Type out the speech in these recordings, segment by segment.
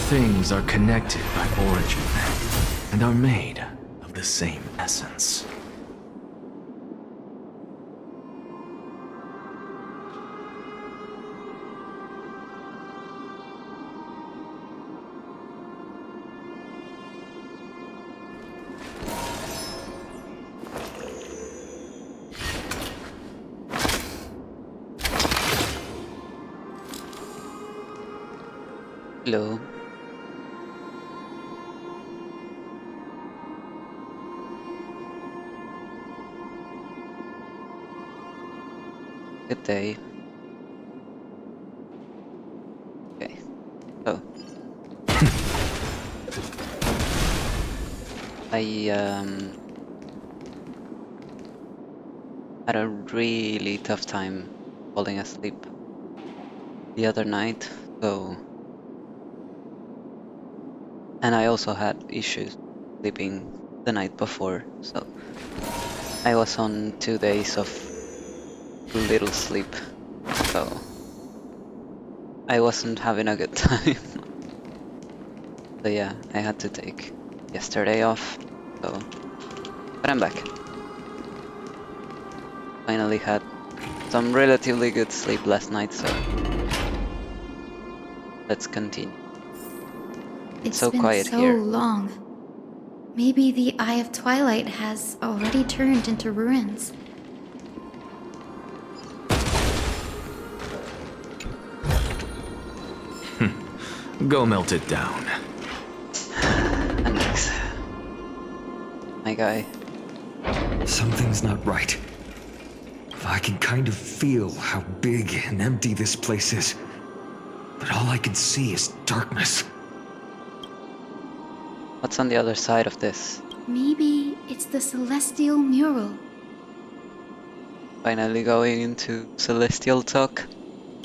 things are connected by origin and are made of the same essence. Hello. Good day. Okay. So I had a really tough time falling asleep the other night, and I also had issues sleeping the night before, so I was on 2 days of little sleep, so I wasn't having a good time. So yeah, I had to take yesterday off, but I'm back. Finally had some relatively good sleep last night, so let's continue. It's so been quiet so here. long. Maybe the Eye of Twilight has already turned into ruins. Go melt it down. Alex. My guy. Something's not right. I can kind of feel how big and empty this place is. But all I can see is darkness. What's on the other side of this? Maybe it's the Celestial Mural. Finally going into celestial talk.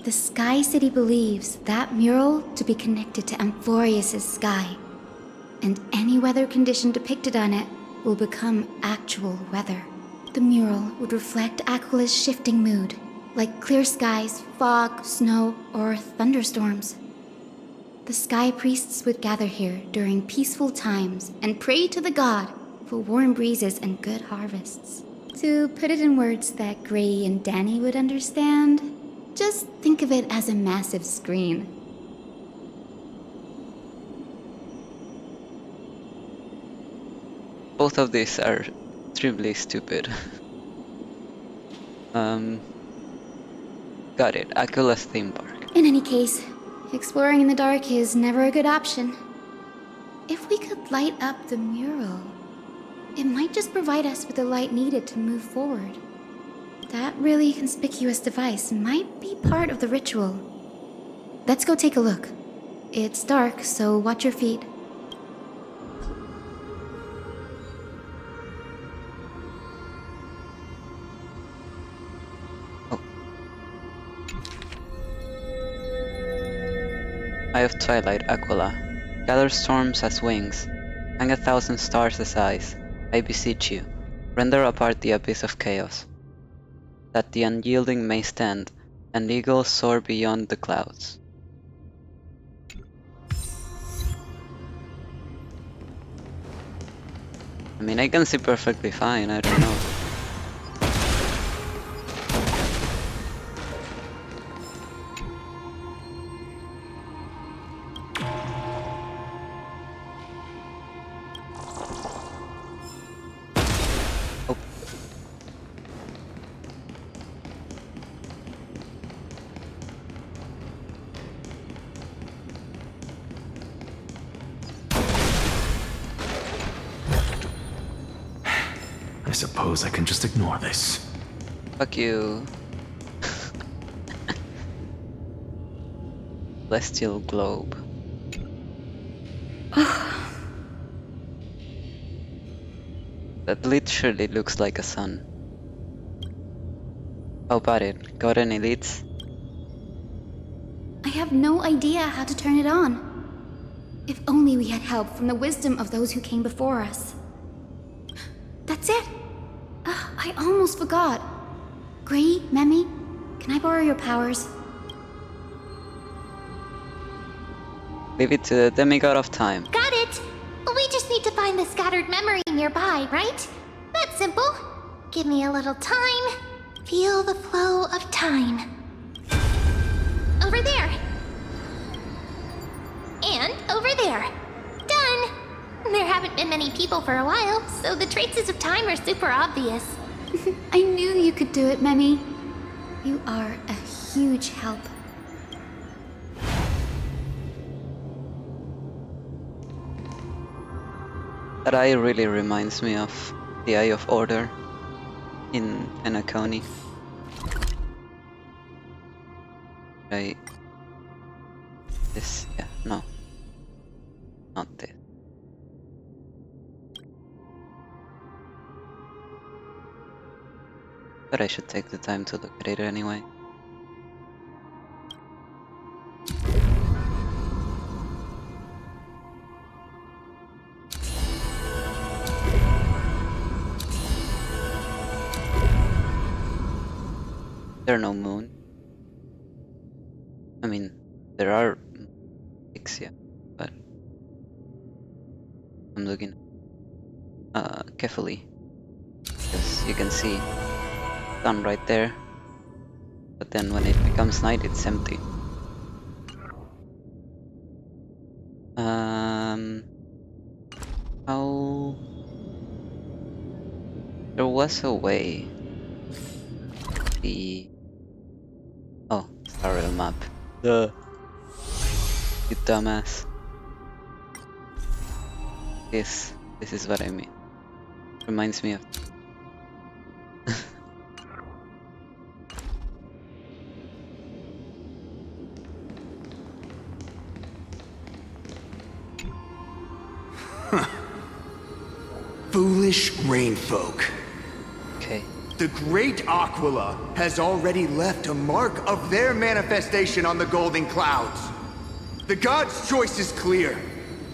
The Sky City believes that mural to be connected to Amphorius' sky, and any weather condition depicted on it will become actual weather. The mural would reflect Aquila's shifting mood, like clear skies, fog, snow, or thunderstorms. The Sky Priests would gather here during peaceful times and pray to the god for warm breezes and good harvests. To put it in words that Gray and Danny would understand, just think of it as a massive screen. Both of these are extremely stupid. Got it. Aquila's theme park. In any case, exploring in the dark is never a good option. If we could light up the mural, it might just provide us with the light needed to move forward. That really conspicuous device might be part of the ritual. Let's go take a look. It's dark, so watch your feet. Eye of Twilight, Aquila. Gather storms as wings. Hang 1,000 stars as eyes. I beseech you, render apart the abyss of chaos, that the unyielding may stand, and eagles soar beyond the clouds. I mean, I can see perfectly fine, I don't know. Oh. I suppose I can just ignore this. Fuck you. Celestial globe. That literally looks like a sun. How about it? Got any leads? I have no idea how to turn it on. If only we had help from the wisdom of those who came before us. That's it! I almost forgot. Gray, Memi, can I borrow your powers? Leave it to the demigod of time. Got it! We just need to find the scattered memory nearby, right? That's simple. Give me a little time. Feel the flow of time. Over there. And over there. Done! There haven't been many people for a while, so the traces of time are super obvious. I knew you could do it, Memi. You are a huge help. That eye really reminds me of the Eye of Order in Enaconi. Right. This, yeah, no. Not this. But I should take the time to look at it anyway. There are no moon. I mean, there are six, yeah, but I'm looking carefully because you can see sun right there, but then when it becomes night, it's empty. How there was a way. The Starrail map. Duh. You dumbass. This is what I mean. Reminds me of. Foolish rainfolk. Okay. The great Aquila has already left a mark of their manifestation on the golden clouds. The gods' choice is clear.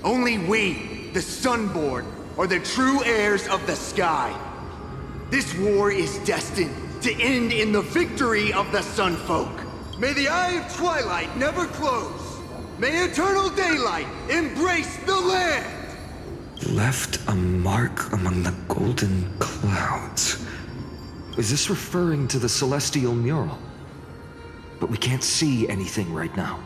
Only we, the Sunborn, are the true heirs of the sky. This war is destined to end in the victory of the Sunfolk. May the Eye of Twilight never close. May eternal daylight embrace the land! Left a mark among the golden clouds. Is this referring to the celestial mural? But we can't see anything right now.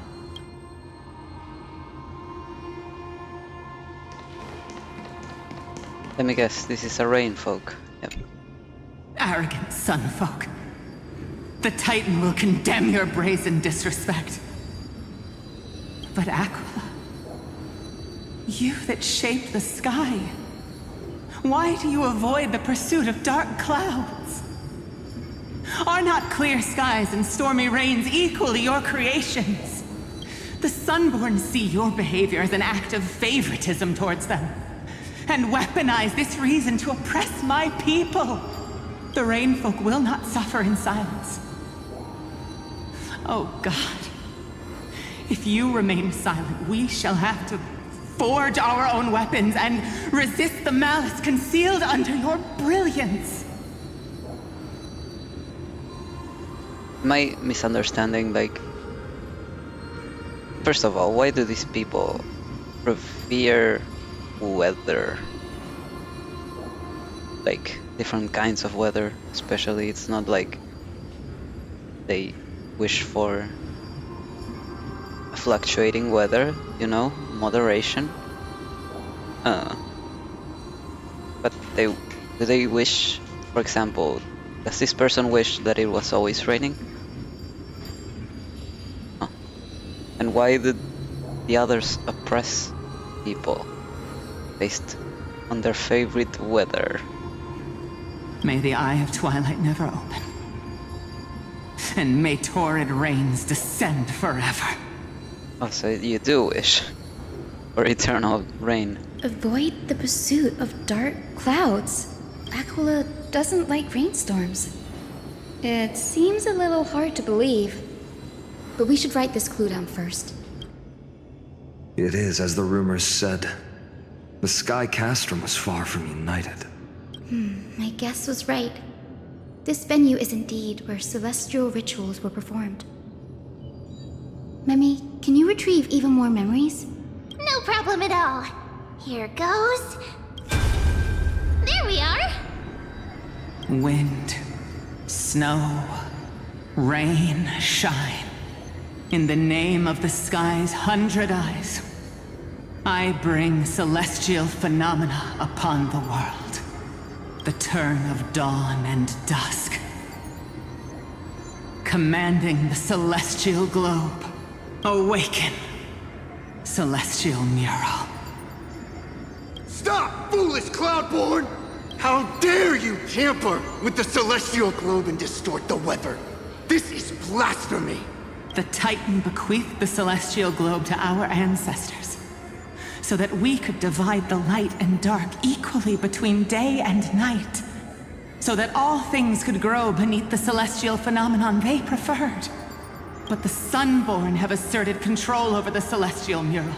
Let me guess, this is a rainfolk. Yep. Arrogant sunfolk. The Titan will condemn your brazen disrespect. But Aquila, you that shaped the sky, why do you avoid the pursuit of dark clouds? Are not clear skies and stormy rains equally your creations? The Sunborn see your behavior as an act of favoritism towards them, and weaponize this reason to oppress my people. The Rainfolk will not suffer in silence. Oh God, if you remain silent, we shall have to forge our own weapons and resist the malice concealed under your brilliance. Am I misunderstanding, like... First of all, why do these people revere weather? Like, different kinds of weather, especially. It's not like they wish for a fluctuating weather, you know, moderation. But do they wish, for example, does this person wish that it was always raining? Huh. And why did the others oppress people based on their favorite weather? May the Eye of Twilight never open. And may torrid rains descend forever. Oh, so you do wish for eternal rain. Avoid the pursuit of dark clouds. Aquila doesn't like rainstorms. It seems a little hard to believe. But we should write this clue down first. It is as the rumors said. The Sky Castrum was far from united. My guess was right. This venue is indeed where celestial rituals were performed. Memi, can you retrieve even more memories? No problem at all. Here goes. There we are. Wind, snow, rain, shine. In the name of the sky's 100 eyes, I bring celestial phenomena upon the world. The turn of dawn and dusk. Commanding the celestial globe. Awaken, celestial mural. Stop, foolish Cloudborn! How dare you tamper with the celestial globe and distort the weather? This is blasphemy! The Titan bequeathed the celestial globe to our ancestors, so that we could divide the light and dark equally between day and night, so that all things could grow beneath the celestial phenomenon they preferred. But the Sunborn have asserted control over the celestial mural.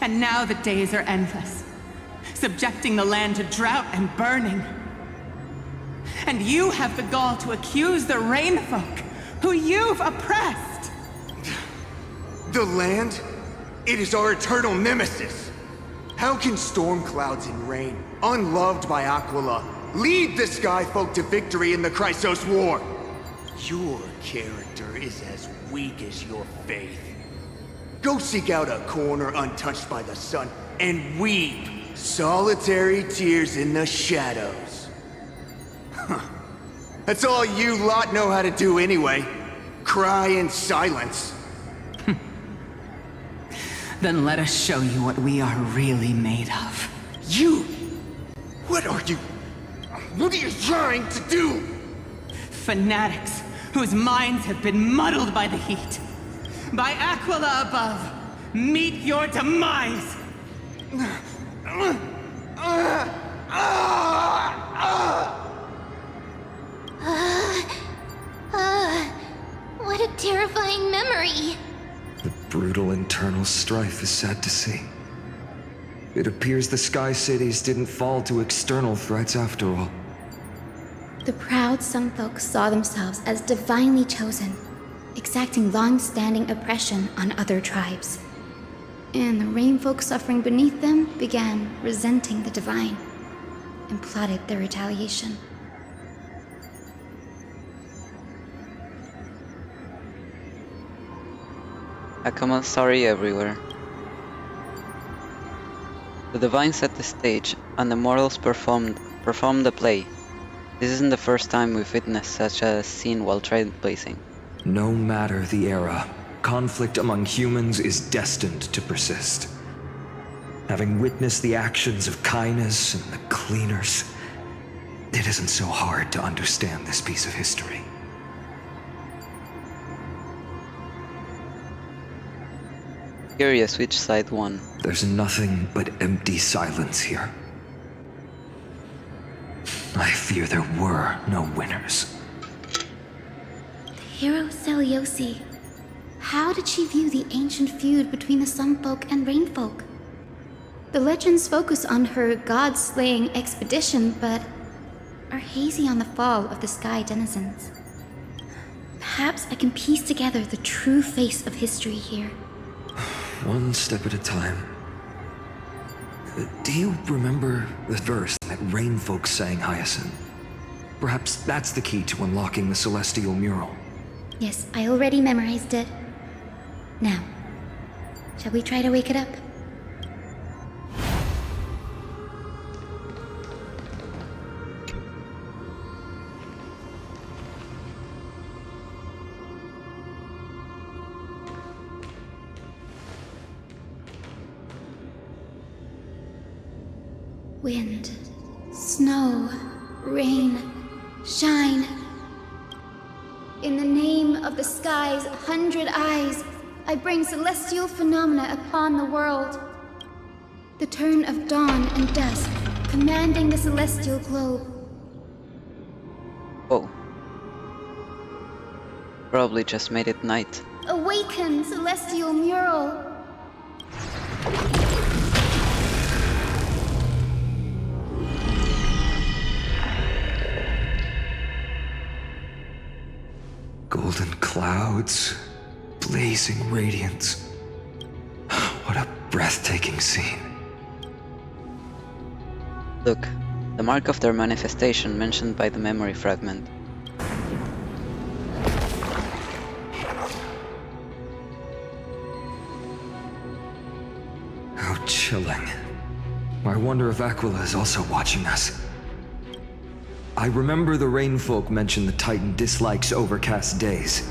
And now the days are endless, subjecting the land to drought and burning. And you have the gall to accuse the Rainfolk, who you've oppressed! The land? It is our eternal nemesis! How can storm clouds and rain, unloved by Aquila, lead the Skyfolk to victory in the Chrysos War? Your character is as weak as your faith. Go seek out a corner untouched by the sun and weep solitary tears in the shadows. Huh. That's all you lot know how to do anyway. Cry in silence. Then let us show you what we are really made of. You? What are you trying to do? Fanatics whose minds have been muddled by the heat. By Aquila above, meet your demise! What a terrifying memory. The brutal internal strife is sad to see. It appears the Sky Cities didn't fall to external threats after all. The proud Sunfolk saw themselves as divinely chosen, exacting long-standing oppression on other tribes. And the Rainfolk suffering beneath them began resenting the divine, and plotted their retaliation. A common story everywhere. The divine set the stage, and the mortals performed the play. This isn't the first time we've witnessed such a scene while trailblazing. No matter the era, conflict among humans is destined to persist. Having witnessed the actions of Kindness and the Cleaners, it isn't so hard to understand this piece of history. Curious which side won. There's nothing but empty silence here. I fear there were no winners. Hero Seliosi. How did she view the ancient feud between the Sunfolk and Rainfolk? The legends focus on her god-slaying expedition, but are hazy on the fall of the Sky Denizens. Perhaps I can piece together the true face of history here. One step at a time. Do you remember the verse that Rainfolk sang, Hyacinth? Perhaps that's the key to unlocking the celestial mural. Yes, I already memorized it. Now, shall we try to wake it up? Wind, snow, rain, shine. In the name of the sky's 100 eyes, I bring celestial phenomena upon the world. The turn of dawn and dusk, commanding the celestial globe. Oh. Probably just made it night. Awaken, celestial mural. Golden clouds, blazing radiance. What a breathtaking scene. Look, the mark of their manifestation mentioned by the memory fragment. How chilling. I wonder if Aquila is also watching us. I remember the Rainfolk mentioned the Titan dislikes overcast days.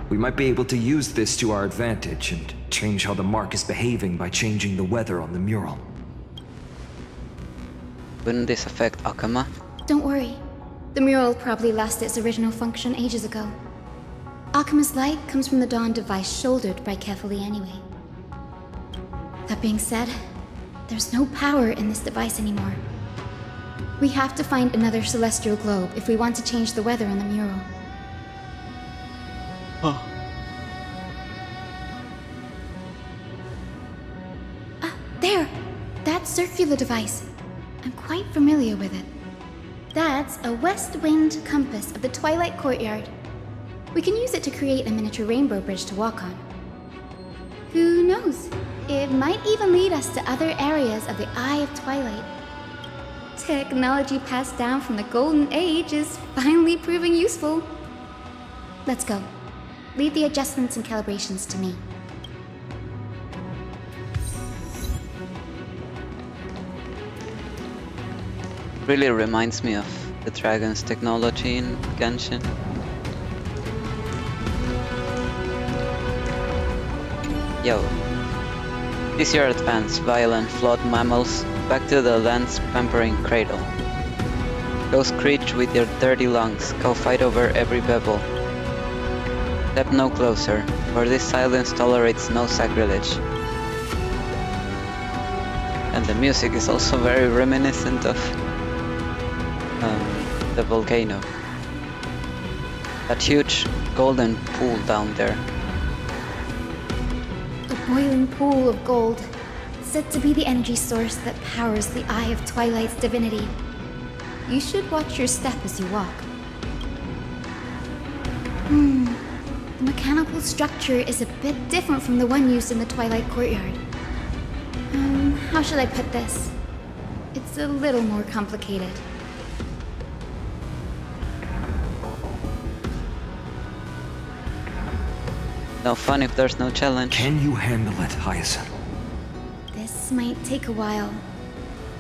We might be able to use this to our advantage and change how the mark is behaving by changing the weather on the mural. Wouldn't this affect Akama? Don't worry. The mural probably lost its original function ages ago. Akama's light comes from the Dawn device shouldered by Kefali anyway. That being said, there's no power in this device anymore. We have to find another celestial globe if we want to change the weather on the mural. There! That circular device. I'm quite familiar with it. That's a west wind compass of the Twilight Courtyard. We can use it to create a miniature rainbow bridge to walk on. Who knows? It might even lead us to other areas of the Eye of Twilight. Technology passed down from the Golden Age is finally proving useful. Let's go. Leave the adjustments and calibrations to me. Really reminds me of the dragon's technology in Genshin. Yo. This year advance, violent, flawed mammals, back to the land's pampering cradle. Go screech with your dirty lungs, go fight over every pebble. Step no closer, for this silence tolerates no sacrilege. And the music is also very reminiscent of the volcano. That huge golden pool down there. A boiling pool of gold, said to be the energy source that powers the Eye of Twilight's divinity. You should watch your step as you walk. The mechanical structure is a bit different from the one used in the Twilight Courtyard. How should I put this? It's a little more complicated. No fun if there's no challenge. Can you handle it, Hyacinth? This might take a while,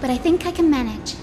but I think I can manage.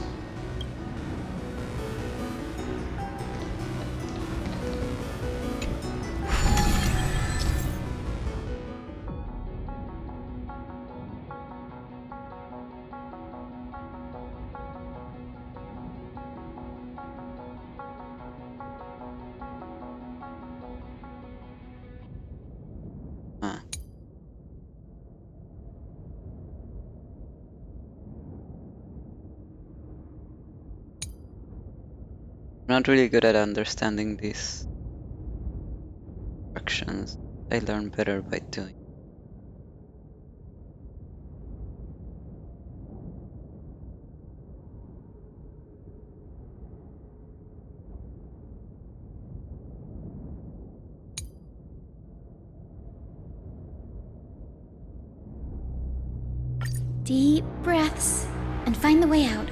I'm not really good at understanding these instructions. I learn better by doing. Deep breaths and find the way out.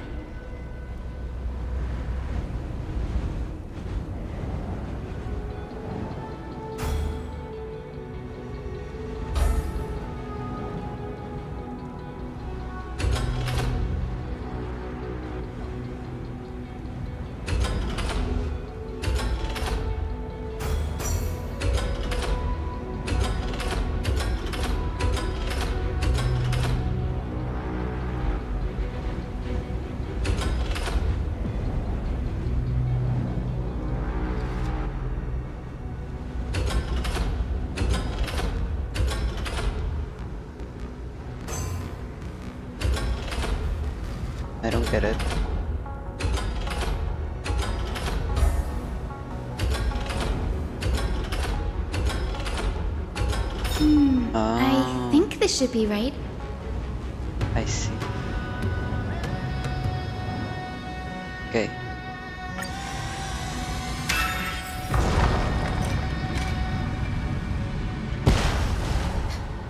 I don't get it. I think this should be right. I see. Okay.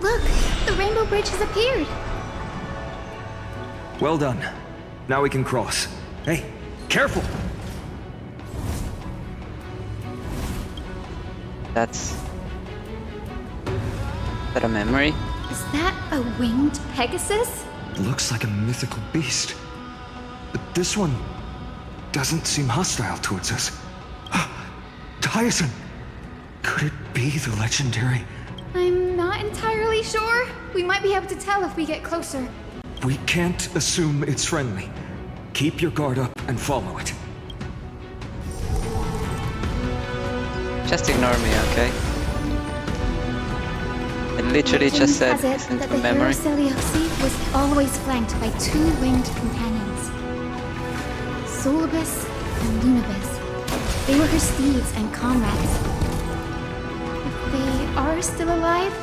Look, the rainbow hero bridge has appeared. Well done. Now we can cross. Hey, careful! That's... Is that a memory? Is that a winged Pegasus? Looks like a mythical beast. But this one doesn't seem hostile towards us. Tyson! Could it be the legendary? I'm not entirely sure. We might be able to tell if we get closer. We can't assume it's friendly. Keep your guard up and follow it. Just ignore me, okay? It literally just said, Legend has it isn't that the the memory? hero Celiosi was always flanked by two winged companions, Solibus and Lunibus. They were her steeds and comrades. If they are still alive,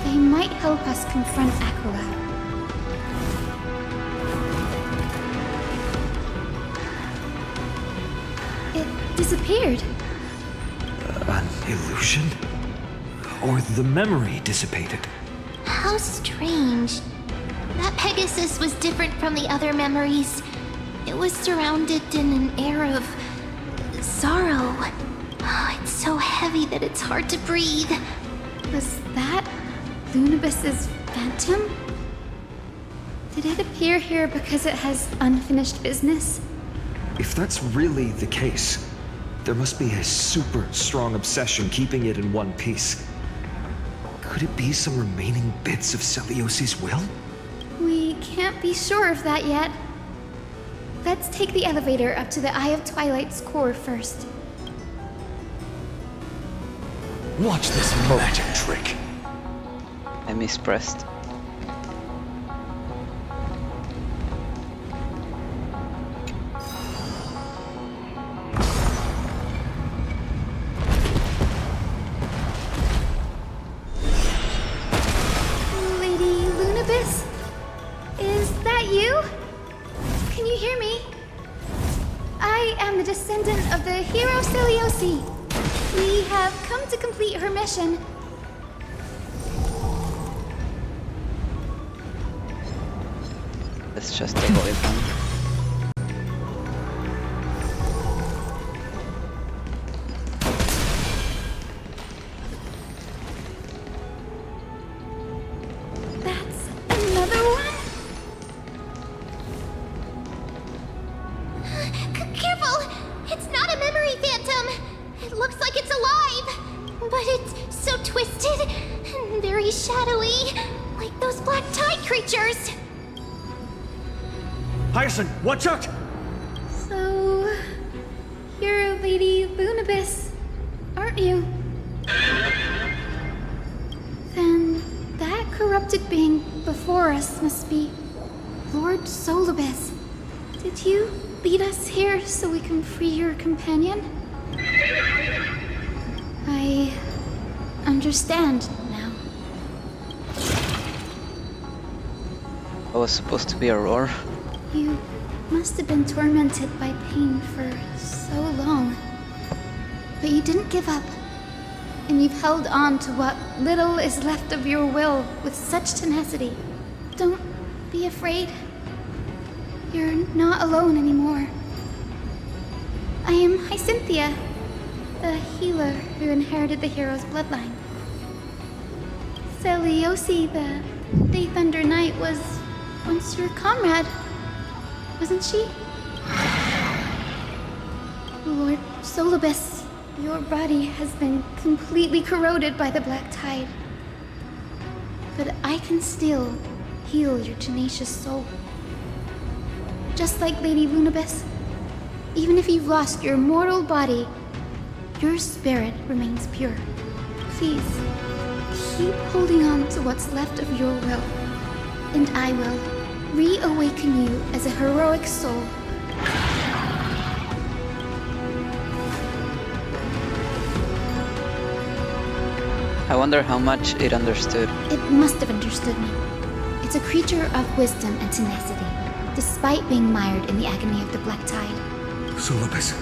they might help us confront Aquila. It disappeared. An illusion? Or the memory dissipated? How strange. That Pegasus was different from the other memories. It was surrounded in an air of sorrow. Oh, it's so heavy that it's hard to breathe. Was that Lunibus's phantom? Did it appear here because it has unfinished business? If that's really the case, there must be a super strong obsession keeping it in one piece. Could it be some remaining bits of Celiosi's will? We can't be sure of that yet. Let's take the elevator up to the Eye of Twilight's core first. Watch this magic trick. I mispressed. Lady Lunibus? Is that you? Can you hear me? I am the descendant of the hero Celiosi. We have come to complete her mission. Let's just avoid them. That's another one? Careful! It's not a memory phantom! It looks like it's alive! But it's so twisted and very shadowy, like those black tide creatures! Hyacinth, watch out! So, you're Lady Lunibus, aren't you? Then that corrupted being before us must be Lord Solibus. Did you lead us here so we can free your companion? I understand now. I was supposed to be a roar. You must have been tormented by pain for so long. But you didn't give up. And you've held on to what little is left of your will with such tenacity. Don't be afraid. You're not alone anymore. I am Hyacinthia, the healer who inherited the hero's bloodline. Celiosi, the Day Thunder Knight, was once your comrade, wasn't she? Lord Solibus, your body has been completely corroded by the black tide. But I can still heal your tenacious soul. Just like Lady Lunibus, even if you've lost your mortal body, your spirit remains pure. Please, keep holding on to what's left of your will, and I will reawaken you as a heroic soul. I wonder how much it understood. It must have understood me. It's a creature of wisdom and tenacity, despite being mired in the agony of the black tide. Solibus,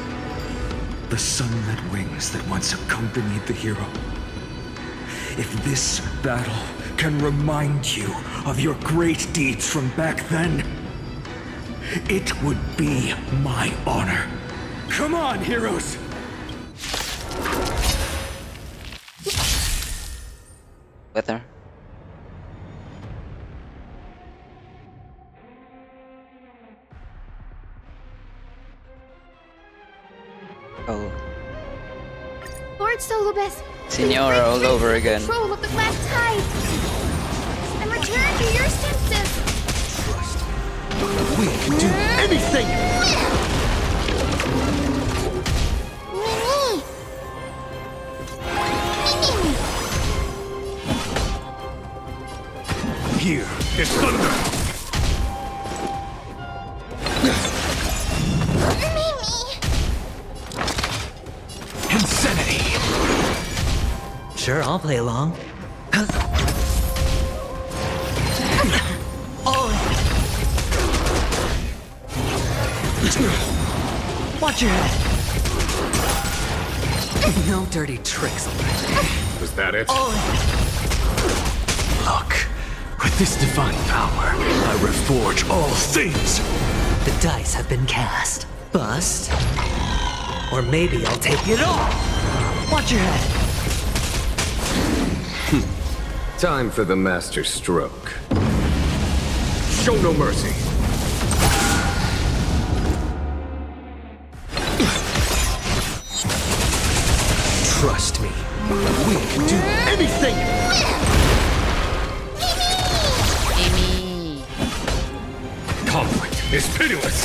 the sunlit wings that once accompanied the hero. If this battle can remind you of your great deeds from back then, it would be my honor. Come on, heroes! Weather. Oh, Lord Solobes, Signora all over again. control of the black tide, and return to your senses. We can do anything! Here is thunder! Insanity! Sure, I'll play along. Watch your head. No dirty tricks. Was that it? Look, with this divine power, I reforge all things. The dice have been cast. Bust. Or maybe I'll take it all. Watch your head. Time for the master stroke. Show no mercy. Trust me, we can do Anything! Conflict is pitiless.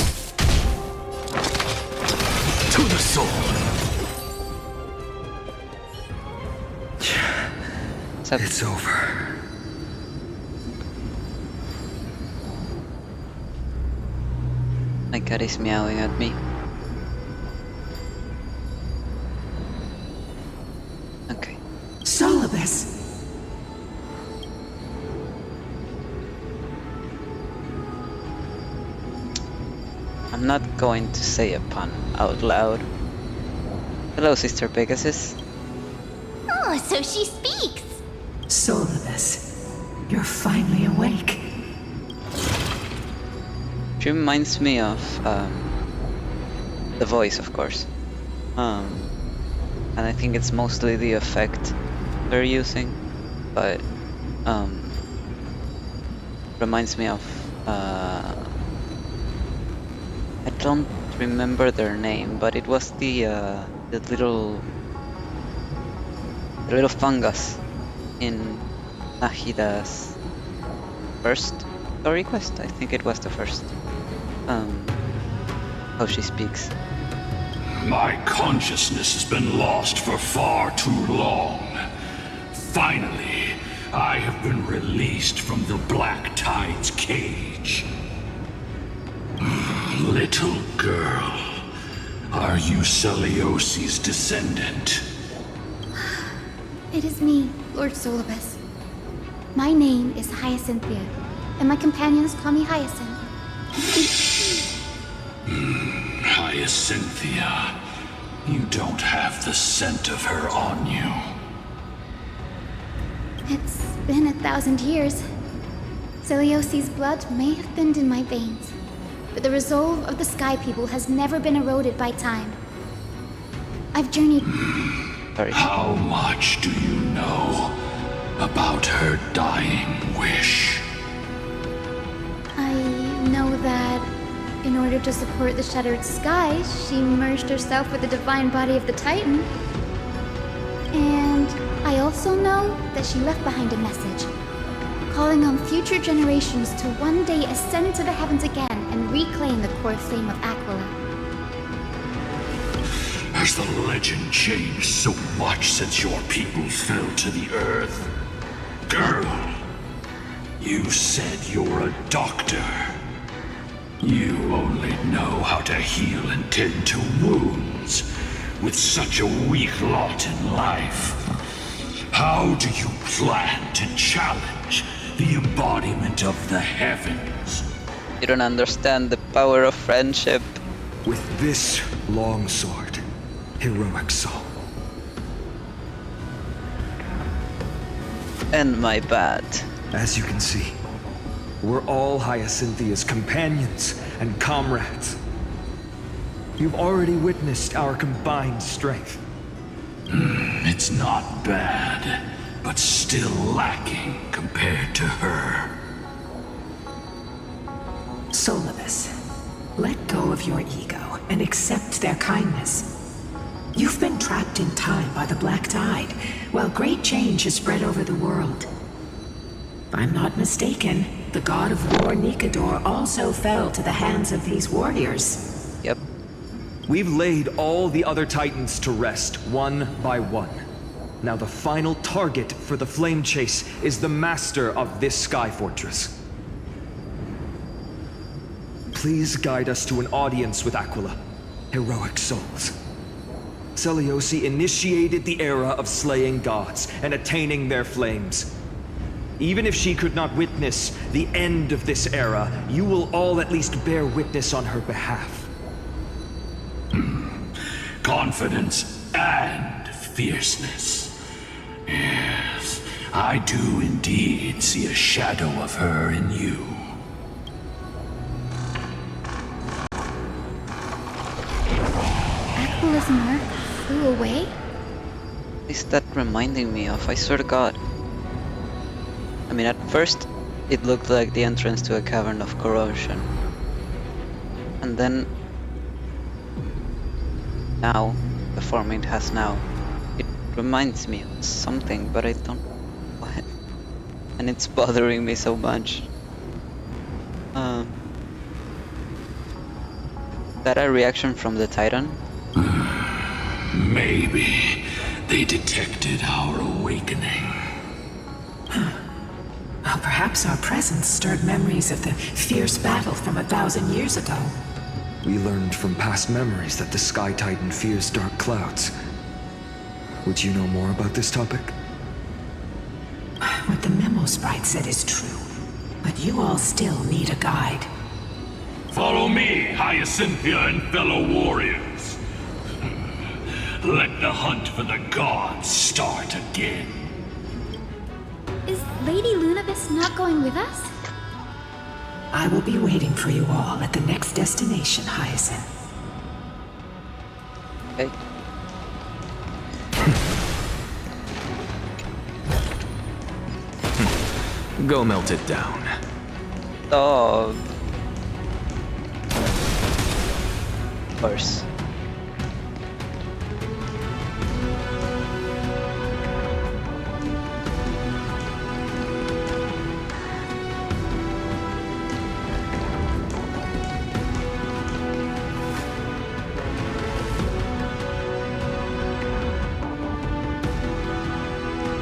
to the soul. It's over. My cat is meowing at me. Okay. Solobes! I'm not going to say a pun out loud. Hello, Sister Pegasus. Oh, so she speaks! Solobes, you're finally awake. She reminds me of the voice, of course. And I think it's mostly the effect they're using, but reminds me of I don't remember their name, but it was the little fungus in Nahida's first story quest. I think it was the first. How she speaks. My consciousness has been lost for far too long. Finally, I have been released from the Black Tide's cage. Little girl, are you Celiosi's descendant? It is me, Lord Solobes. My name is Hyacinthia, and my companions call me Hyacinth. Hyacinthia, you don't have the scent of her on you. It's been 1,000 years. Celiosi's blood may have thinned in my veins, but the resolve of the Sky People has never been eroded by time. I've journeyed... Sorry. How much do you know about her dying wish? I know that in order to support the shattered sky, she merged herself with the divine body of the Titan. And I also know that she left behind a message, calling on future generations to one day ascend to the heavens again and reclaim the core flame of Aquila. Has the legend changed so much since your people fell to the earth? Girl, you said you're a doctor. You only know how to heal and tend to wounds with such a weak lot in life. How do you plan to challenge the embodiment of the heavens? You don't understand the power of friendship. With this long sword, heroic soul. And my bad. As you can see, we're all Hyacinthia's companions and comrades. You've already witnessed our combined strength. It's not bad, but still lacking compared to her. Solibus, let go of your ego and accept their kindness. You've been trapped in time by the Black Tide, while great change has spread over the world. If I'm not mistaken, the god of war Nikador also fell to the hands of these warriors. Yep. We've laid all the other Titans to rest, one by one. Now the final target for the Flame Chase is the master of this Sky Fortress. Please guide us to an audience with Aquila, heroic souls. Seliosi initiated the era of slaying gods and attaining their flames. Even if she could not witness the end of this era, you will all at least bear witness on her behalf. Confidence and fierceness. Yes, I do indeed see a shadow of her in you. Aquila's mark flew away? What is that reminding me of? I swear to God. I mean, at first, it looked like the entrance to a cavern of corrosion. And then... now, the form it has now, it reminds me of something, but I don't know what. And it's bothering me so much. Is that a reaction from the Titan? Maybe they detected our awakening. Well, perhaps our presence stirred memories of the fierce battle from 1,000 years ago. We learned from past memories that the Sky Titan fears dark clouds. Would you know more about this topic? What the memo sprite said is true, but you all still need a guide. Follow me, Hyacinthia and fellow warriors. Let the hunt for the gods start again. Is Lady Lunabis not going with us? I will be waiting for you all at the next destination, Hyacinth. Okay. Go melt it down. Oh. Of course.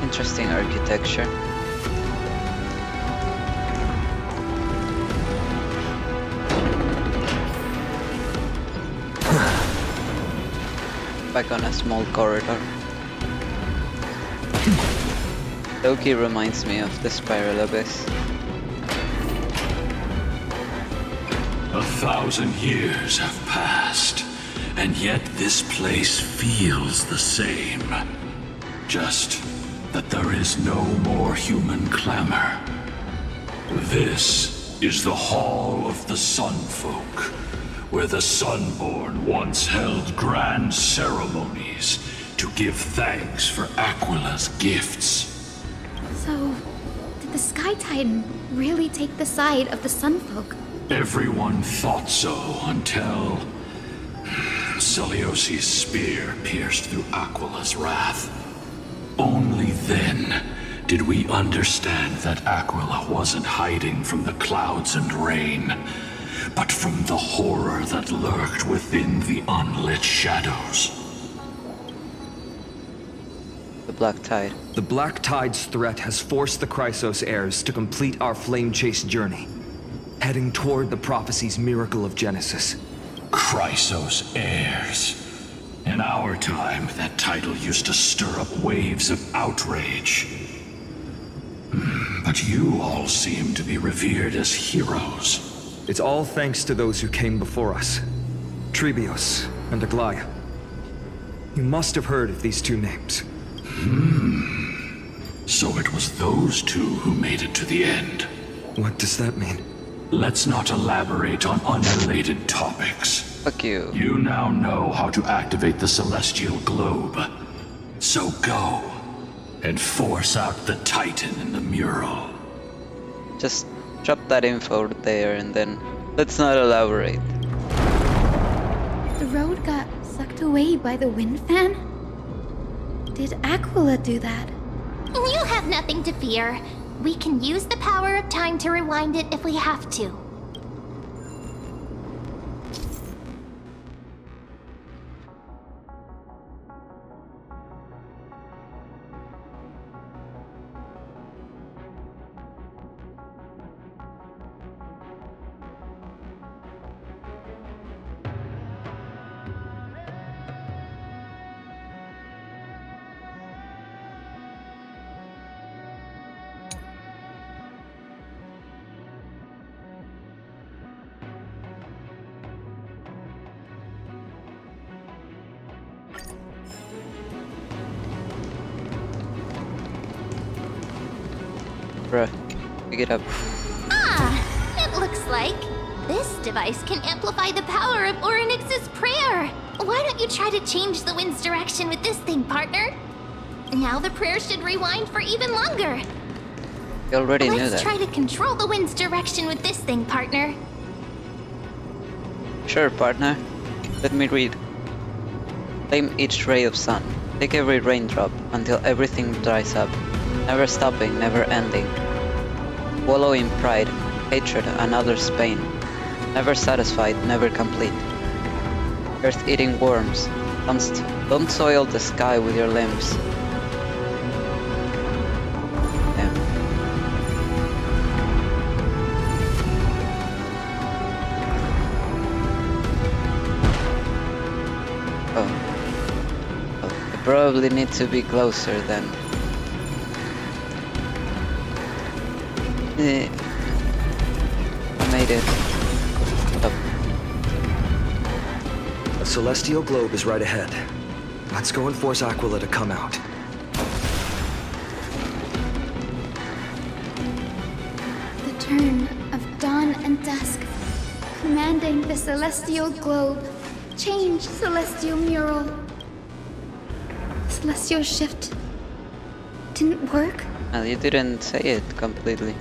Interesting architecture. Back on a small corridor. Loki reminds me of the Spiral Abyss. 1,000 years have passed, and yet this place feels the same. Just that there is no more human clamor. This is the Hall of the Sunfolk, where the Sunborn once held grand ceremonies to give thanks for Aquila's gifts. So, did the Sky Titan really take the side of the Sunfolk? Everyone thought so until Celiosi's spear pierced through Aquila's wrath. Only then did we understand that Aquila wasn't hiding from the clouds and rain, but from the horror that lurked within the unlit shadows. The Black Tide. The Black Tide's threat has forced the Chrysos heirs to complete our flame chase journey, heading toward the prophecy's miracle of Genesis. Chrysos heirs. In our time, that title used to stir up waves of outrage. But you all seem to be revered as heroes. It's all thanks to those who came before us. Trebios and Aglaia. You must have heard of these two names. So it was those two who made it to the end. What does that mean? Let's not elaborate on unrelated topics. Fuck you. You now know how to activate the celestial globe. So go and force out the Titan in the mural. Just drop that info there and then let's not elaborate. The road got sucked away by the wind fan? Did Aquila do that? You have nothing to fear. We can use the power of time to rewind it if we have to. Bruh, pick it up. Ah, it looks like this device can amplify the power of Orynyx's prayer. Why don't you try to change the wind's direction with this thing, partner? Now the prayer should rewind for even longer. You already knew Let's that. try to control the wind's direction with this thing, partner. Sure, partner. Let me read. Claim each ray of sun. Take every raindrop until everything dries up. Never stopping, never ending. Wallow in pride, hatred, and others' pain. Never satisfied, never complete. Earth-eating worms. Don't soil the sky with your limbs. Damn. Oh. I probably need to be closer then. I made it. Up. A celestial globe is right ahead. Let's go and force Aquila to come out. The turn of dawn and dusk, commanding the celestial globe. Change, celestial mural. Celestial shift didn't work? Well, you didn't say it completely.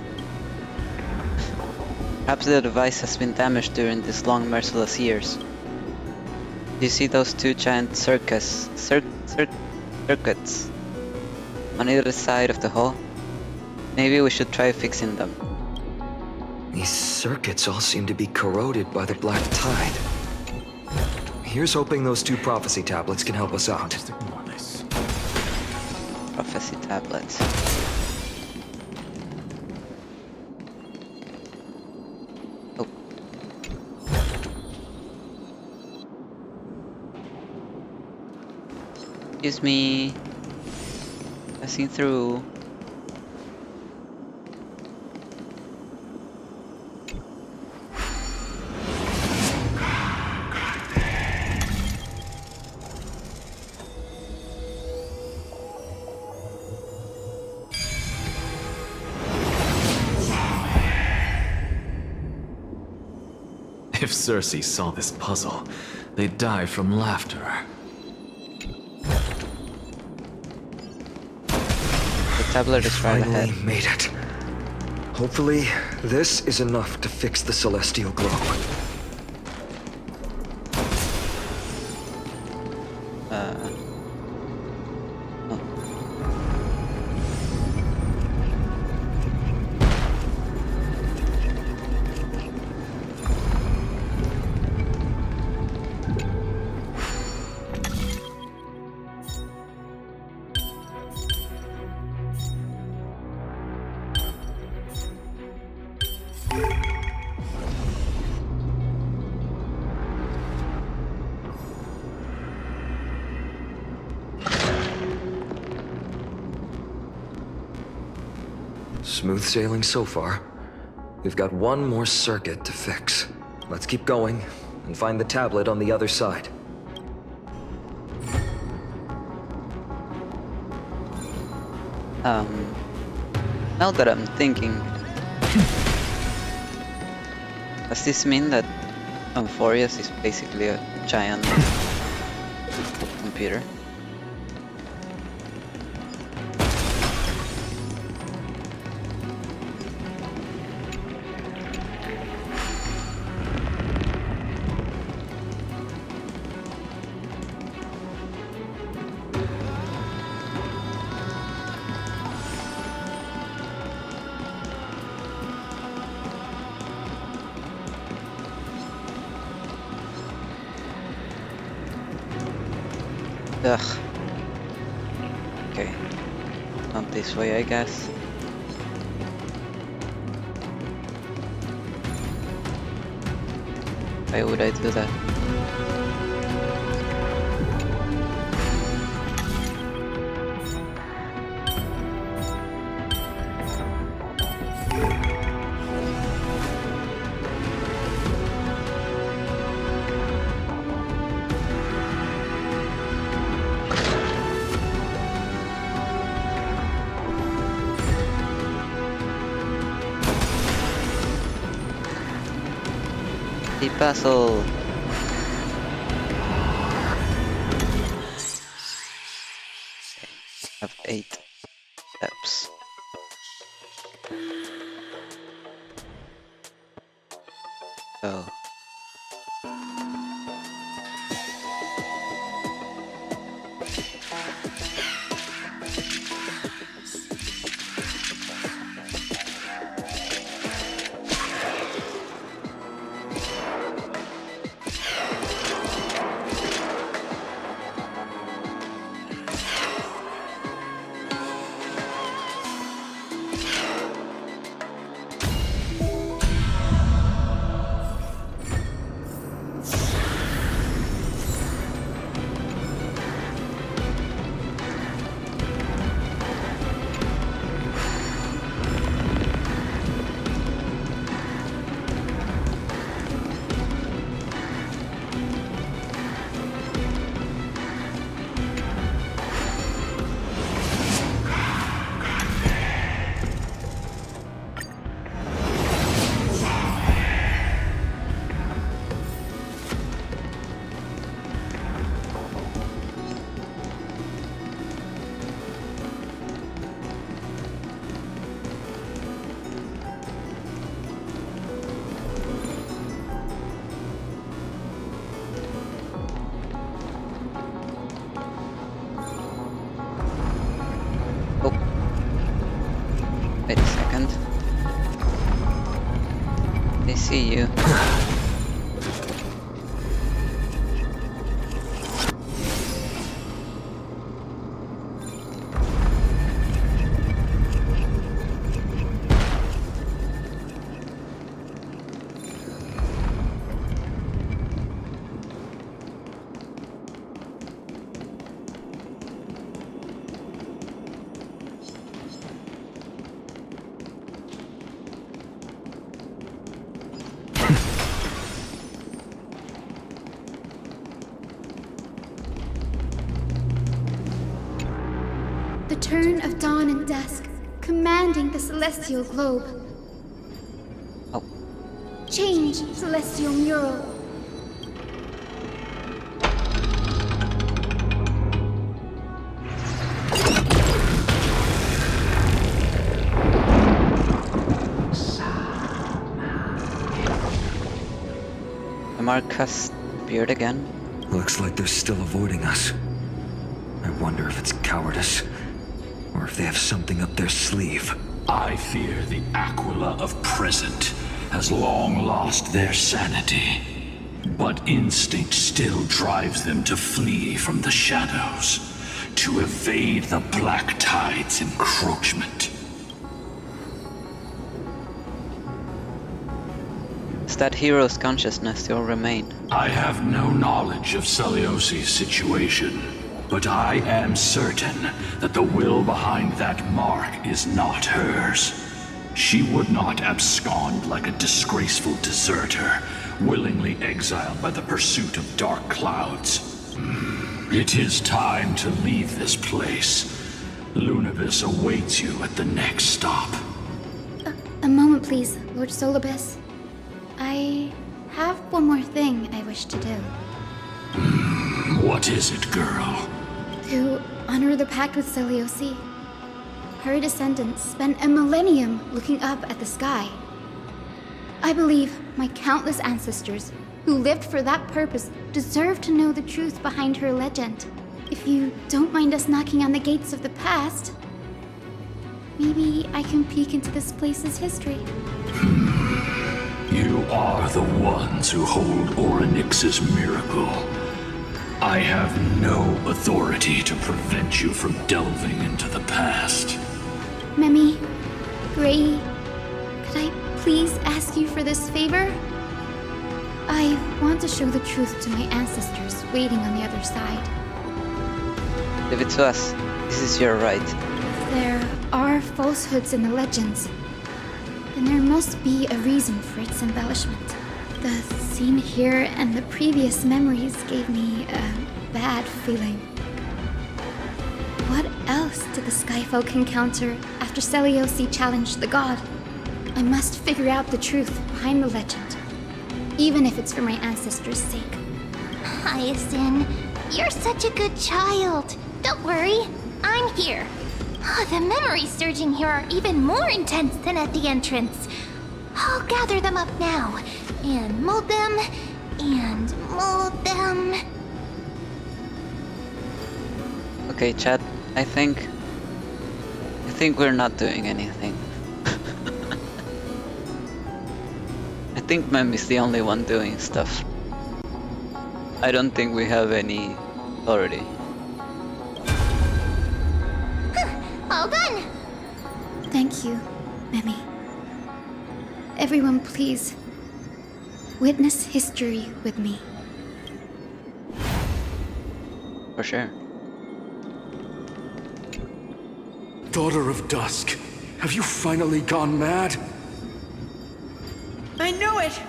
Perhaps the device has been damaged during these long merciless years. Do you see those two giant circuits on either side of the hull? Maybe we should try fixing them. These circuits all seem to be corroded by the black tide. Here's hoping those two prophecy tablets can help us out. Just ignore this. Prophecy tablets. Oh. Excuse me. Passing through. If Cersei saw this puzzle, they'd die from laughter. The tablet is right Finally ahead. made it. Hopefully, this is enough to fix the celestial globe. Smooth sailing so far. We've got one more circuit to fix. Let's keep going and find the tablet on the other side. Now that I'm thinking, does this mean that Amphorius is basically a giant computer? Ugh. Okay. Not this way, I guess. Why would I do that? The puzzle. Have 8 steps. Oh. Wait a second. I see you. The turn of dawn and dusk, commanding the celestial globe. Oh. Change, celestial mural. The mark has appeared again. Looks like they're still avoiding us. I wonder if it's cowardice, or if they have something up their sleeve. I fear the Aquila of present has long lost their sanity. But instinct still drives them to flee from the shadows, to evade the Black Tide's encroachment. Does that hero's consciousness still remain? I have no knowledge of Celiosi's situation, but I am certain that the will behind that mark is not hers. She would not abscond like a disgraceful deserter, willingly exiled by the pursuit of dark clouds. It is time to leave this place. Lunibus awaits you at the next stop. A moment, please, Lord Solibus. I have one more thing I wish to do. What is it, girl? To honor the pact with Seliosi. Her descendants spent a millennium looking up at the sky. I believe my countless ancestors who lived for that purpose deserve to know the truth behind her legend. If you don't mind us knocking on the gates of the past, maybe I can peek into this place's history. You are the ones who hold Orynyx's miracle. I have no authority to prevent you from delving into the past. Memi, Gray, could I please ask you for this favor? I want to show the truth to my ancestors waiting on the other side. Give it to us. This is your right. There are falsehoods in the legends, then there must be a reason for its embellishment. The scene here and the previous memories gave me a bad feeling. What else did the Skyfolk encounter after Seliosi challenged the god? I must figure out the truth behind the legend, even if it's for my ancestors' sake. Hyacinth, you're such a good child. Don't worry, I'm here. Oh, the memories surging here are even more intense than at the entrance. I'll gather them up now, and mold them, and mold them. Okay, chat. I think we're not doing anything. I think Mem is the only one doing stuff. I don't think we have any authority. All done! Thank you, Memi. Everyone, please, witness history with me. For sure. Daughter of Dusk, have you finally gone mad? I know it!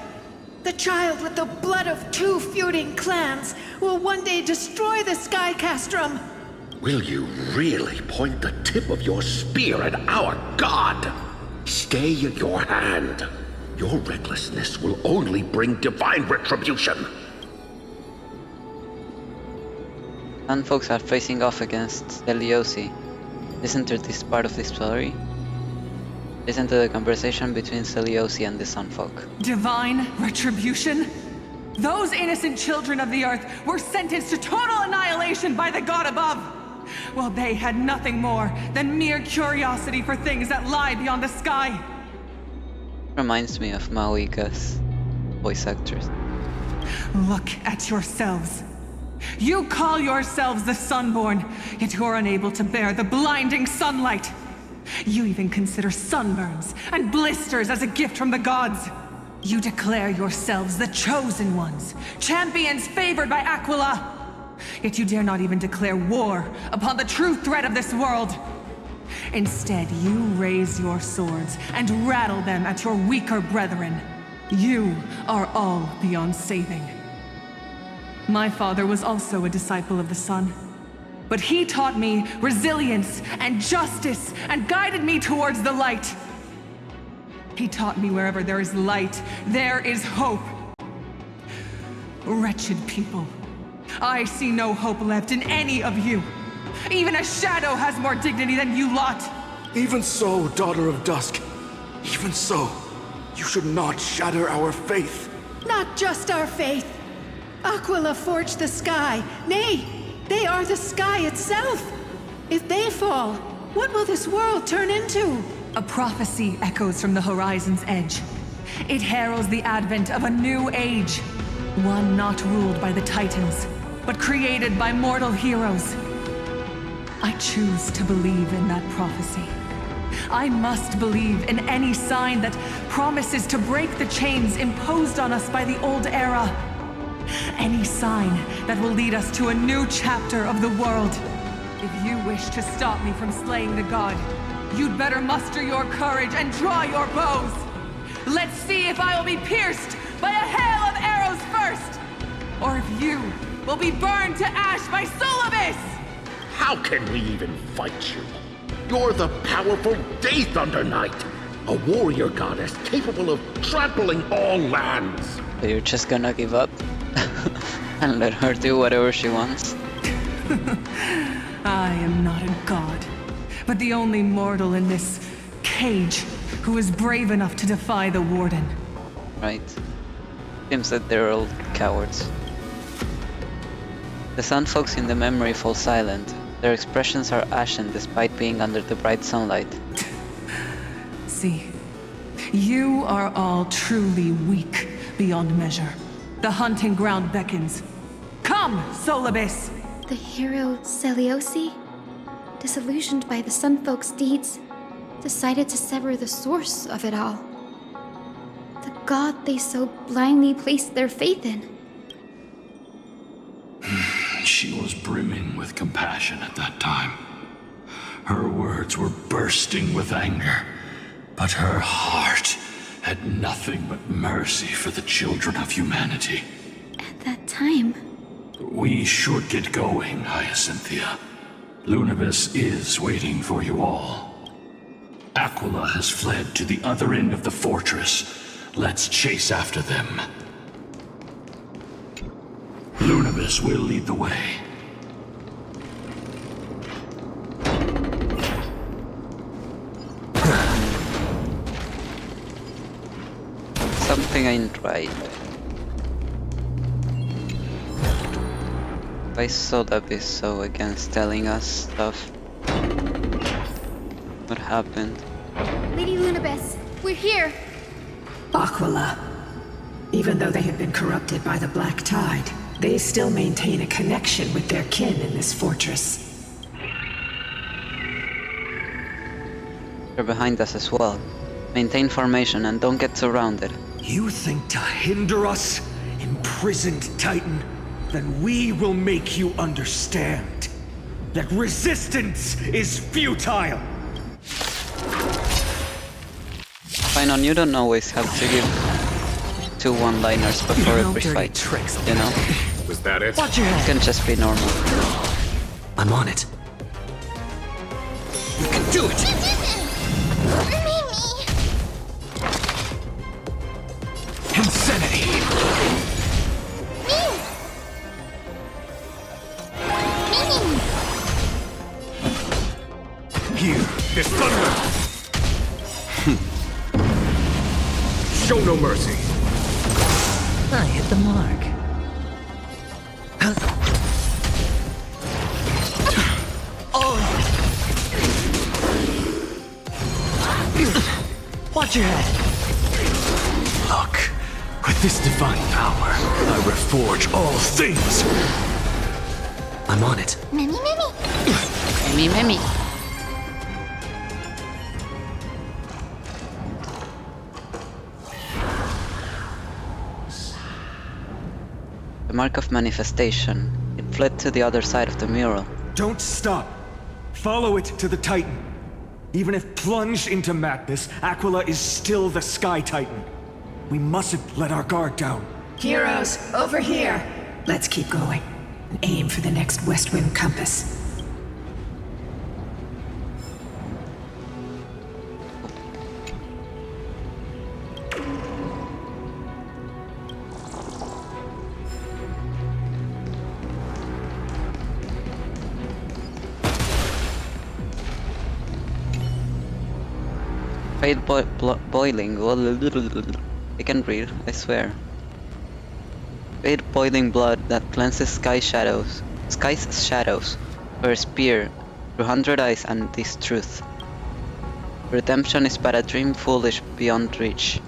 The child with the blood of two feuding clans will one day destroy the Sky Castrum! Will you really point the tip of your spear at our god? Stay your hand. Your recklessness will only bring divine retribution. Sun folks are facing off against Seliosi. Listen to this part of the story. Listen to the conversation between Seliosi and the Sun folk. Divine retribution? Those innocent children of the earth were sentenced to total annihilation by the god above. Well, they had nothing more than mere curiosity for things that lie beyond the sky. Reminds me of Maoika's voice actors. Look at yourselves. You call yourselves the Sunborn, yet you're unable to bear the blinding sunlight. You even consider sunburns and blisters as a gift from the gods. You declare yourselves the chosen ones, champions favored by Aquila. Yet you dare not even declare war upon the true threat of this world. Instead, you raise your swords and rattle them at your weaker brethren. You are all beyond saving. My father was also a disciple of the sun, but he taught me resilience and justice and guided me towards the light. He taught me wherever there is light, there is hope. Wretched people. I see no hope left in any of you. Even a shadow has more dignity than you lot. Even so, Daughter of Dusk. Even so, you should not shatter our faith. Not just our faith. Aquila forged the sky. Nay, they are the sky itself. If they fall, what will this world turn into? A prophecy echoes from the horizon's edge. It heralds the advent of a new age. One not ruled by the Titans, but created by mortal heroes. I choose to believe in that prophecy. I must believe in any sign that promises to break the chains imposed on us by the old era. Any sign that will lead us to a new chapter of the world. If you wish to stop me from slaying the god, you'd better muster your courage and draw your bows. Let's see if I will be pierced by a hail of arrows first, or if you will be burned to ash by Solibus! How can we even fight you? You're the powerful Day Thunder Knight. A warrior goddess capable of trampling all lands. So you're just gonna give up and let her do whatever she wants? I am not a god, but the only mortal in this cage who is brave enough to defy the Warden. Right. Seems that they're all cowards. The sun folks in the memory fall silent. Their expressions are ashen despite being under the bright sunlight. See, you are all truly weak beyond measure. The hunting ground beckons. Come, Solibis! The hero Celiosi, disillusioned by the Sunfolk's deeds, decided to sever the source of it all. The god they so blindly placed their faith in. She was brimming with compassion at that time. Her words were bursting with anger, but her heart had nothing but mercy for the children of humanity. At that time, We should get going, Hyacinthia. Lunibus is waiting for you all. Aquila has fled to the other end of the fortress. Let's chase after them. Lunibus will lead the way. Something ain't right. Why Sodab is so against telling us stuff? What happened? Lady Lunibus, we're here! Aquila. Even though they have been corrupted by the Black Tide, they still maintain a connection with their kin in this fortress. They're behind us as well. Maintain formation and don't get surrounded. You think to hinder us, imprisoned Titan? Then we will make you understand that resistance is futile! Finon, you don't always have to give 2 one-liners before every fight, you know? Was that it? Watch your It head. can just be normal. I'm on it. You can do it! Insanity! Here, this thunder! Show no mercy. I hit the mark. Watch your head. Look, with this divine power, I reforge all things! I'm on it. Mimi, Mimi. Mimi, Mimi. The mark of manifestation. It fled to the other side of the mural. Don't stop! Follow it to the Titan! Even if plunged into madness, Aquila is still the Sky Titan. We mustn't let our guard down. Heroes, over here! Let's keep going and aim for the next West Wind compass. Fade boiling. I can read, I swear. Fade boiling blood that cleanses sky's shadows. For a spear, through 100 eyes and this truth. Redemption is but a dream foolish beyond reach.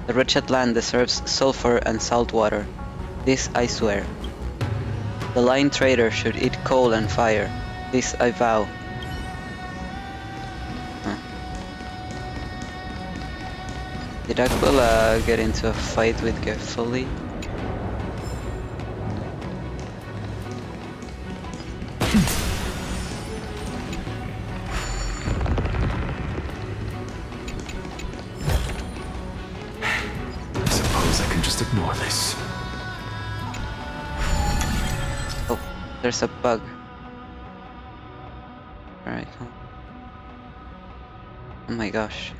The wretched land deserves sulfur and salt water. This I swear. The lying traitor should eat coal and fire. This I vow. Did Aquila get into a fight with Gefuli? I suppose I can just ignore this. Oh, there's a bug. Alright, Oh my gosh.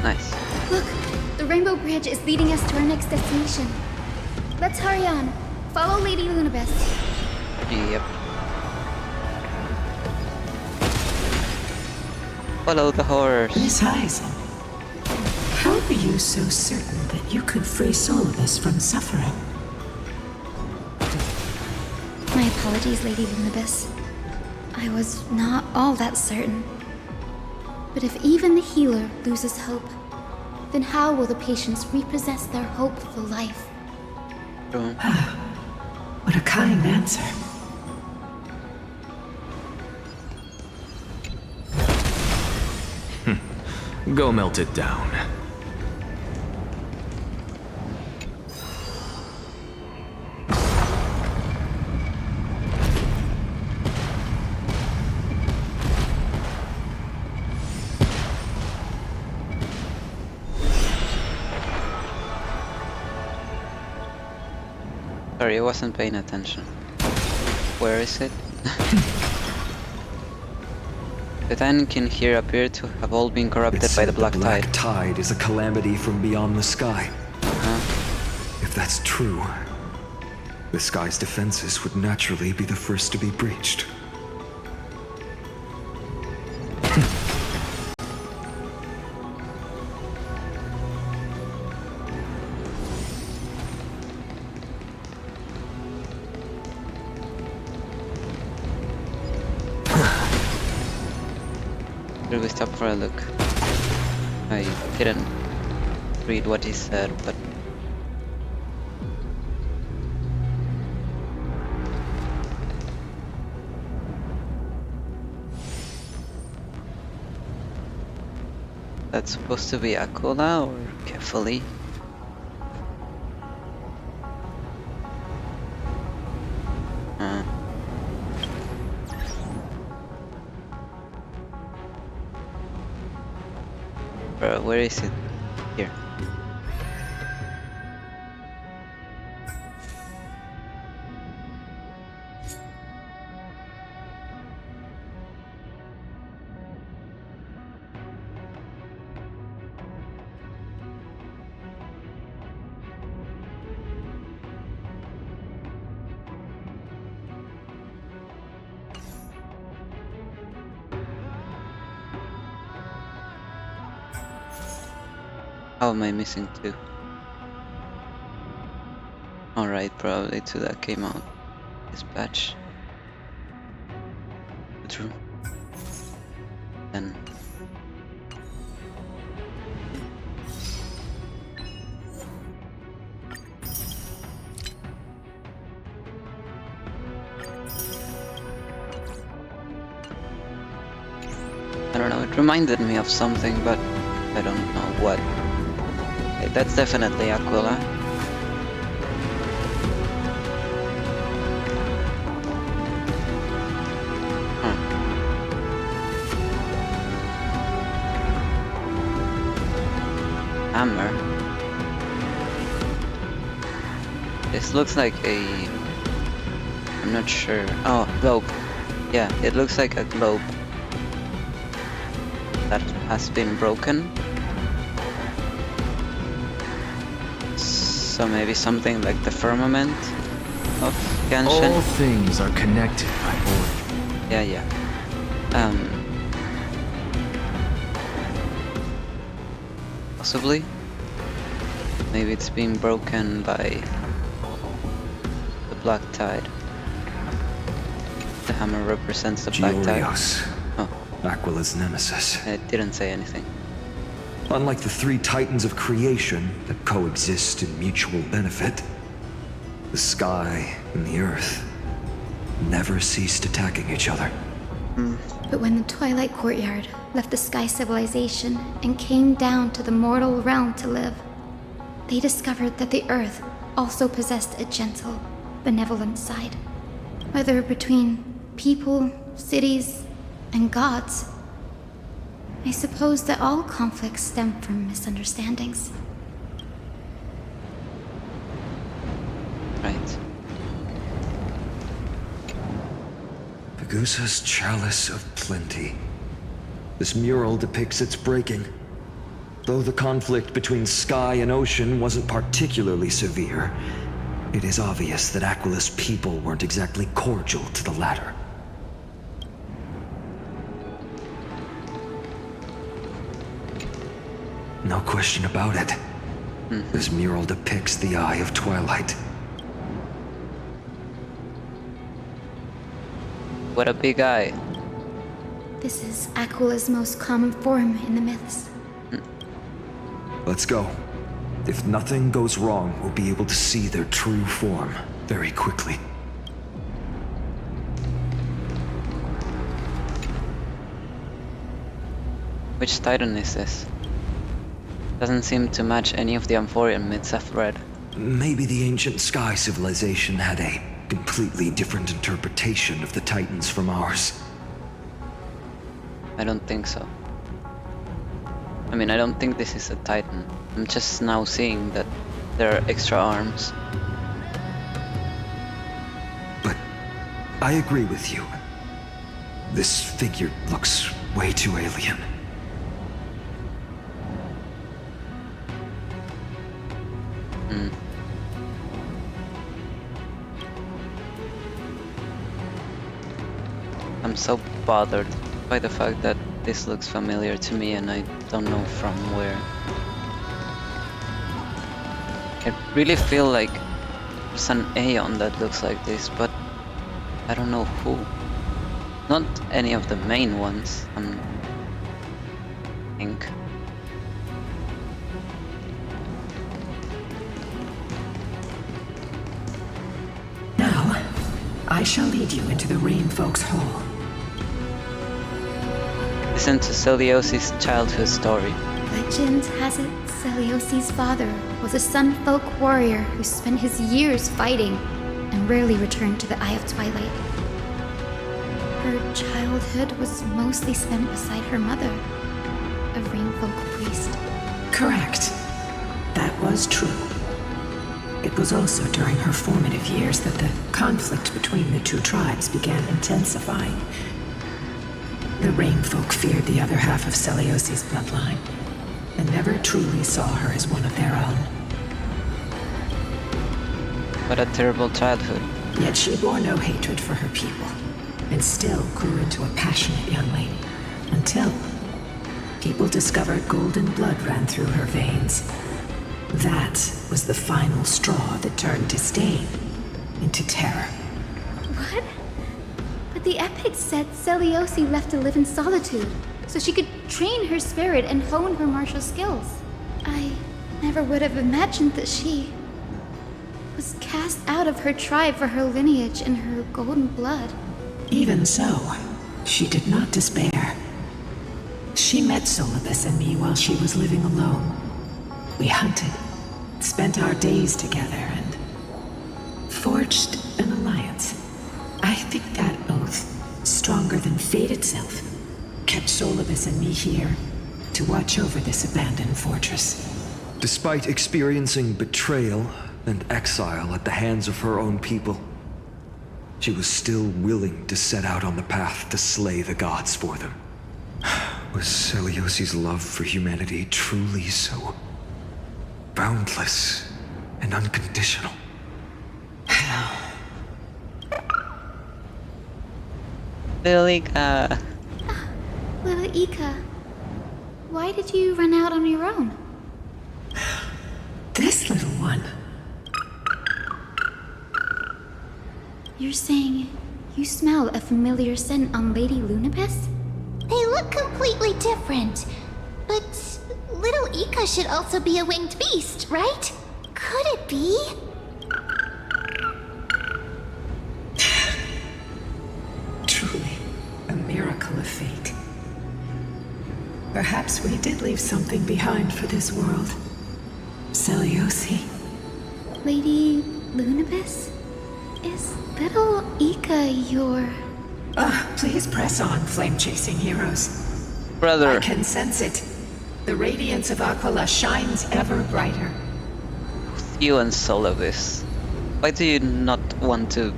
Nice. Look, the Rainbow Bridge is leading us to our next destination. Let's hurry on. Follow Lady Lunabeth. Yep. Follow the horse. Miss Heisen, how are you so certain that you could free Solus from suffering? My apologies, Lady Lunabeth. I was not all that certain. But if even the healer loses hope, then how will the patients repossess their hope for life? What a kind answer. Go melt it down. Sorry, I wasn't paying attention. Where is it? The Titankin here appear to have all been corrupted by the Black Tide. The Black Tide is a calamity from beyond the sky. If that's true, the sky's defenses would naturally be the first to be breached. Should we stop for a look? I didn't read what he said, but that's supposed to be Aquila or Kefali? Where is it? Here. How am I missing two? Alright, probably two that came out this batch. True. Then I don't know, it reminded me of something, but I don't know what. Okay, that's definitely Aquila. Hammer. This looks like a... I'm not sure. Oh, globe. Yeah, it looks like a globe that has been broken. So maybe something like the firmament of Genshin. All things are connected by origin. Yeah. Possibly. Maybe it's being broken by the Black Tide. The hammer represents the Black Tide. Georios, Aquila's nemesis. It didn't say anything. Unlike the three titans of creation that coexist in mutual benefit, the sky and the earth never ceased attacking each other. But when the Twilight Courtyard left the Sky Civilization and came down to the mortal realm to live, they discovered that the Earth also possessed a gentle, benevolent side. Whether between people, cities, and gods, I suppose that all conflicts stem from misunderstandings. Right. Pegusa's Chalice of Plenty. This mural depicts its breaking. Though the conflict between sky and ocean wasn't particularly severe, it is obvious that Aquila's people weren't exactly cordial to the latter. No question about it. This mural depicts the Eye of Twilight. What a big eye. This is Aquila's most common form in the myths. Let's go. If nothing goes wrong, we'll be able to see their true form very quickly. Which titan is this? Doesn't seem to match any of the Amphorian myths I've read. Maybe the ancient Sky Civilization had a completely different interpretation of the Titans from ours. I don't think so. I mean, I don't think this is a Titan. I'm just now seeing that there are extra arms. But I agree with you. This figure looks way too alien. I'm so bothered by the fact that this looks familiar to me and I don't know from where. I really feel like there's an Aeon that looks like this, but I don't know who. Not any of the main ones, I think. Now, I shall lead you into the Rain Folks Hall. Listen to Celiosi's childhood story. Legend has it Celiosi's father was a Sun Folk warrior who spent his years fighting and rarely returned to the Eye of Twilight. Her childhood was mostly spent beside her mother, a Rainfolk priest. Correct. That was true. It was also during her formative years that the conflict between the two tribes began intensifying. The Rainfolk feared the other half of Celiosi's bloodline, and never truly saw her as one of their own. What a terrible childhood. Yet she bore no hatred for her people, and still grew into a passionate young lady, until people discovered golden blood ran through her veins. That was the final straw that turned disdain into terror. What? But the epics said Celiosi left to live in solitude, so she could train her spirit and hone her martial skills. I never would have imagined that she was cast out of her tribe for her lineage and her golden blood. Even so, she did not despair. She met Solibus and me while she was living alone. We hunted, spent our days together, and forged an alliance. I think that oath, stronger than fate itself, kept Solibus and me here to watch over this abandoned fortress. Despite experiencing betrayal and exile at the hands of her own people, she was still willing to set out on the path to slay the gods for them. Was Celiosi's love for humanity truly so boundless and Lilica. Little Ika, why did you run out on your own? This little one. You're saying you smell a familiar scent on Lady Lunabis? They look completely different. But little Ika should also be a winged beast, right? Could it be? Truly, a miracle of fate. Perhaps we did leave something behind for this world. Seliosi. Lady Lunabis? Is little Ika your... Please press on, flame-chasing heroes. Brother. I can sense it. The radiance of Aquila shines ever brighter. You and Solovis. Why do you not want to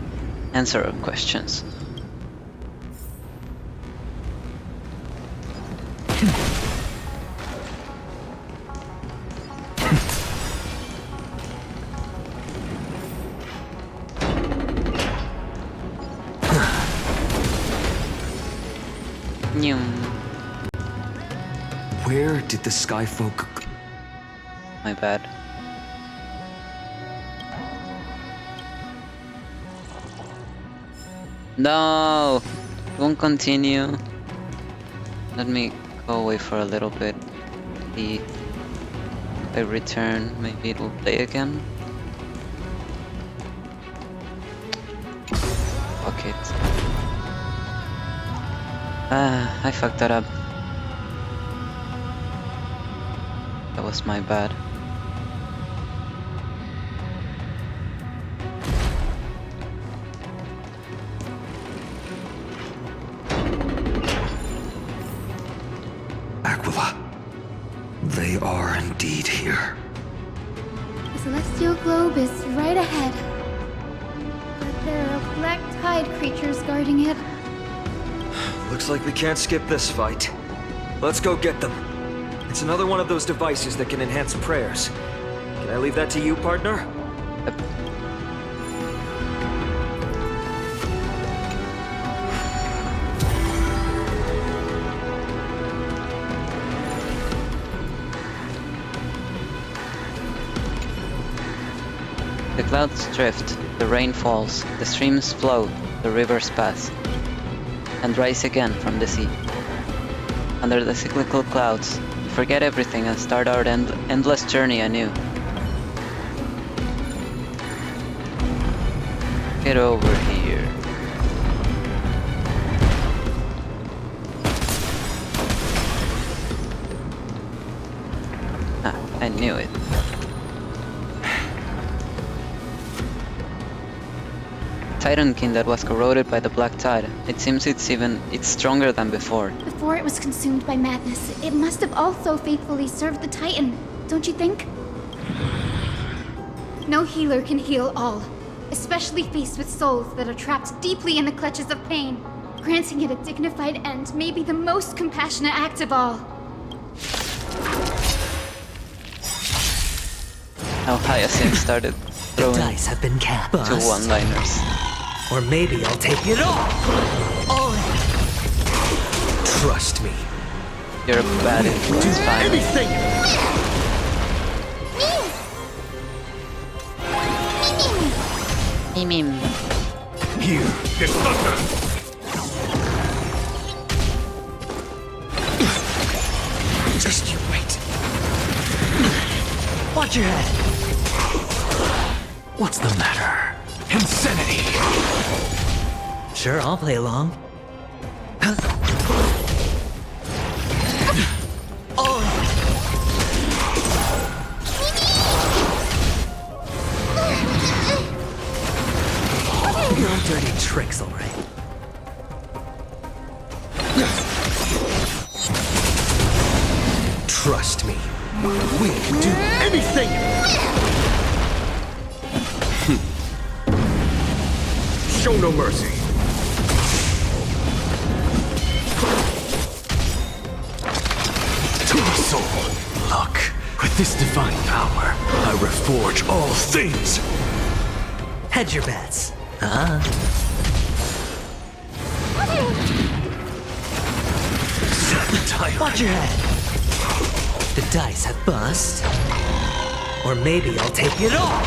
answer our questions? Where did the Skyfolk... My bad. No! Won't continue. Let me go away for a little bit. If I return, maybe it will play again. Fuck it. I fucked that up. That was my bad. Aquila. They are indeed here. The celestial globe is right ahead. But there are black tide creatures guarding it. Looks like we can't skip this fight. Let's go get them. It's another one of those devices that can enhance prayers. Can I leave that to you, partner? The clouds drift, the rain falls, the streams flow, the rivers pass, and rise again from the sea. Under the cyclical clouds, we forget everything and start our endless journey anew. Get over here. Ah, I knew it. Titankin that was corroded by the black tide. It seems it's stronger than before. Before it was consumed by madness, it must have also faithfully served the Titan, don't you think? No healer can heal all, especially faced with souls that are trapped deeply in the clutches of pain. Granting it a dignified end may be the most compassionate act of all. Now Hyacinth started throwing dice have been cast. two one-liners. Or maybe I'll take it all. All in. Trust me. You're bad at it's fine. Anything! Mimim. Here, this thunder! Just you wait. Watch your head. What's the matter? Insanity! Sure, I'll play along. All in. Your dirty tricks, all right. Trust me. We can do anything! Show no mercy. To my soul, look. With this divine power, I reforge all things. Hedge your bets. Huh? Watch your head. The dice have bust. Or maybe I'll take it all.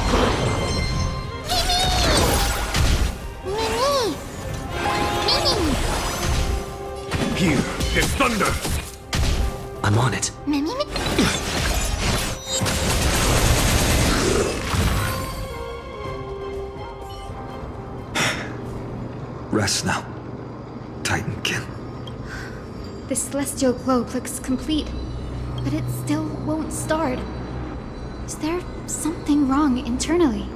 Here is thunder! I'm on it. Rest now, Titankin. The celestial globe looks complete, but it still won't start. Is there something wrong internally?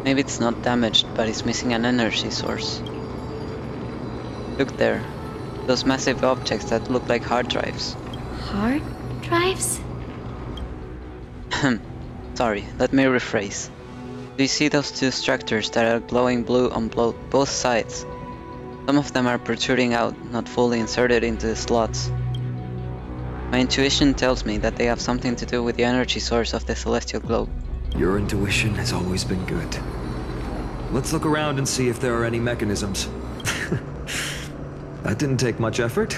Maybe it's not damaged, but it's missing an energy source. Look there. Those massive objects that look like hard drives. Hard drives? Sorry, let me rephrase. Do you see those two structures that are glowing blue on both sides? Some of them are protruding out, not fully inserted into the slots. My intuition tells me that they have something to do with the energy source of the celestial globe. Your intuition has always been good. Let's look around and see if there are any mechanisms. That didn't take much effort.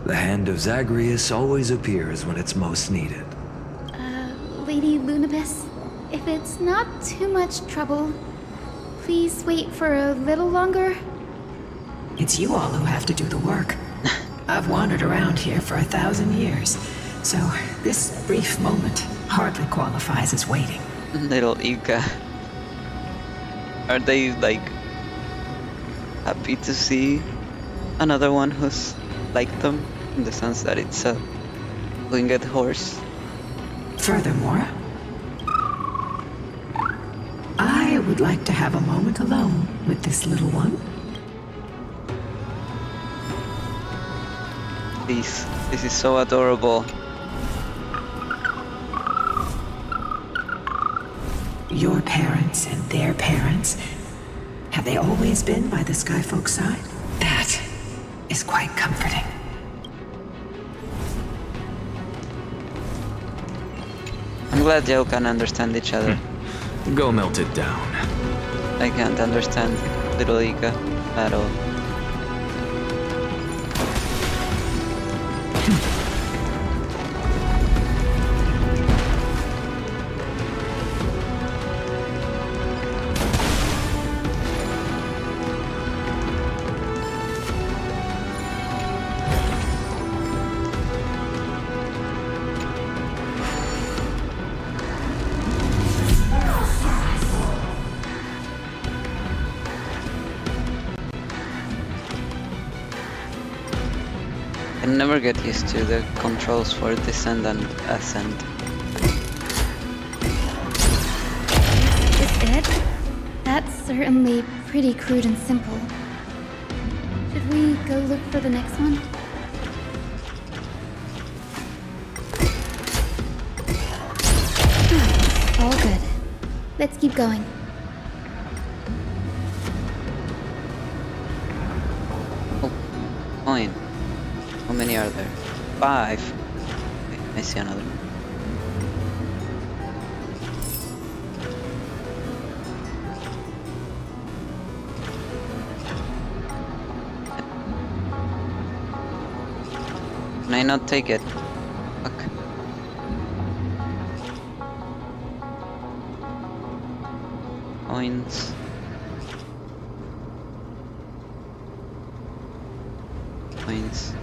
The hand of Zagreus always appears when it's most needed. Lady Lunabis, if it's not too much trouble, please wait for a little longer. It's you all who have to do the work. I've wandered around here for 1,000 years, so this brief moment hardly qualifies as waiting. Little Ika. Are they, like, happy to see another one who's like them? In the sense that it's a winged horse? Furthermore, I would like to have a moment alone with this little one. Please, this is so adorable. Your parents and their parents, have they always been by the Skyfolk side? That is quite comforting. I'm glad y'all can understand each other. Go melt it down. I can't understand little Ika at all. I never get used to the controls for descend and ascend. Is it? That's certainly pretty crude and simple. Should we go look for the next one? All good. Let's keep going. Oh, coin. How many are there? 5. Okay, I see another. Can I not take it? Fuck. Coins. Coins.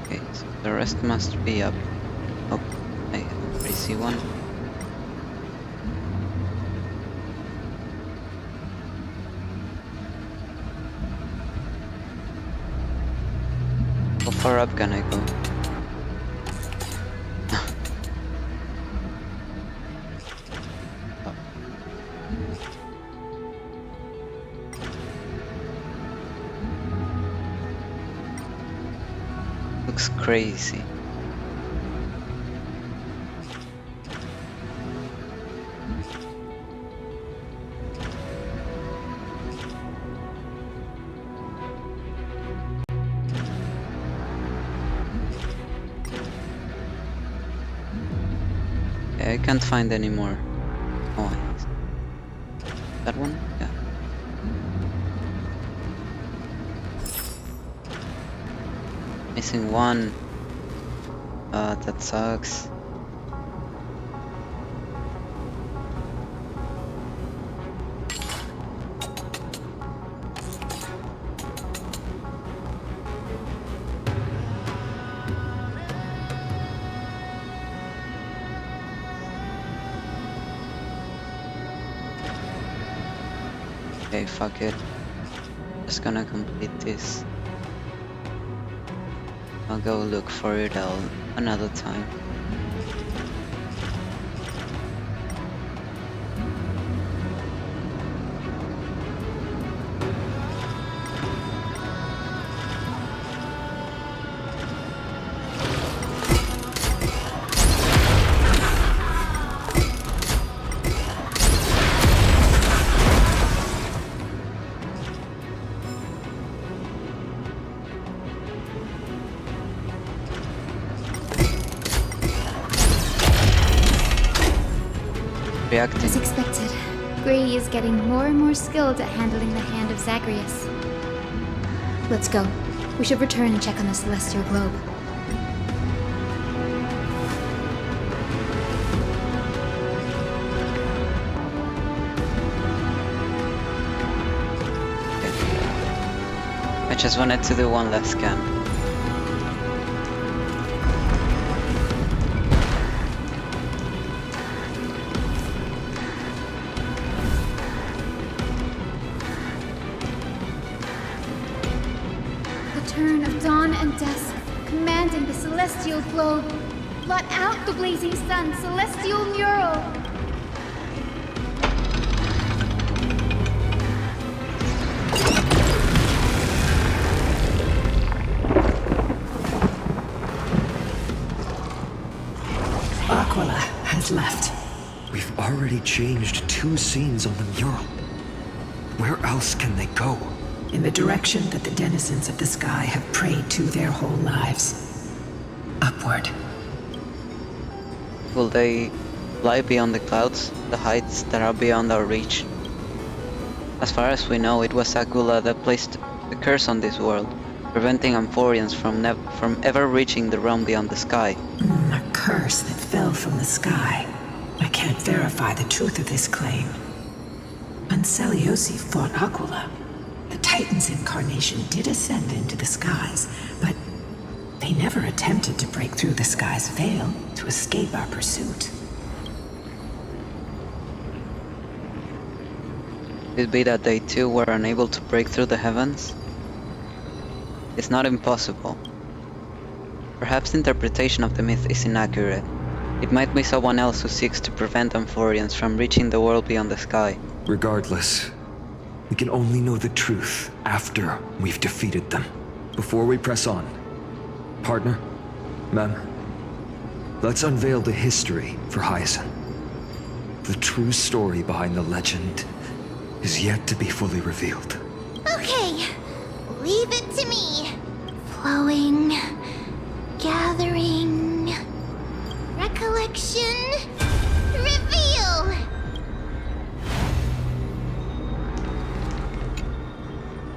Okay, so the rest must be up. Oh, I already see one. How far up can I go? Oh. Looks crazy. Okay, I can't find any more. Oh, that one? Yeah. Missing one. That sucks. Okay, fuck it. Just gonna complete this. I'll go look for it another time. Reacting. As expected, Grady is getting more and more skilled at handling the hand of Zagreus. Let's go. We should return and check on the celestial globe. I just wanted to do one last scan. Turn of dawn and dusk, commanding the celestial globe. Blot out the blazing sun, celestial mural. Aquila has left. We've already changed 2 scenes on the mural. Where else can they go? In the direction that the denizens of the sky have prayed to their whole lives. Upward. Will they fly beyond the clouds, the heights that are beyond our reach? As far as we know, it was Aquila that placed the curse on this world, preventing Amphorians from ever reaching the realm beyond the sky. A curse that fell from the sky. I can't verify the truth of this claim. When Seliosi fought Aquila, the Titan's incarnation did ascend into the skies, but they never attempted to break through the sky's veil to escape our pursuit. Could it be that they too were unable to break through the heavens? It's not impossible. Perhaps the interpretation of the myth is inaccurate. It might be someone else who seeks to prevent Amphorians from reaching the world beyond the sky. Regardless, we can only know the truth after we've defeated them. Before we press on, partner, ma'am, let's unveil the history for Hyacinth. The true story behind the legend is yet to be fully revealed. Okay, leave it to me. Flowing, gathering, recollection, reveal!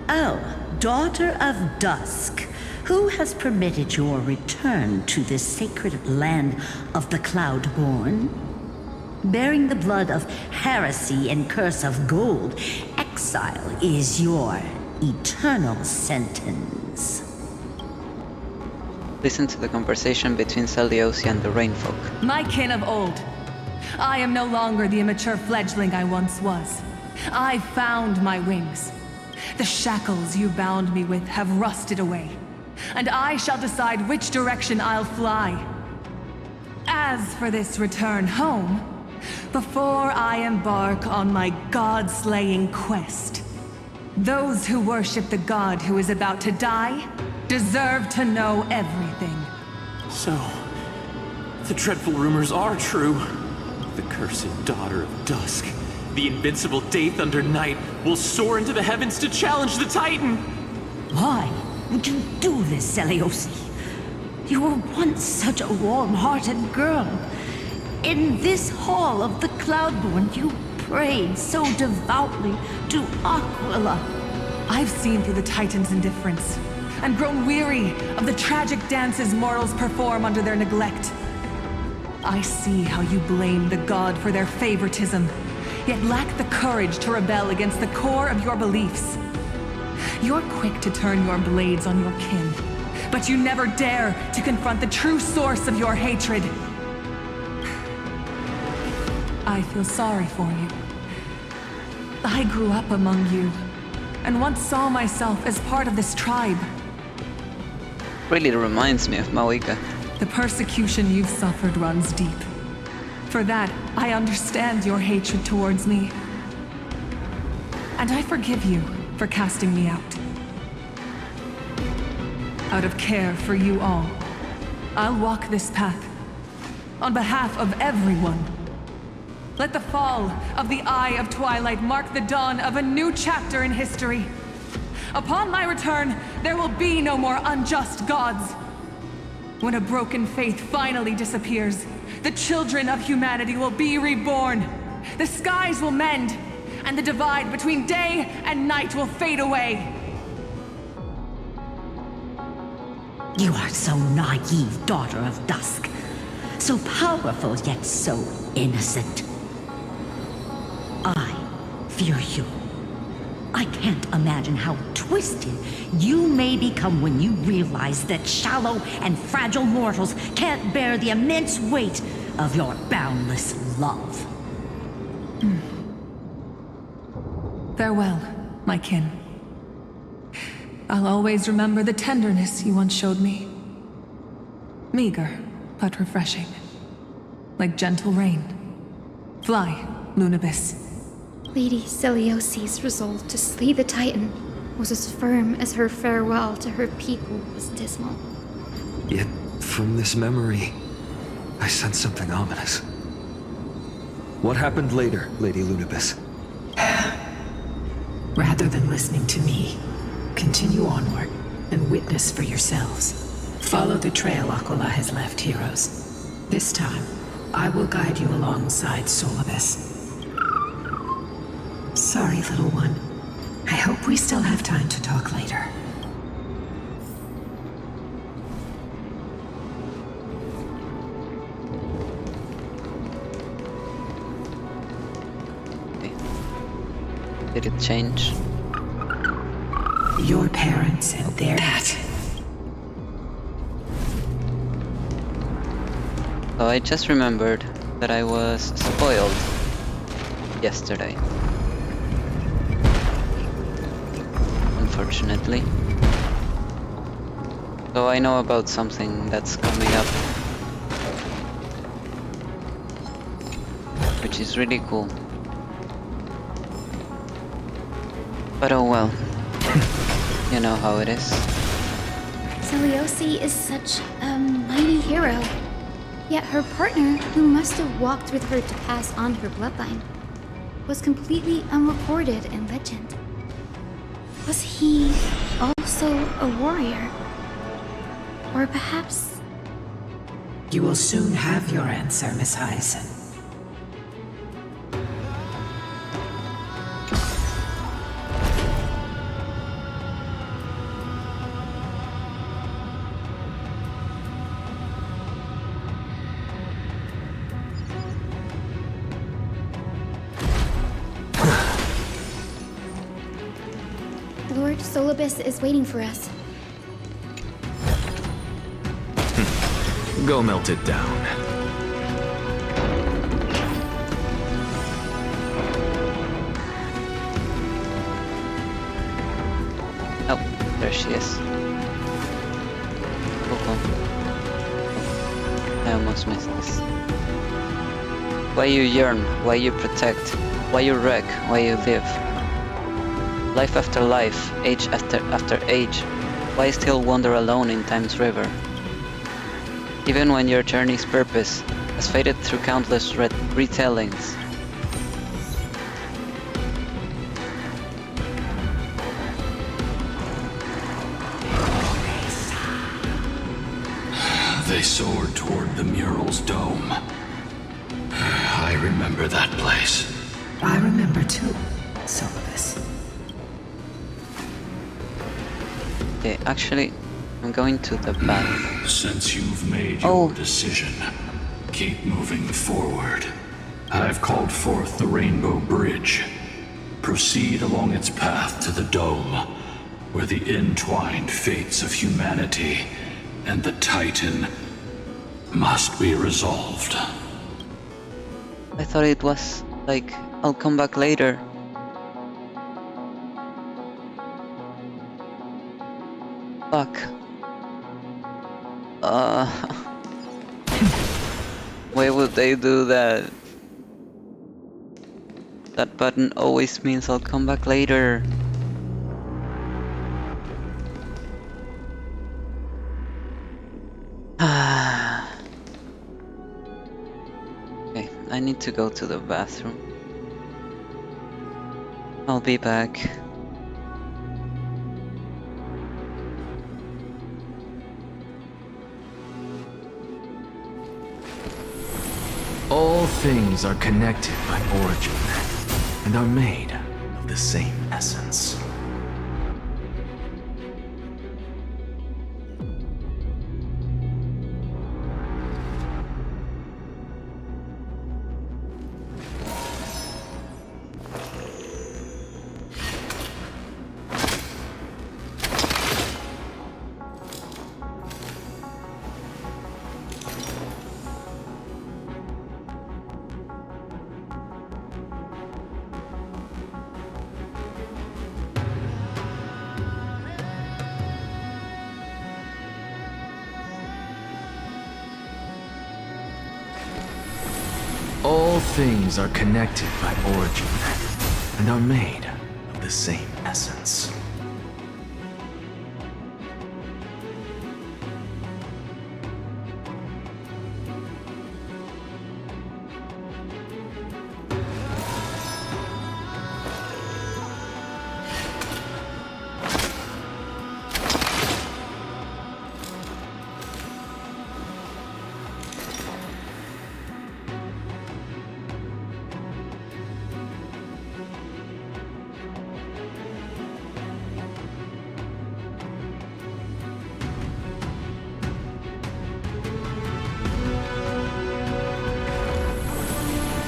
Oh, daughter of dusk, who has permitted your return to this sacred land of the Cloudborn? Bearing the blood of heresy and curse of gold, exile is your eternal sentence. Listen to the conversation between Seliosi and the Rainfolk. My kin of old. I am no longer the immature fledgling I once was. I found my wings. The shackles you bound me with have rusted away, and I shall decide which direction I'll fly. As for this return home, before I embark on my god-slaying quest, those who worship the god who is about to die deserve to know everything. So, the dreadful rumors are true. The cursed daughter of dusk, the invincible Day Thunder Knight, will soar into the heavens to challenge the Titan! Why would you do this, Seliosi? You were once such a warm-hearted girl. In this hall of the Cloudborn, you prayed so devoutly to Aquila. I've seen through the Titan's indifference, and grown weary of the tragic dances mortals perform under their neglect. I see how you blame the god for their favoritism, yet lack the courage to rebel against the core of your beliefs. You're quick to turn your blades on your kin, but you never dare to confront the true source of your hatred. I feel sorry for you. I grew up among you, and once saw myself as part of this tribe. Really reminds me of Mawika. The persecution you've suffered runs deep. For that, I understand your hatred towards me. And I forgive you for casting me out. Out of care for you all, I'll walk this path on behalf of everyone. Let the fall of the Eye of Twilight mark the dawn of a new chapter in history. Upon my return, there will be no more unjust gods. When a broken faith finally disappears, the children of humanity will be reborn. The skies will mend, and the divide between day and night will fade away. You are so naive, daughter of dusk. So powerful, yet so innocent. I fear you. I can't imagine how twisted you may become when you realize that shallow and fragile mortals can't bear the immense weight of your boundless love. Farewell, my kin. I'll always remember the tenderness you once showed me. Meager, but refreshing. Like gentle rain. Fly, Lunibus. Lady Celiosi's resolve to slay the Titan was as firm as her farewell to her people was dismal. Yet, from this memory, I sense something ominous. What happened later, Lady Lunibus? Rather than listening to me, continue onward and witness for yourselves. Follow the trail Aquila has left, heroes. This time, I will guide you alongside Solibus. Sorry, little one. I hope we still have time to talk later. Did it change? Your parents and their... So I just remembered that I was spoiled yesterday. Unfortunately. So I know about something that's coming up, which is really cool. But oh well. You know how it is. Celiosi is such a mighty hero. Yet her partner, who must have walked with her to pass on her bloodline, was completely unrecorded in legend. Was he also a warrior? Or perhaps... You will soon have your answer, Miss Hyacinth. Lord Solibus is waiting for us. Go melt it down. Oh, there she is. Cool. I almost missed this. Why you yearn, why you protect, why you wreck, why you live. Life after life, age after age, why still wander alone in time's river? Even when your journey's purpose has faded through countless retellings. They soared toward the mural's dome. remember that place. I remember too, some of this. Okay, actually, I'm going to the bath. Since you've made your decision, keep moving forward. I've called forth the Rainbow Bridge. Proceed along its path to the Dome, where the entwined fates of humanity and the Titan must be resolved. I thought it was like, I'll come back later. Fuck. Why would they do that? That button always means I'll come back later. Okay, I need to go to the bathroom. I'll be back. All things are connected by origin, and are made of the same essence. All things are connected by origin, and are made of the same essence.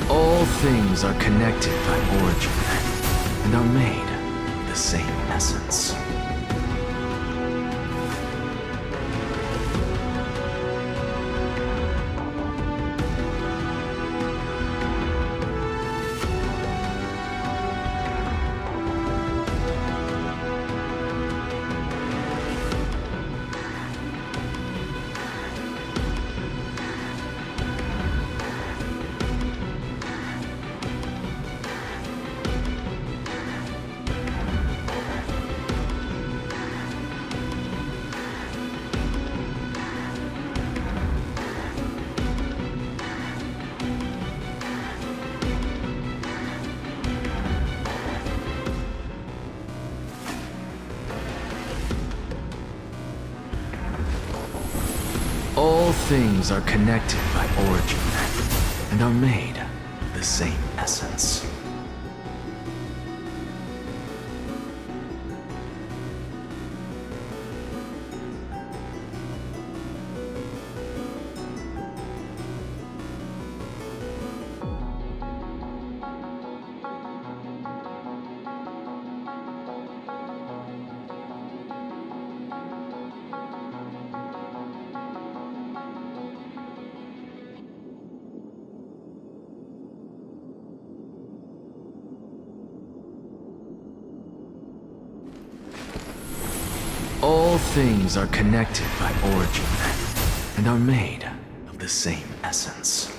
All things are connected by origin, and are made of the same essence. All things are connected by origin, and are made of the same essence. All things are connected by origin, and are made of the same essence.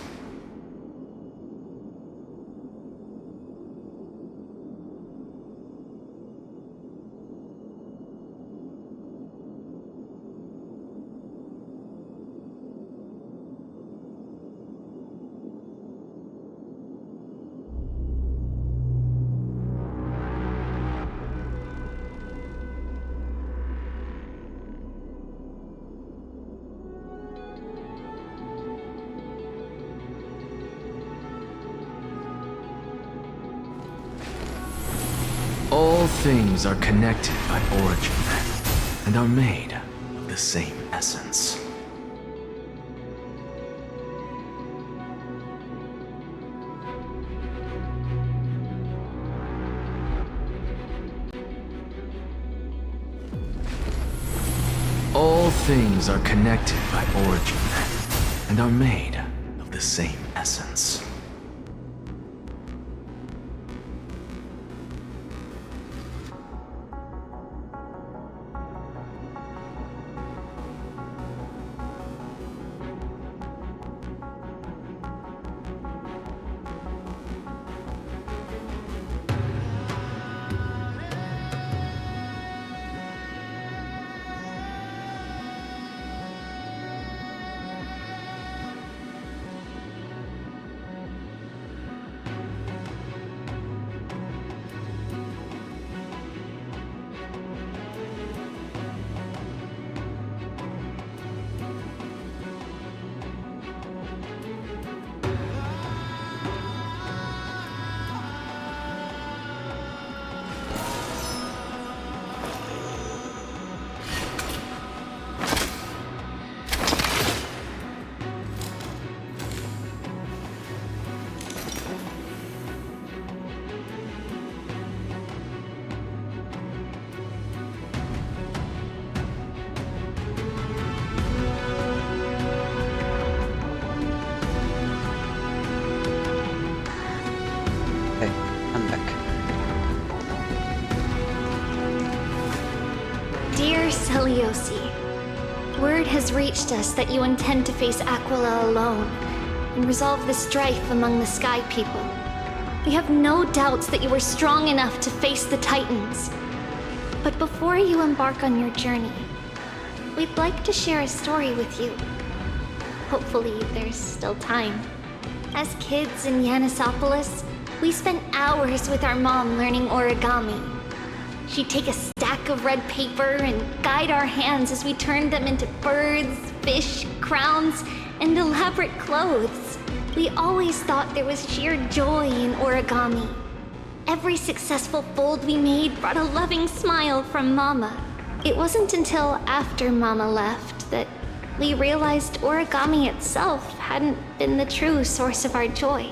All things are connected by origin and are made of the same essence. All things are connected by origin and are made of the same essence. Dear Celiosi, word has reached us that you intend to face Aquila alone and resolve the strife among the Sky People. We have no doubts that you are strong enough to face the Titans. But before you embark on your journey, we'd like to share a story with you. Hopefully, there's still time. As kids in Yanisopolis, we spent hours with our mom learning origami. She'd take a stack of red paper and guide our hands as we turned them into birds, fish, crowns, and elaborate clothes. We always thought there was sheer joy in origami. Every successful fold we made brought a loving smile from Mama. It wasn't until after Mama left that we realized origami itself hadn't been the true source of our joy.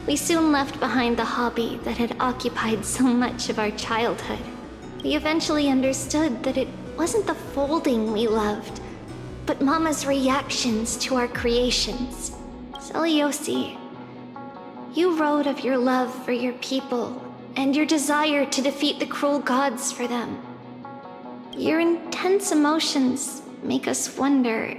We soon left behind the hobby that had occupied so much of our childhood. We eventually understood that it wasn't the folding we loved, but Mama's reactions to our creations. Celiosi, you wrote of your love for your people and your desire to defeat the cruel gods for them. Your intense emotions make us wonder,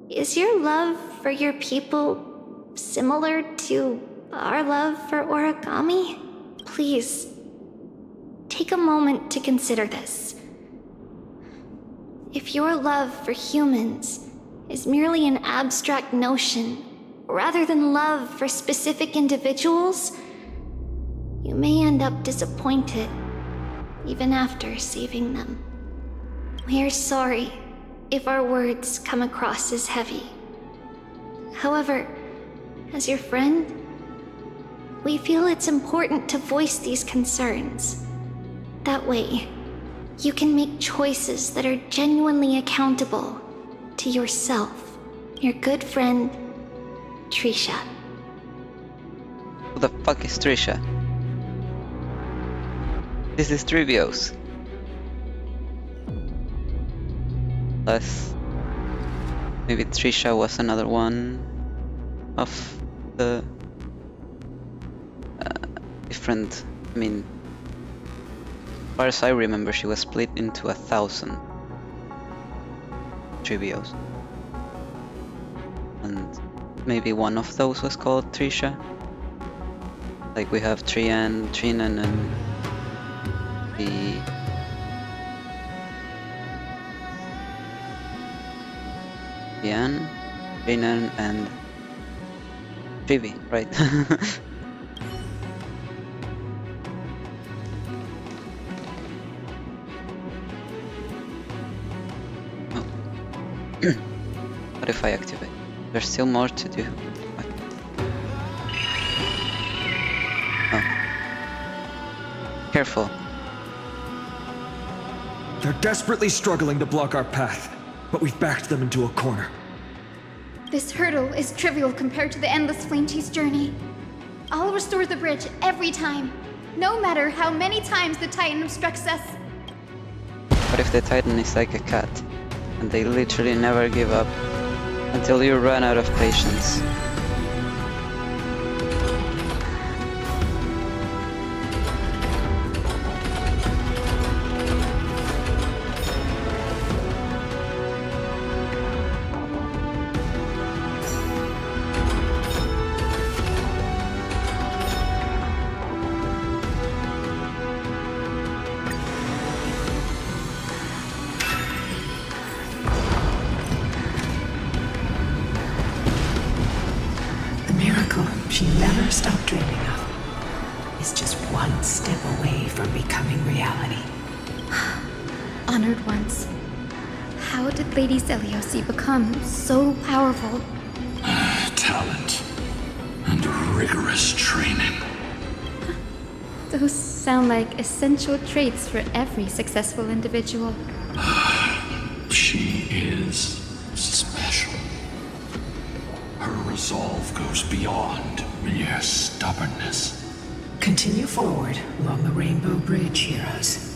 is your love for your people similar to our love for origami? Please, take a moment to consider this. If your love for humans is merely an abstract notion, rather than love for specific individuals, you may end up disappointed, even after saving them. We are sorry if our words come across as heavy. However, as your friend, we feel it's important to voice these concerns. That way, you can make choices that are genuinely accountable to yourself, your good friend, Trisha. Who the fuck is Trisha? This is Trivios. Plus, maybe Trisha was another one of the different, I mean, as far as I remember, she was split into 1,000 Trivios. And maybe one of those was called Trisha. Like we have Trian, Trinan, and the Trian, Trinan, and Trivi, right? What if I activate? There's still more to do. Careful. They're desperately struggling to block our path, but we've backed them into a corner. This hurdle is trivial compared to the endless flame chase journey. I'll restore the bridge every time, no matter how many times the Titan obstructs us. What if the Titan is like a cat, and they literally never give up until you run out of patience? She never stopped dreaming of is just one step away from becoming reality. Honored ones. How did Lady Seliosi become so powerful? Talent and rigorous training. Those sound like essential traits for every successful individual. She is special. Her resolve goes beyond mere stubbornness. Continue forward along the Rainbow Bridge, heroes.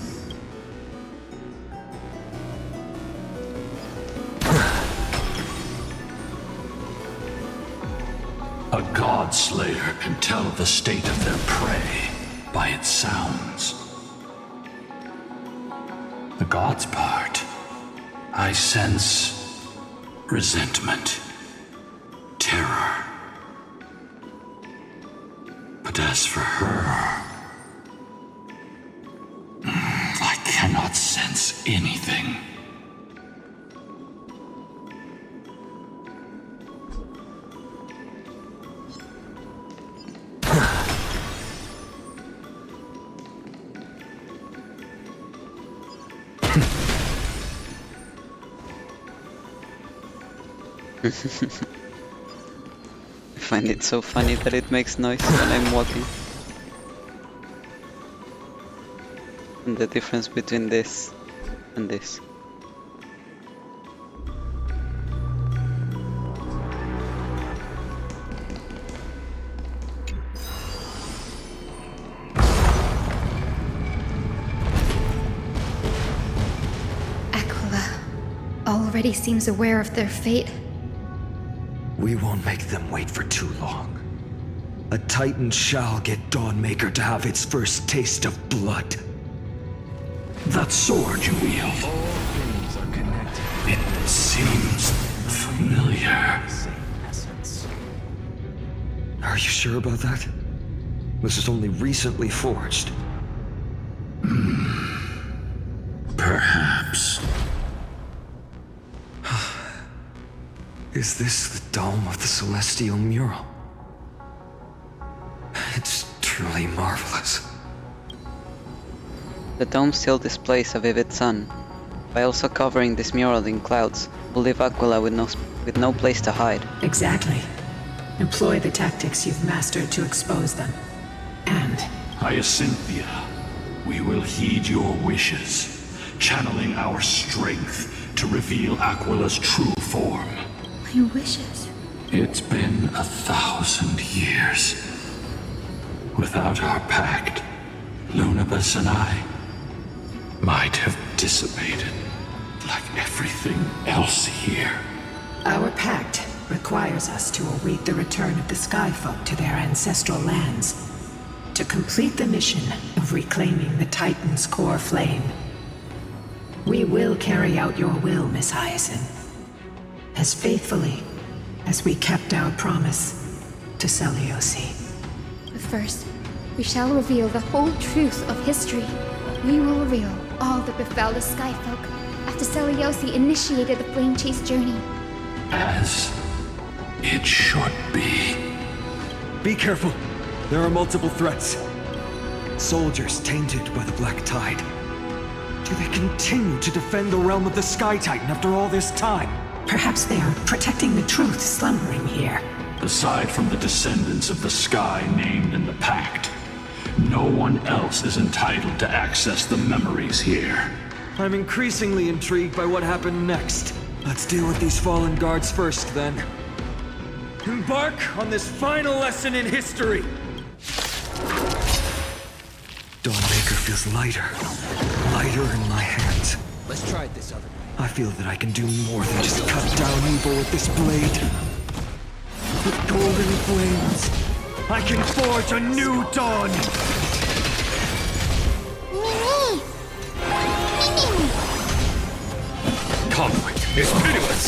A god slayer can tell the state of their prey by its sounds. The god's part, I sense resentment, terror. But as for her, I cannot sense anything. I find it so funny that it makes noise when I'm walking. And the difference between this and this. Aquila already seems aware of their fate. We won't make them wait for too long. A Titan shall get Dawnmaker to have its first taste of blood. That sword you wield. All things are connected. It seems familiar. Are you sure about that? This is only recently forged. Perhaps. Is this the dome of the Celestial Mural? It's truly marvelous. The dome still displays a vivid sun. By also covering this mural in clouds, will leave Aquila with no place to hide. Exactly. Employ the tactics you've mastered to expose them. And Hyacinthia, we will heed your wishes, channeling our strength to reveal Aquila's true form. My wishes. It's been 1,000 years. Without our pact, Lunabus and I might have dissipated like everything else here. our pact requires us to await the return of the Skyfolk to their ancestral lands, to complete the mission of reclaiming the Titan's core flame. We will carry out your will, Miss Hyacinth, as faithfully as we kept our promise to Seliosi. But first, we shall reveal the whole truth of history. We will reveal all that befell the Skyfolk after Seliosi initiated the Flame Chase journey. As it should be. Be careful. There are multiple threats. Soldiers tainted by the Black Tide. Do they continue to defend the realm of the Sky Titan after all this time? Perhaps they are protecting the truth slumbering here. Aside from the descendants of the sky named in the pact, No one else is entitled to access the memories here. I'm increasingly intrigued by what happened next. Let's deal with these fallen guards first, then. Embark on this final lesson in history! Dawnmaker feels lighter. Lighter in my hands. Let's try it this other way. I feel that I can do more than just cut down evil with this blade. With golden flames, I can forge a new dawn! Conflict is pitiless!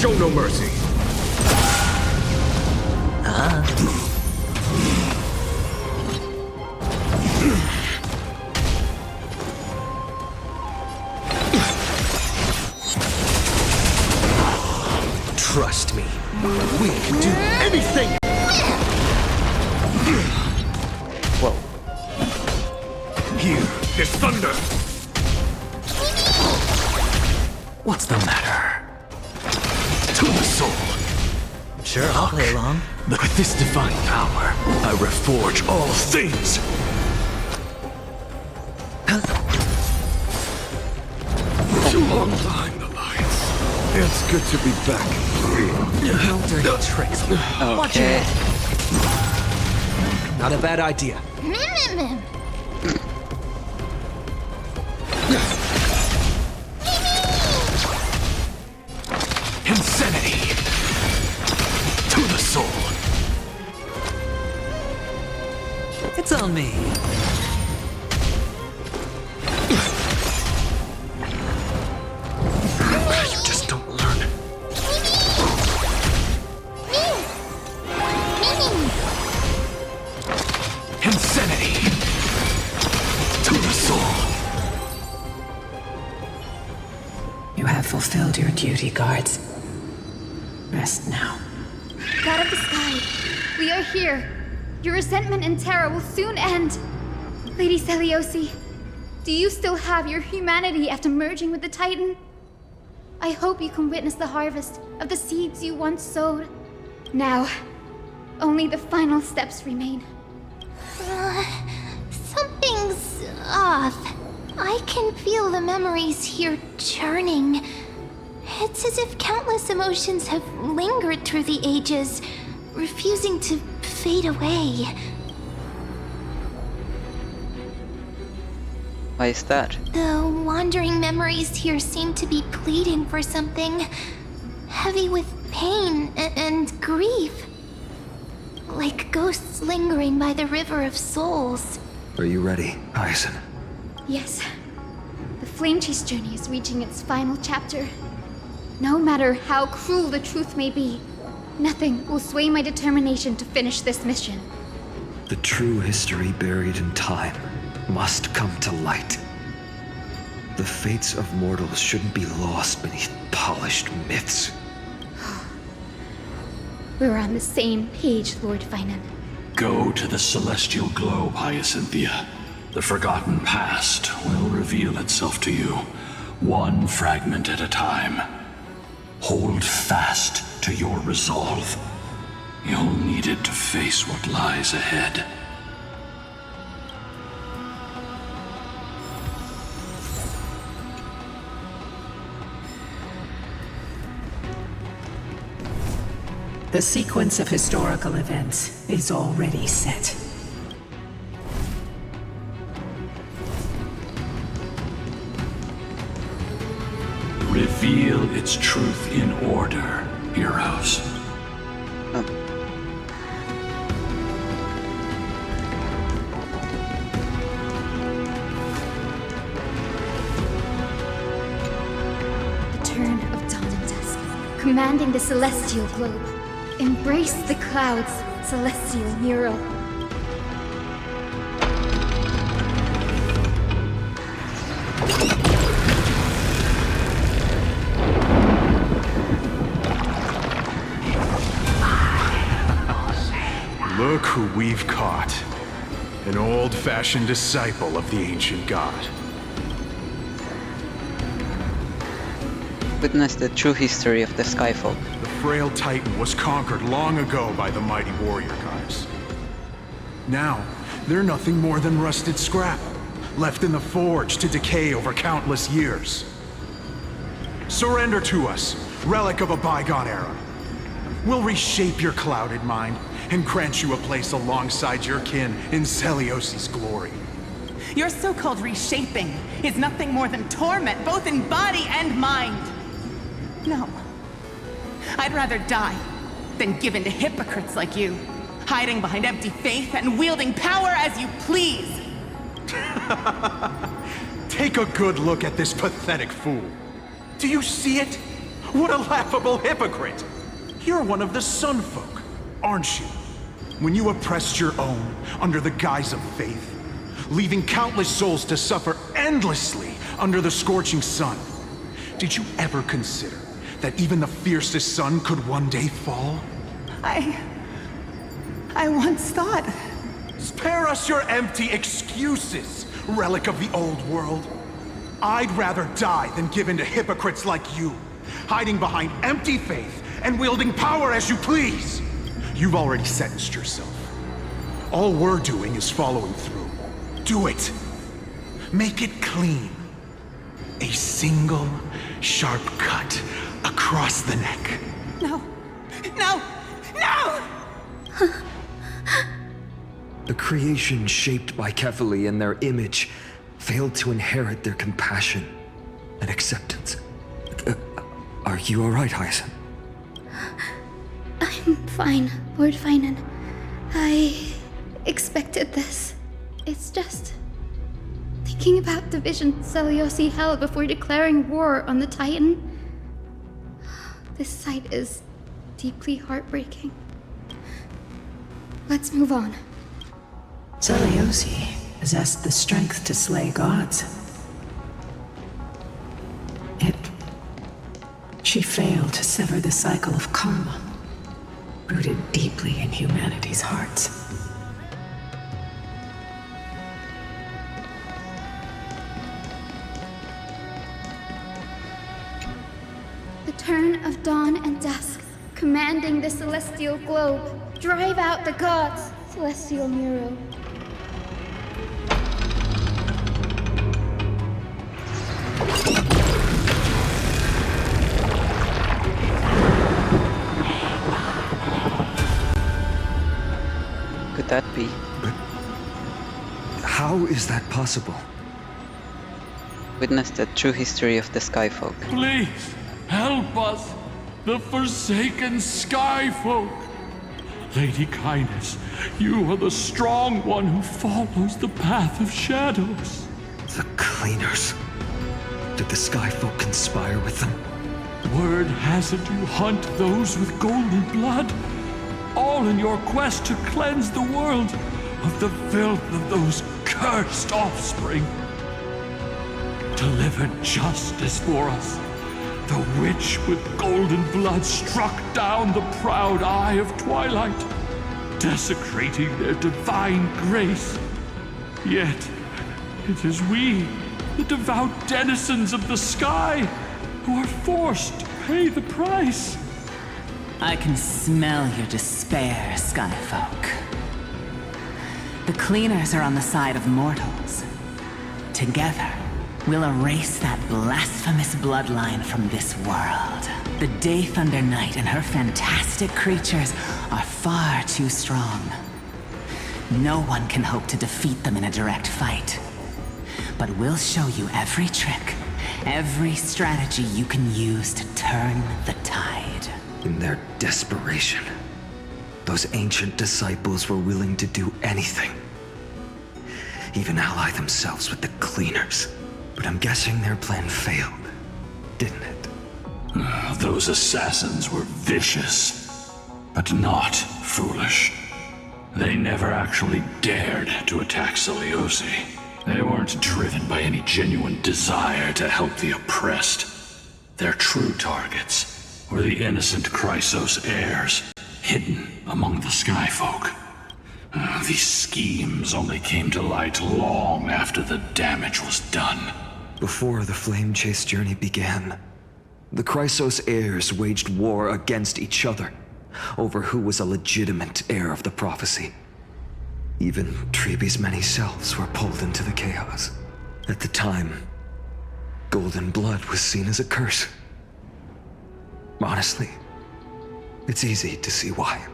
Show no mercy! Trust me, we can do anything! Whoa. Here is thunder! What's the matter? To the soul! Sure, I'll play along. With this divine power, I reforge all things! Too long behind the lights. It's good to be back. No dirty tricks. Watch your Okay. head. Not a bad idea. Insanity! To the soul! It's on me. You just don't learn. Insanity! To the soul! You have fulfilled your duty, guards. Rest now. God of the sky, we are here. Your resentment and terror will soon end. Lady Celiosi, do you still have your humanity after merging with the Titan? I hope you can witness the harvest of the seeds you once sowed. Now, only the final steps remain. Something's off. I can feel the memories here churning. It's as if countless emotions have lingered through the ages, refusing to fade away. Why is that? The wandering memories here seem to be pleading for something, heavy with pain and grief. Like ghosts lingering by the river of souls. Are you ready, Aizen? Yes. The Flame Chase journey is reaching its final chapter. No matter how cruel the truth may be, nothing will sway my determination to finish this mission. The true history buried in time must come to light. The fates of mortals shouldn't be lost beneath polished myths. We're on the same page, Lord Finan. Go to the celestial globe, Hyacinthia. The forgotten past will reveal itself to you, one fragment at a time. Hold fast to your resolve. You'll need it to face what lies ahead. The sequence of historical events is already set. Reveal its truth in order, heroes. The turn of dawn and dusk, commanding the celestial globe. Embrace the clouds, celestial mural. Look who we've caught. An old-fashioned disciple of the ancient god. Witness the true history of the Skyfolk. The frail Titan was conquered long ago by the mighty warrior goddess. Now, they're nothing more than rusted scrap, left in the forge to decay over countless years. Surrender to us, relic of a bygone era. We'll reshape your clouded mind and grant you a place alongside your kin in Celiosi's glory. Your so-called reshaping is nothing more than torment, both in body and mind. No. I'd rather die than give in to hypocrites like you, hiding behind empty faith and wielding power as you please. Take a good look at this pathetic fool. Do you see it? What a laughable hypocrite! You're one of the Sun Folk, aren't you? When you oppressed your own under the guise of faith, leaving countless souls to suffer endlessly under the scorching sun, did you ever consider that even the fiercest sun could one day fall? I once thought... Spare us your empty excuses, relic of the old world. I'd rather die than give in to hypocrites like you, hiding behind empty faith and wielding power as you please. You've already sentenced yourself. All we're doing is following through. Do it. Make it clean. A single, sharp cut across the neck. No. No! No! The creation shaped by Kefali in their image failed to inherit their compassion and acceptance. Are you alright, Hyacin? I'm fine, Lord Finan. I expected this. It's just... thinking about the vision Celiosi held before declaring war on the Titan. This sight is deeply heartbreaking. Let's move on. Celiosi possessed the strength to slay gods. Yet, she failed to sever the cycle of karma, rooted deeply in humanity's hearts. The turn of dawn and dusk, commanding the celestial globe. Drive out the gods, celestial Muro. Could that be? But how is that possible? Witness the true history of the Skyfolk. Please, help us, the forsaken Skyfolk. Lady Kindness, you are the strong one who follows the path of shadows. The Cleaners. Did the Skyfolk conspire with them? Word has it you hunt those with golden blood, all in your quest to cleanse the world of the filth of those cursed offspring. Deliver justice for us. The witch with golden blood struck down the proud eye of twilight, desecrating their divine grace. Yet, it is we, the devout denizens of the sky, who are forced to pay the price. I can smell your despair, Skyfolk. The Cleaners are on the side of mortals. Together, we'll erase that blasphemous bloodline from this world. The Day Thunder Knight and her fantastic creatures are far too strong. No one can hope to defeat them in a direct fight. But we'll show you every trick, every strategy you can use to turn the tide. In their desperation, those ancient disciples were willing to do anything. Even ally themselves with the Cleaners. But I'm guessing their plan failed, didn't it? Those assassins were vicious, but not foolish. They never actually dared to attack Celiosi. They weren't driven by any genuine desire to help the oppressed. Their true targets were the innocent Chrysos heirs, hidden among the Skyfolk. These schemes only came to light long after the damage was done. Before the Flame Chase journey began, The Chrysos heirs waged war against each other over who was a legitimate heir of the prophecy. Even Treeby's many selves were pulled into the chaos. At the time, golden blood was seen as a curse. Honestly, it's easy to see why.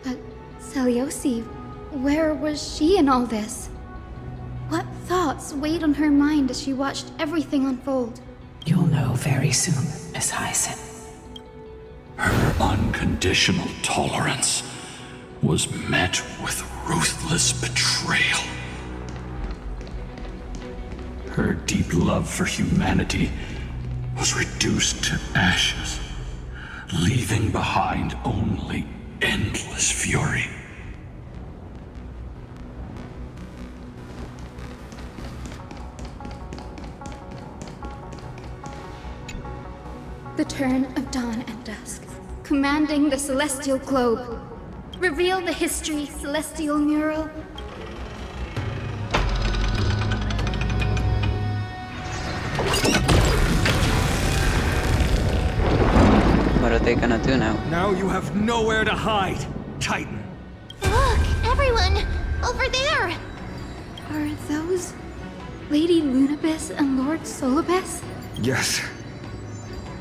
But Seliosi, where was she in all this? What thoughts weighed on her mind as she watched everything unfold? You'll know very soon, Miss Hyson. Her unconditional tolerance was met with ruthless betrayal. Her deep love for humanity was reduced to ashes, leaving behind only endless fury. The turn of dawn and dusk, commanding the celestial globe. Reveal the history, celestial mural. What are they gonna do now? Now you have nowhere to hide, Titan. Look, everyone! Over there! Are those Lady Lunabis and Lord Solibus? Yes.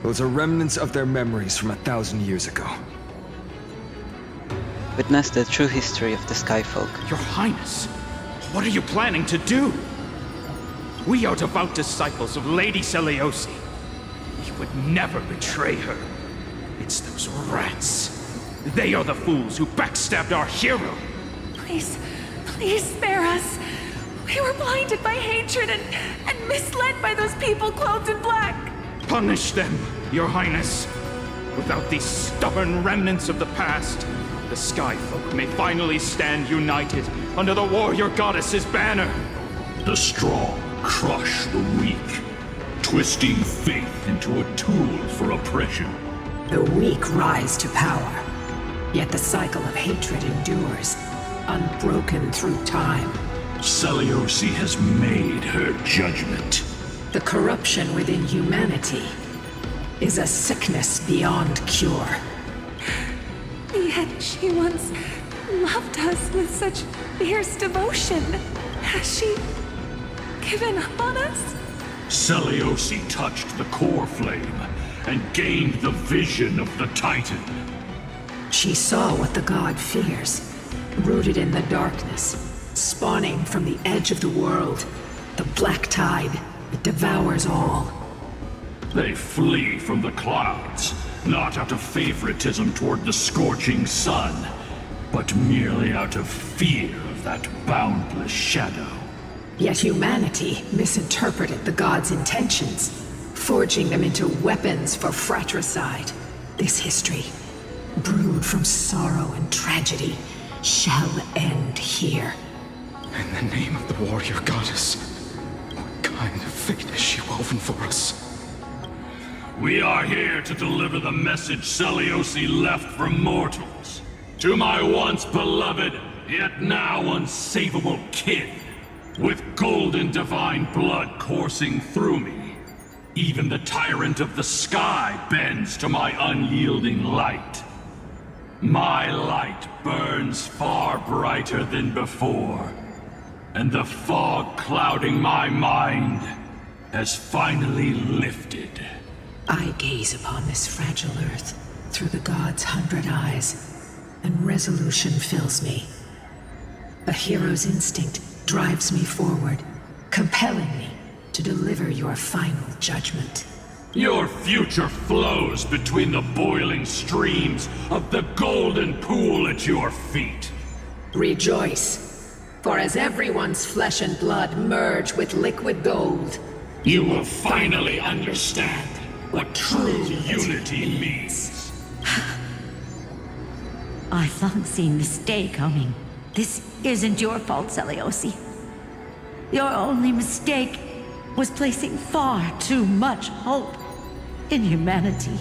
Those are remnants of their memories from 1,000 years ago. Witness the true history of the Skyfolk. Your Highness, what are you planning to do? We are devout disciples of Lady Seliosi. We would never betray her. It's those rats. They are the fools who backstabbed our hero. Please, please spare us. We were blinded by hatred and misled by those people clothed in black. Punish them, Your Highness. Without these stubborn remnants of the past, the Skyfolk may finally stand united under the warrior goddess's banner. The strong crush the weak, twisting faith into a tool for oppression. The weak rise to power, yet the cycle of hatred endures, unbroken through time. Seliosi has made her judgment. The corruption within humanity is a sickness beyond cure. Yet she once loved us with such fierce devotion. Has she given up on us? Seliosi touched the core flame and gained the vision of the Titan. She saw what the god fears, rooted in the darkness, spawning from the edge of the world, the black tide. It devours all. They flee from the clouds, not out of favoritism toward the scorching sun, but merely out of fear of that boundless shadow. Yet humanity misinterpreted the gods' intentions, forging them into weapons for fratricide. This history, brewed from sorrow and tragedy, shall end here. In the name of the warrior goddess, what kind of fate has she woven for us? We are here to deliver the message Seliosi left for mortals. To my once beloved, yet now unsavable kin. With golden divine blood coursing through me, even the tyrant of the sky bends to my unyielding light. My light burns far brighter than before, and the fog clouding my mind has finally lifted. I gaze upon this fragile earth through the god's 100 eyes, and resolution fills me. A hero's instinct drives me forward, compelling me to deliver your final judgment. Your future flows between the boiling streams of the golden pool at your feet. Rejoice, for as everyone's flesh and blood merge with liquid gold, you will finally understand what true unity means. I've long seen this day coming. This isn't your fault, Seliosi. Your only mistake was placing far too much hope in humanity.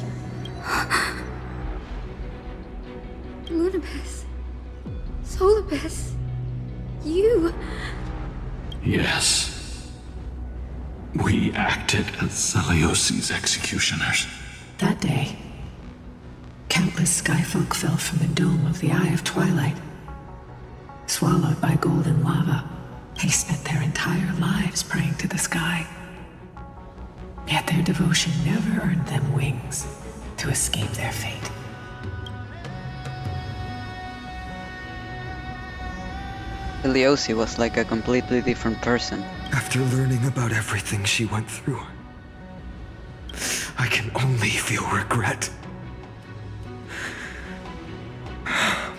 Lunabis. Solibus. You. Yes. We acted as Seliosi's executioners. That day, countless skyfolk fell from the dome of the Eye of Twilight. Swallowed by golden lava, they spent their entire lives praying to the sky. Yet their devotion never earned them wings to escape their fate. Eliosi was like a completely different person. After learning about everything she went through, I can only feel regret.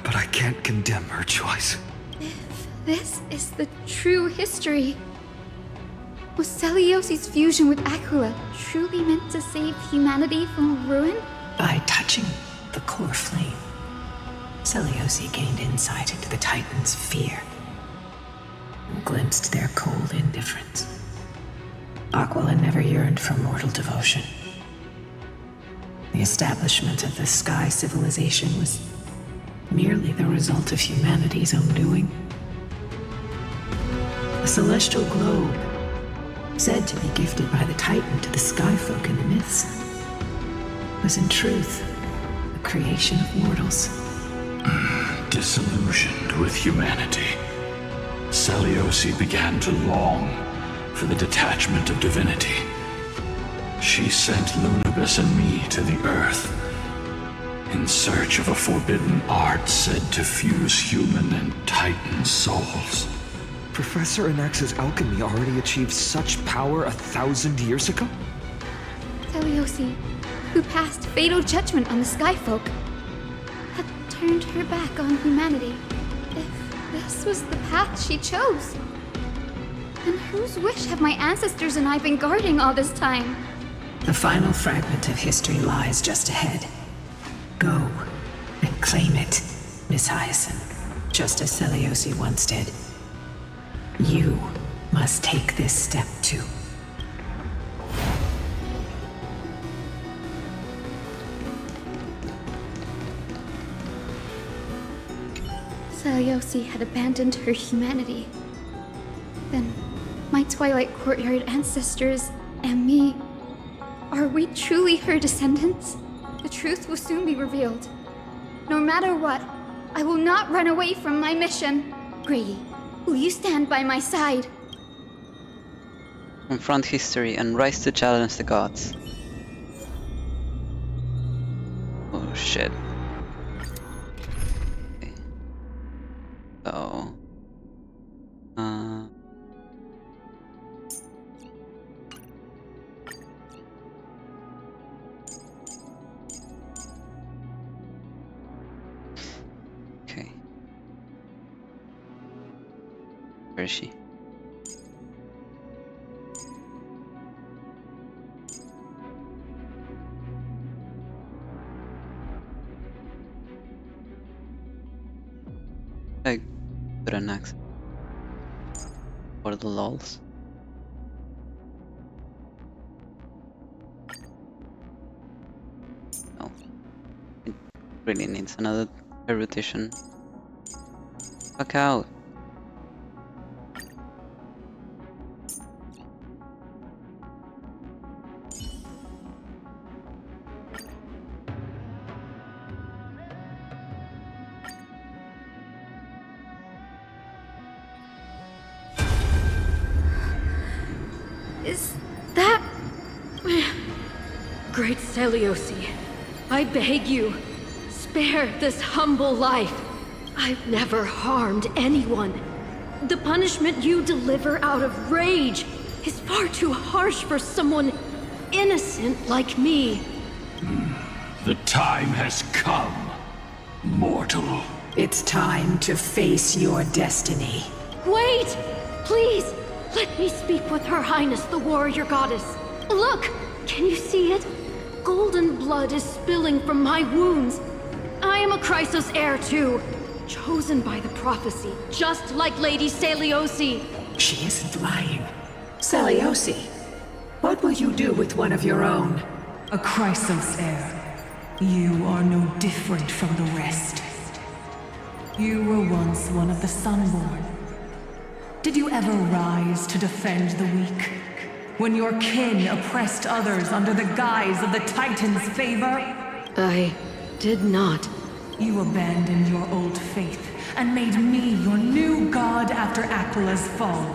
But I can't condemn her choice. If this is the true history, was Celiosi's fusion with Aquila truly meant to save humanity from ruin? By touching the core flame, Celiosi gained insight into the Titans' fear and glimpsed their cold indifference. Aquila never yearned for mortal devotion. The establishment of the Sky Civilization was merely the result of humanity's own doing. The celestial globe, said to be gifted by the Titan to the Skyfolk in the myths, was in truth a creation of mortals. Disillusioned with humanity, Celiosi began to long for the detachment of divinity. She sent Lunabus and me to the Earth in search of a forbidden art said to fuse human and Titan souls. Professor Anax's alchemy already achieved such power 1,000 years ago? Celiosi, who passed fatal judgment on the Skyfolk, had turned her back on humanity. If this was the path she chose, then whose wish have my ancestors and I been guarding all this time? The final fragment of history lies just ahead. Go and claim it, Miss Hyacinth, just as Celiosi once did. You must take this step too. Celiosi had abandoned her humanity. Then, my Twilight Courtyard ancestors and me, are we truly her descendants? The truth will soon be revealed. No matter what, I will not run away from my mission. Grady, will you stand by my side? Confront history and rise to challenge the gods. Oh shit. Okay. So... Okay. Where is she? I put an axe for the lols. No, it really needs another erudition. Fuck out. Is that... Great Celiosi, I beg you, spare this humble life. I've never harmed anyone. The punishment you deliver out of rage is far too harsh for someone innocent like me. The time has come, mortal. It's time to face your destiny. Wait! Please! Let me speak with Her Highness the Warrior Goddess. Look! Can you see it? Golden blood is spilling from my wounds. I am a Chrysos heir too. Chosen by the prophecy, just like Lady Celiosi. She isn't lying. Celiosi, what will you do with one of your own? A Chrysos heir. You are no different from the rest. You were once one of the Sunborn. Did you ever rise to defend the weak? when your kin oppressed others under the guise of the Titan's favor? I did not. You abandoned your old faith and made me your new god after Aquila's fall.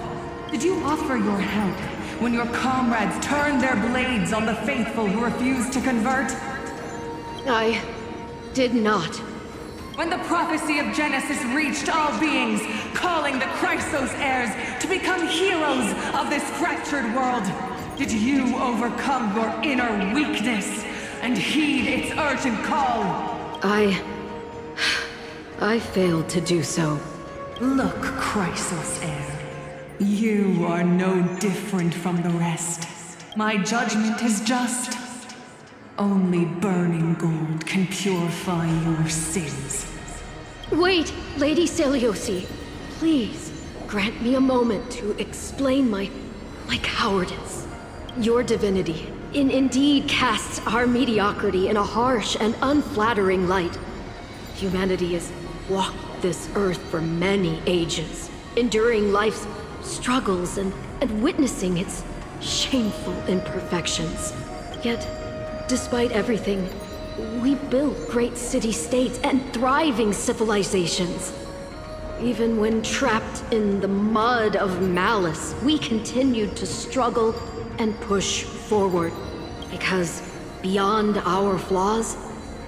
Did you offer your help when your comrades turned their blades on the faithful who refused to convert? I did not. When the prophecy of Genesis reached all beings, calling the Chrysos heirs to become heroes of this fractured world, did you overcome your inner weakness and heed its urgent call? I failed to do so. Look, Chrysos heir. You are no different from the rest. My judgment is just. Only burning gold can purify your sins. Wait, Lady Celiosi. Please, grant me a moment to explain my cowardice. Your divinity indeed casts our mediocrity in a harsh and unflattering light. Humanity has walked this earth for many ages, enduring life's struggles and witnessing its shameful imperfections. Yet, despite everything, we built great city-states and thriving civilizations. Even when trapped in the mud of malice, we continued to struggle and push forward. Because beyond our flaws,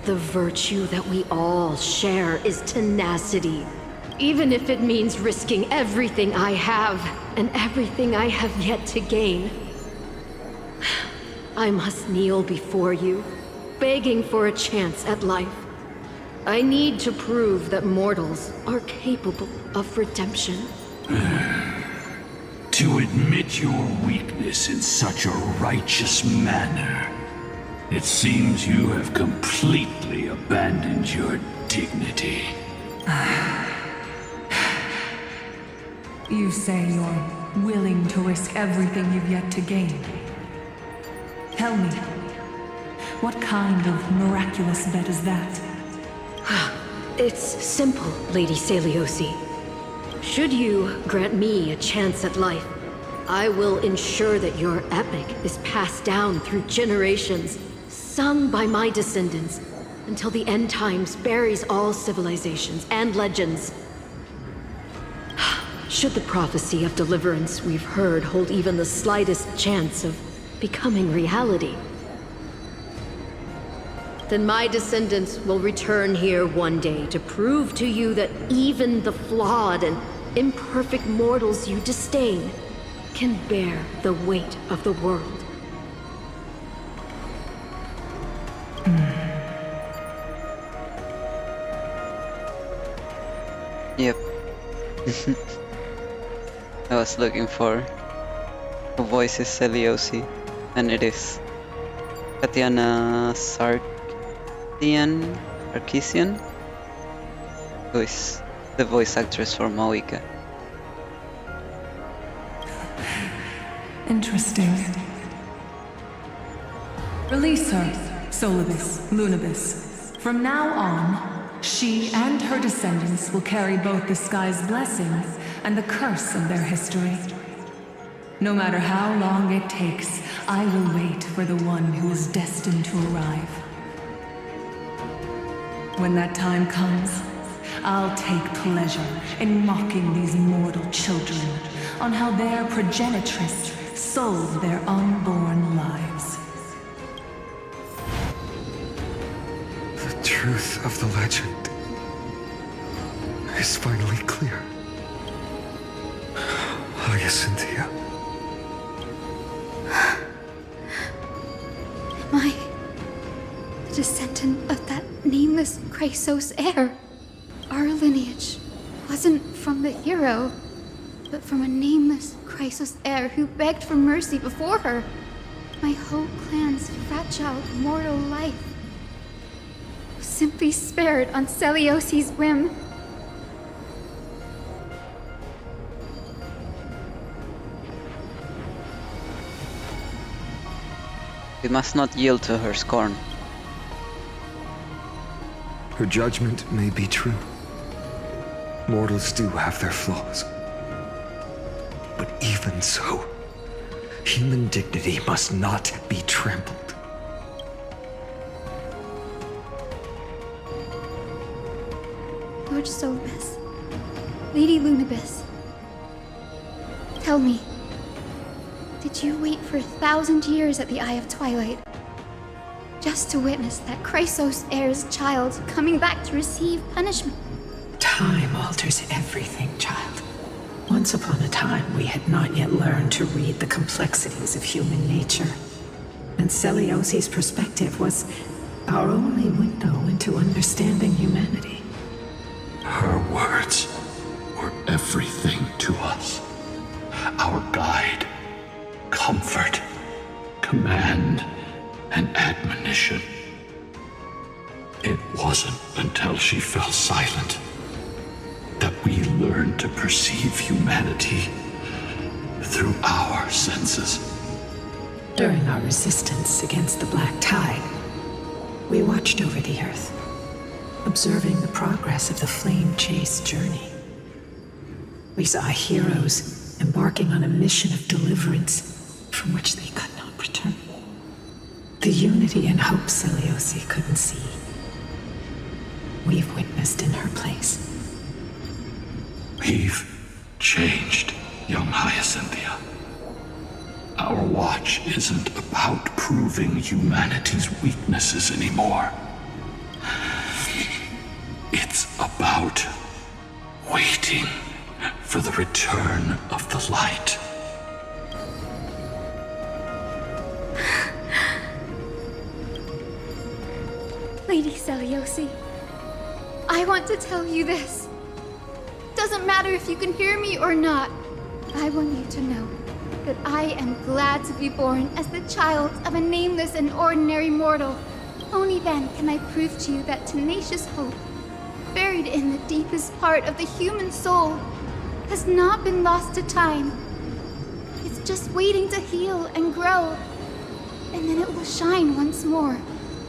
the virtue that we all share is tenacity. Even if it means risking everything I have and everything I have yet to gain. I must kneel before you, begging for a chance at life. I need to prove that mortals are capable of redemption. To admit your weakness in such a righteous manner, it seems you have completely abandoned your dignity. You say you're willing to risk everything you've yet to gain. Tell me, what kind of miraculous bet is that? It's simple, Lady Celiosi. Should you grant me a chance at life, I will ensure that your epic is passed down through generations, sung by my descendants, until the end times buries all civilizations and legends. Should the prophecy of deliverance we've heard hold even the slightest chance of becoming reality, then my descendants will return here one day to prove to you that even the flawed and imperfect mortals you disdain can bear the weight of the world. Yep. I was looking for who voices Celiosi, and it is Tatiana Sarkisian, who is the voice actress for Moika. Interesting. Release her, Solibus, Lunibus. From now on, she and her descendants will carry both the sky's blessing and the curse of their history. No matter how long it takes, I will wait for the one who is destined to arrive. When that time comes, I'll take pleasure in mocking these mortal children on how their progenitress sold their unborn lives. The truth of the legend is finally clear. Hyacinthia. Am I the descendant of that nameless Chrysos heir? Our lineage wasn't from the hero, but from a nameless Chrysos heir who begged for mercy before her. My whole clan's fragile mortal life was simply spared on Celiosi's whim. We must not yield to her scorn. Her judgment may be true. Mortals do have their flaws. But even so, Human dignity must not be trampled. Lord Solibus, Lady Lunibus, tell me, did you wait for 1,000 years at the Eye of Twilight just to witness that Chrysos heir's child coming back to receive punishment? Time alters everything, child. Once upon a time, we had not yet learned to read the complexities of human nature. And Celiosi's perspective was our only window into understanding humanity. Her words were everything to us. Our guide, comfort, command, and admonition. It wasn't until she fell silent that we learned to perceive humanity through our senses. During our resistance against the Black Tide, we watched over the Earth, observing the progress of the Flame Chase journey. We saw heroes embarking on a mission of deliverance from which they could not return. The unity and hope Celiosi couldn't see, we've witnessed in her place. We've changed, young Hyacinthia. Our watch isn't about proving humanity's weaknesses anymore. It's about waiting for the return of the light. Lady Celiosi, I want to tell you this. Doesn't matter if you can hear me or not. I want you to know that I am glad to be born as the child of a nameless and ordinary mortal. Only then can I prove to you that tenacious hope, buried in the deepest part of the human soul, has not been lost to time. It's just waiting to heal and grow, and then it will shine once more.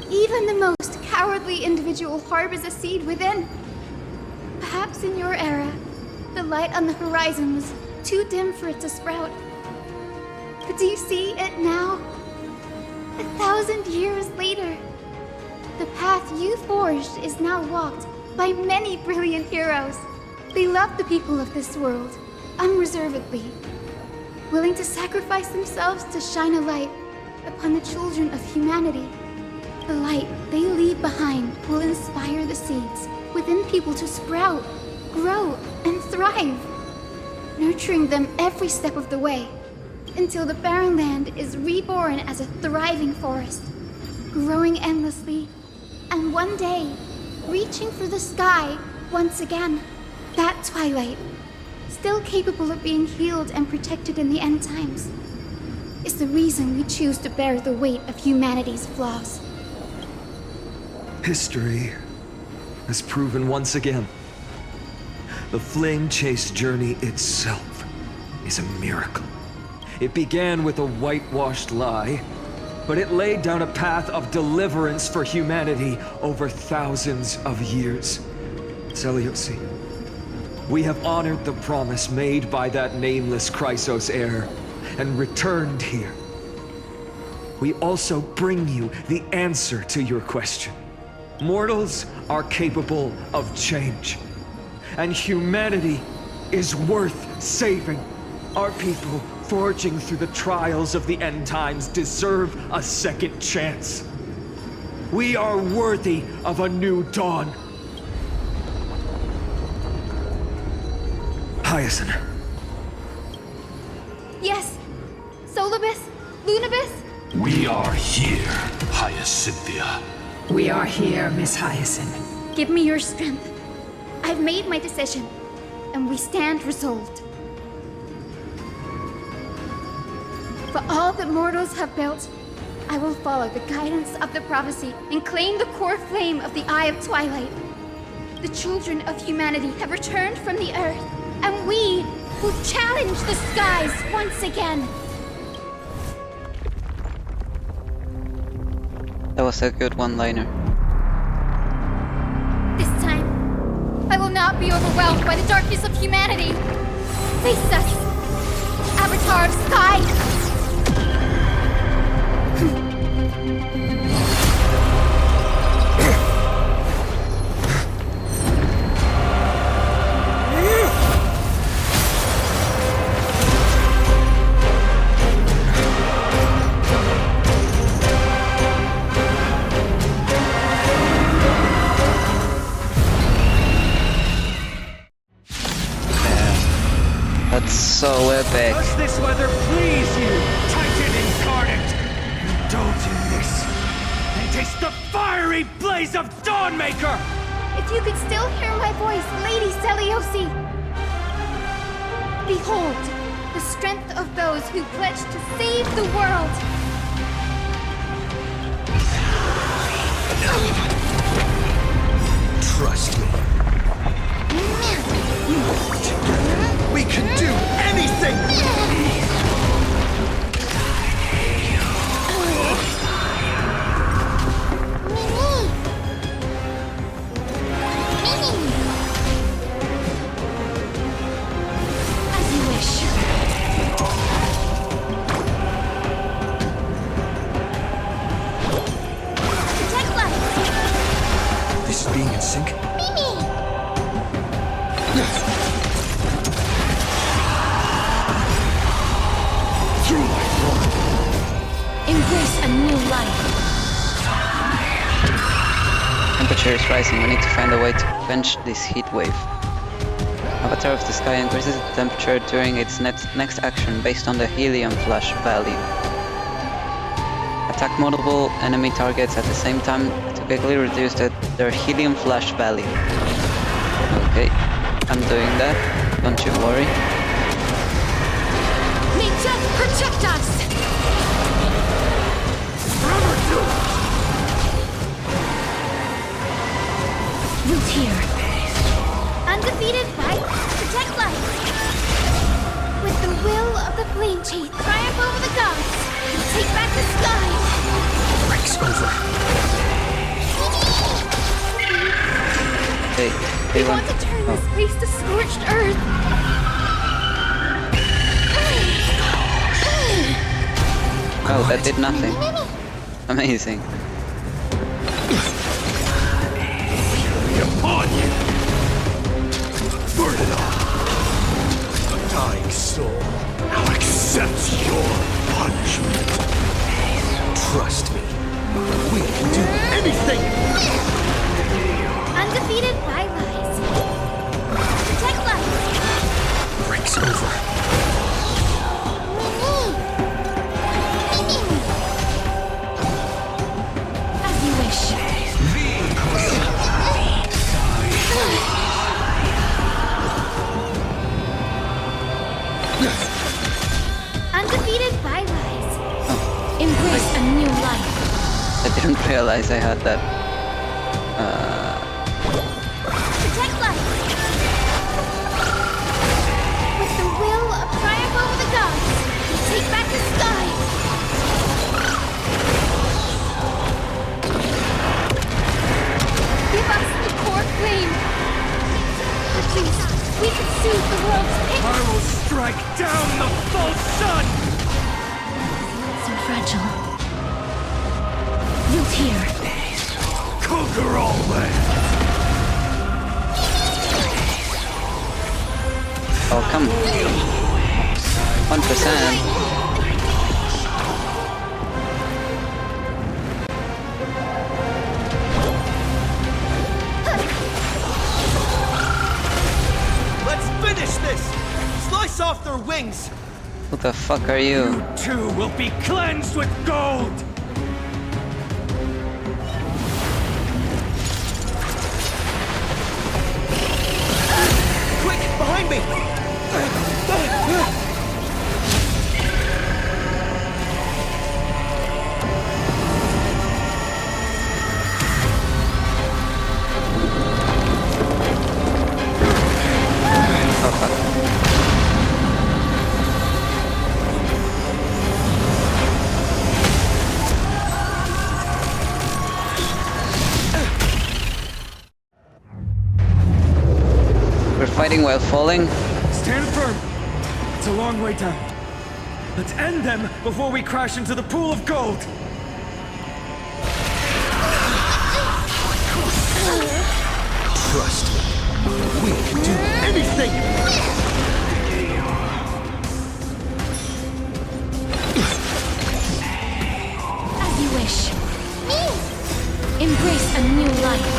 Even the most cowardly individual harbors a seed within. Perhaps in your era, the light on the horizon was too dim for it to sprout. But do you see it now? 1,000 years later, the path you forged is now walked by many brilliant heroes. They love the people of this world, unreservedly, willing to sacrifice themselves to shine a light upon the children of humanity. The light they leave behind will inspire the seeds within people to sprout, grow, and thrive, nurturing them every step of the way, until the barren land is reborn as a thriving forest, growing endlessly, and one day, reaching for the sky once again. That twilight, still capable of being healed and protected in the end times, is the reason we choose to bear the weight of humanity's flaws. History has proven once again, the Flame Chase journey itself is a miracle. It began with a whitewashed lie, but it laid down a path of deliverance for humanity over thousands of years. Celiosi, we have honored the promise made by that nameless Chrysos heir and returned here. We also bring you the answer to your question. Mortals are capable of change, and humanity is worth saving. Our people, forging through the trials of the end times, deserve a second chance. We are worthy of a new dawn. Hyacinth. Yes, Solibus, Lunibus. We are here, Hyacinthia. We are here, Miss Hyacinth. Give me your strength. I've made my decision, and we stand resolved. For all that mortals have built, I will follow the guidance of the prophecy and claim the core flame of the Eye of Twilight. The children of humanity have returned from the earth, and we will challenge the skies once again. That was a good one-liner. This time, I will not be overwhelmed by the darkness of humanity. Face us, Avatar of Sky! That's so epic. Does this weather please you, Titan incarnate? Indulge in this, and taste the fiery blaze of Dawnmaker! If you could still hear my voice, Lady Seliosi! Behold, the strength of those who pledge to save the world! Trust me. Together, we can do anything! As you wish. Protect life! This is being in sync? Embrace a new life. Temperature is rising. We need to find a way to quench this heat wave. Avatar of the Sky increases the temperature during its next action based on the helium flash value. Attack multiple enemy targets at the same time to quickly reduce their helium flash value. Okay, I'm doing that. Don't you worry. May death protect us! Root here. Undefeated fight, protect life. With the will of the Flame Chief, triumph over the gods. Take back the sky. Breaks over. They want to turn this place to scorched earth. Oh, that did nothing. Amazing. Upon you! Burn it off! A dying soul now accepts your punishment. Trust me. We can do anything! Undefeated by lies. Protect life. Breaks over. As you wish. Undefeated by lies. Embrace a new life. I didn't realize I had that. Protect life. With the will of triumph over the gods, take back the sky. Give us the core flame. At least we can soothe the world's pain. I will strike down the false sun! So fragile. Root here. Conquer all lands! Oh, come on. 1%. Let's finish this! Slice off their wings! Who the fuck are you? You too will be cleansed with gold! Quick, behind me! Oh fuck. We're fighting while falling? Stand firm! It's a long way down. Let's end them before we crash into the pool of gold! Trust me. We'll do anything! As you wish. Me! Embrace a new life.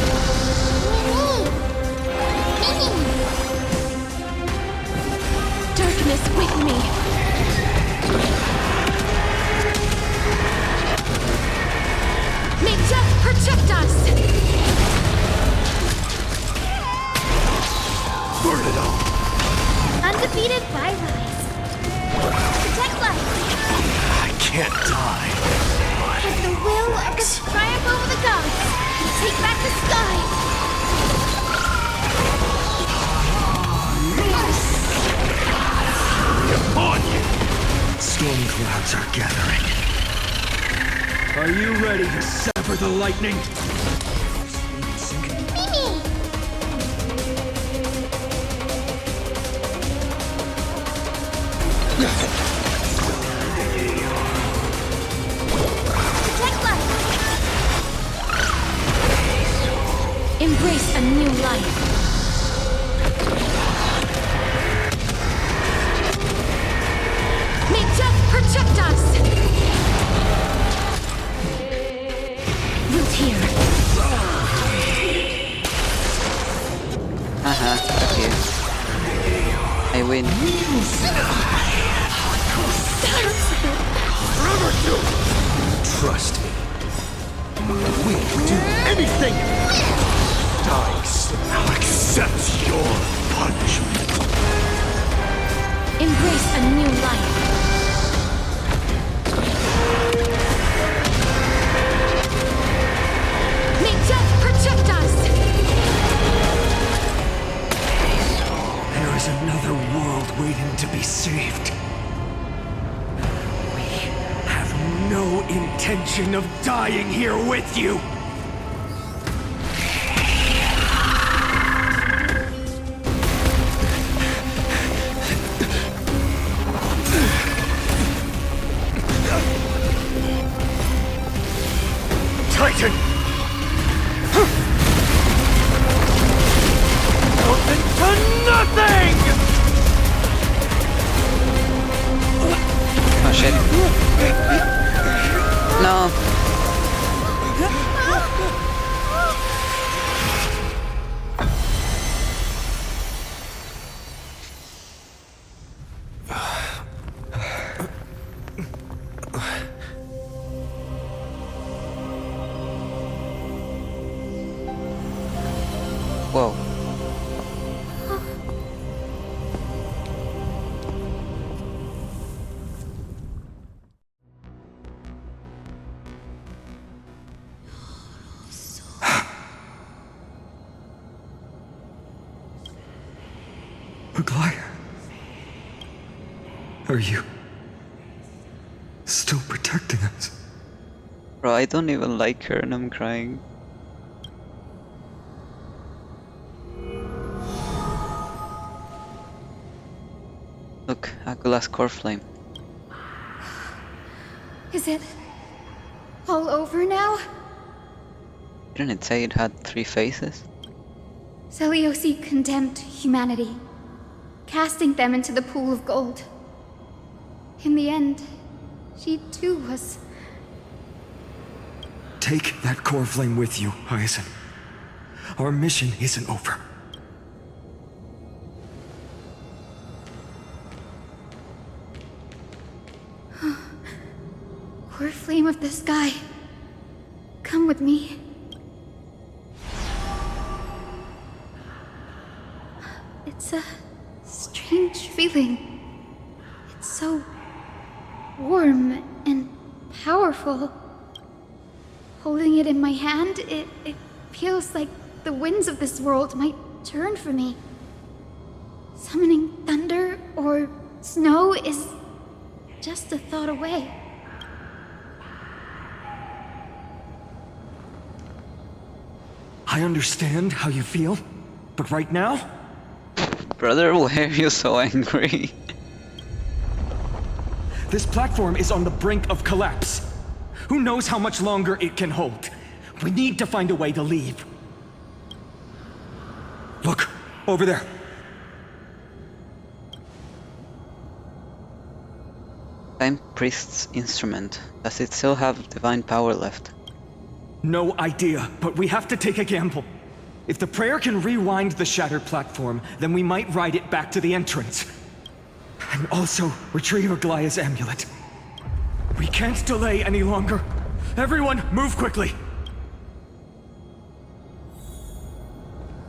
Darkness with me. May death protect us! Burn it all! Undefeated by rise. Protect life. I can't die. With the will of the triumph over the gods, take back the sky. On you! Storm clouds are gathering. Are you ready to sever the lightning? Protect life. Embrace a new life. May death protect us! Root here. Haha, fuck you. I win. Trust me. We'll do anything! Dice. I'll accept your punishment. Embrace a new life. May death protect us! There is another world waiting to be saved. We have no intention of dying here with you. Titan! Nothing to nothing! Oh shit. No. Whoa. Maguire. Are you still protecting us? Bro, I don't even like her and I'm crying. Look, Aquala's core flame. Is it all over now? Didn't it say it had 3 faces? Seliosi condemned humanity, casting them into the pool of gold. In the end, she too was... Take that core flame with you, Hyacinth. Our mission isn't over. Core flame of the sky, come with me. It's a strange feeling. It's so warm and powerful. Holding it in my hand, it feels like the winds of this world might turn for me. Summoning thunder or snow is just a thought away. I understand how you feel, but right now... Brother, why are you so angry? This platform is on the brink of collapse. Who knows how much longer it can hold? We need to find a way to leave. Look, over there. Time Priest's instrument. Does it still have divine power left? No idea, but we have to take a gamble. If the prayer can rewind the shattered platform, then we might ride it back to the entrance. And also retrieve Aglaya's amulet. We can't delay any longer. Everyone, move quickly!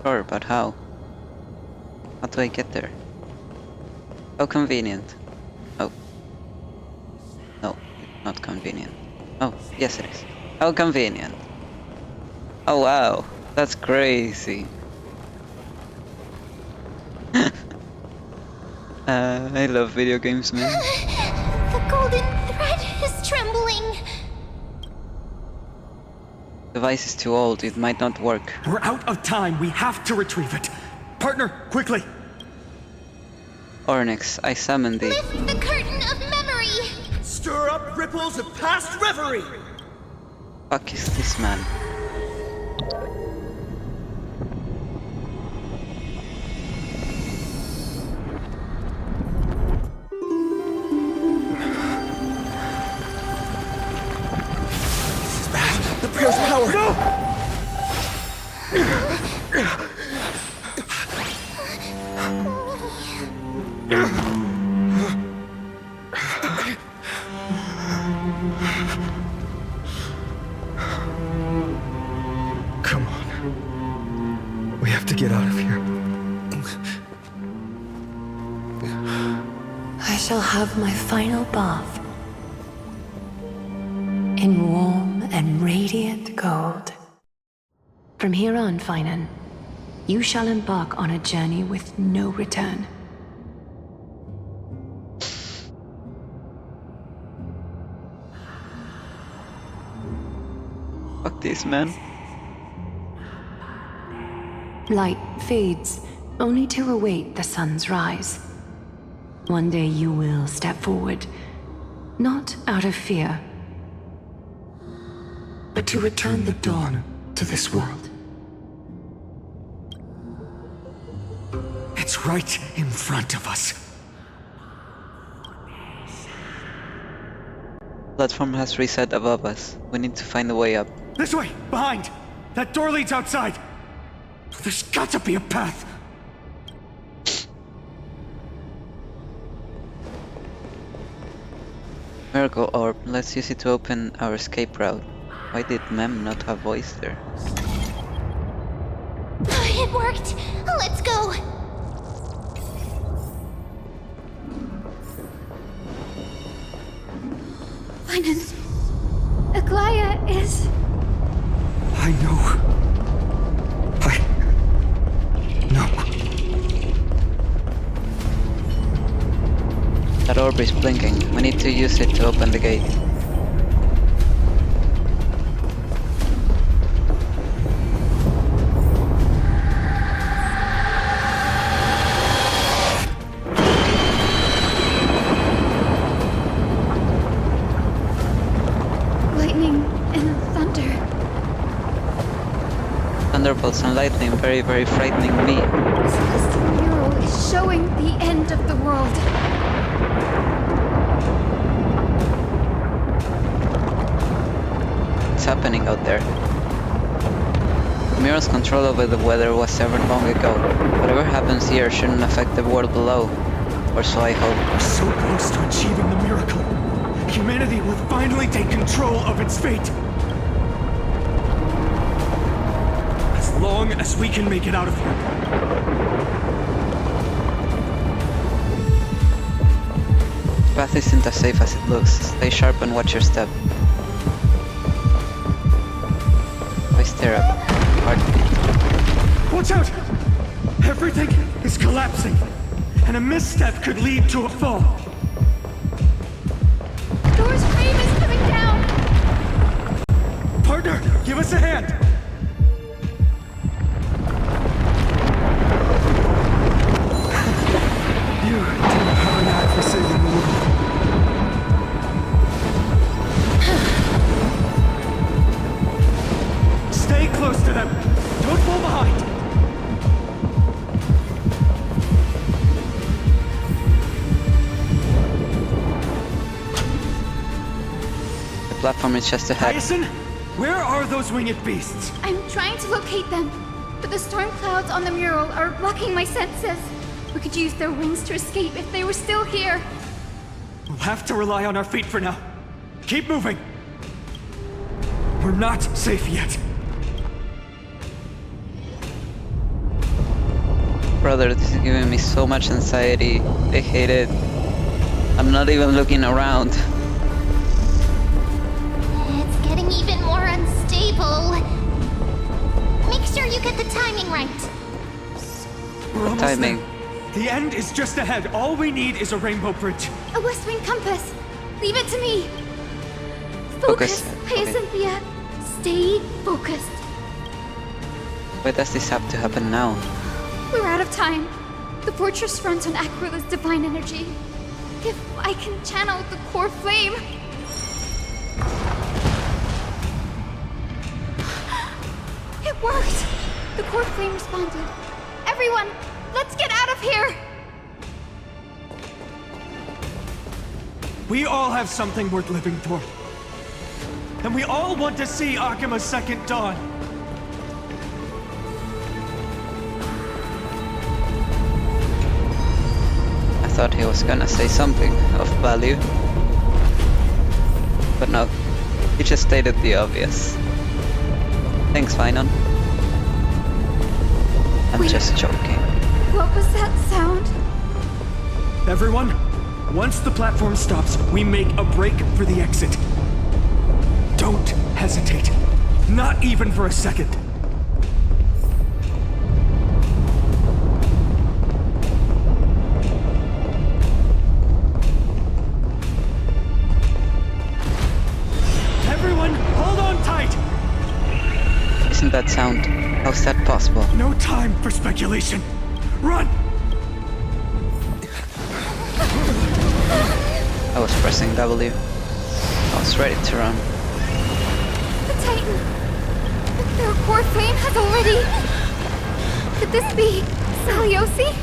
Sure, but how? How do I get there? How convenient. Oh. No, it's not convenient. Oh, yes it is. How convenient. Oh wow, that's crazy. I love video games, man. The golden thread is trembling. The device is too old, it might not work. We're out of time, we have to retrieve it. Partner, quickly! Ornyx, I summon thee. Lift the curtain of memory. Stir up ripples of past reverie. Fuck is this man? The prayer's power! No! Come on. We have to get out of here. I shall have my final bath in warm and radiant gold. From here on, Finan, you shall embark on a journey with no return. Fuck this man. Light fades, only to await the sun's rise. One day you will step forward, not out of fear, but to return the dawn to this world. It's right in front of us. Platform has reset above us. We need to find a way up. This way! Behind! That door leads outside! There's got to be a path! Miracle Orb, let's use it to open our escape route. Why did Mem not have voice there? It worked. Let's go. Finan, Aglaya is... I know. No. That orb is blinking. We need to use it to open the gate. lightning and thunder. Thunderbolts and lightning, very, very frightening me. The celestial mural is showing the end of the world. What's happening out there? The mural's control over the weather was severed long ago. Whatever happens here shouldn't affect the world below. Or so I hope. We're so close to achieving the miracle. Humanity will finally take control of its fate. As long as we can make it out of here. The path isn't as safe as it looks. Stay sharp and watch your step. Voice therapy. Heartbeat. Watch out! Everything is collapsing, and a misstep could lead to a fall. Door's frame is coming down! Partner, give us a hand! You do have a knack for saving the world. Stay close to them. Don't fall behind. platform is just ahead. Hyacinth, where are those winged beasts? I'm trying to locate them, but the storm clouds on the mural are blocking my senses. We could use their wings to escape if they were still here. We'll have to rely on our feet for now. Keep moving. We're not safe yet. Brother, this is giving me so much anxiety. I hate it. I'm not even looking around. It's getting even more unstable. Make sure you get the timing right. We're almost timing? there. The end is just ahead. All we need is a rainbow bridge. A West Wing compass. Leave it to me. Focus, Hyacinthia. Stay focused. Why does this have to happen now? We're out of time. The fortress runs on Aquila's divine energy. If I can channel the core flame... It worked! The core flame responded. Everyone, let's get out of here! We all have something worth living for. And we all want to see Akima's second dawn. I thought he was gonna say something of value. But no, he just stated the obvious. Thanks, Finon. I'm just joking. What was that sound? Everyone, once the platform stops, we make a break for the exit. Don't hesitate. Not even for a second. Everyone, hold on tight! Isn't that sound? How's that possible? No time for speculation. Run! I was pressing W. I was ready to run. The Titan! Their core flame has already... Could this be Saliosi?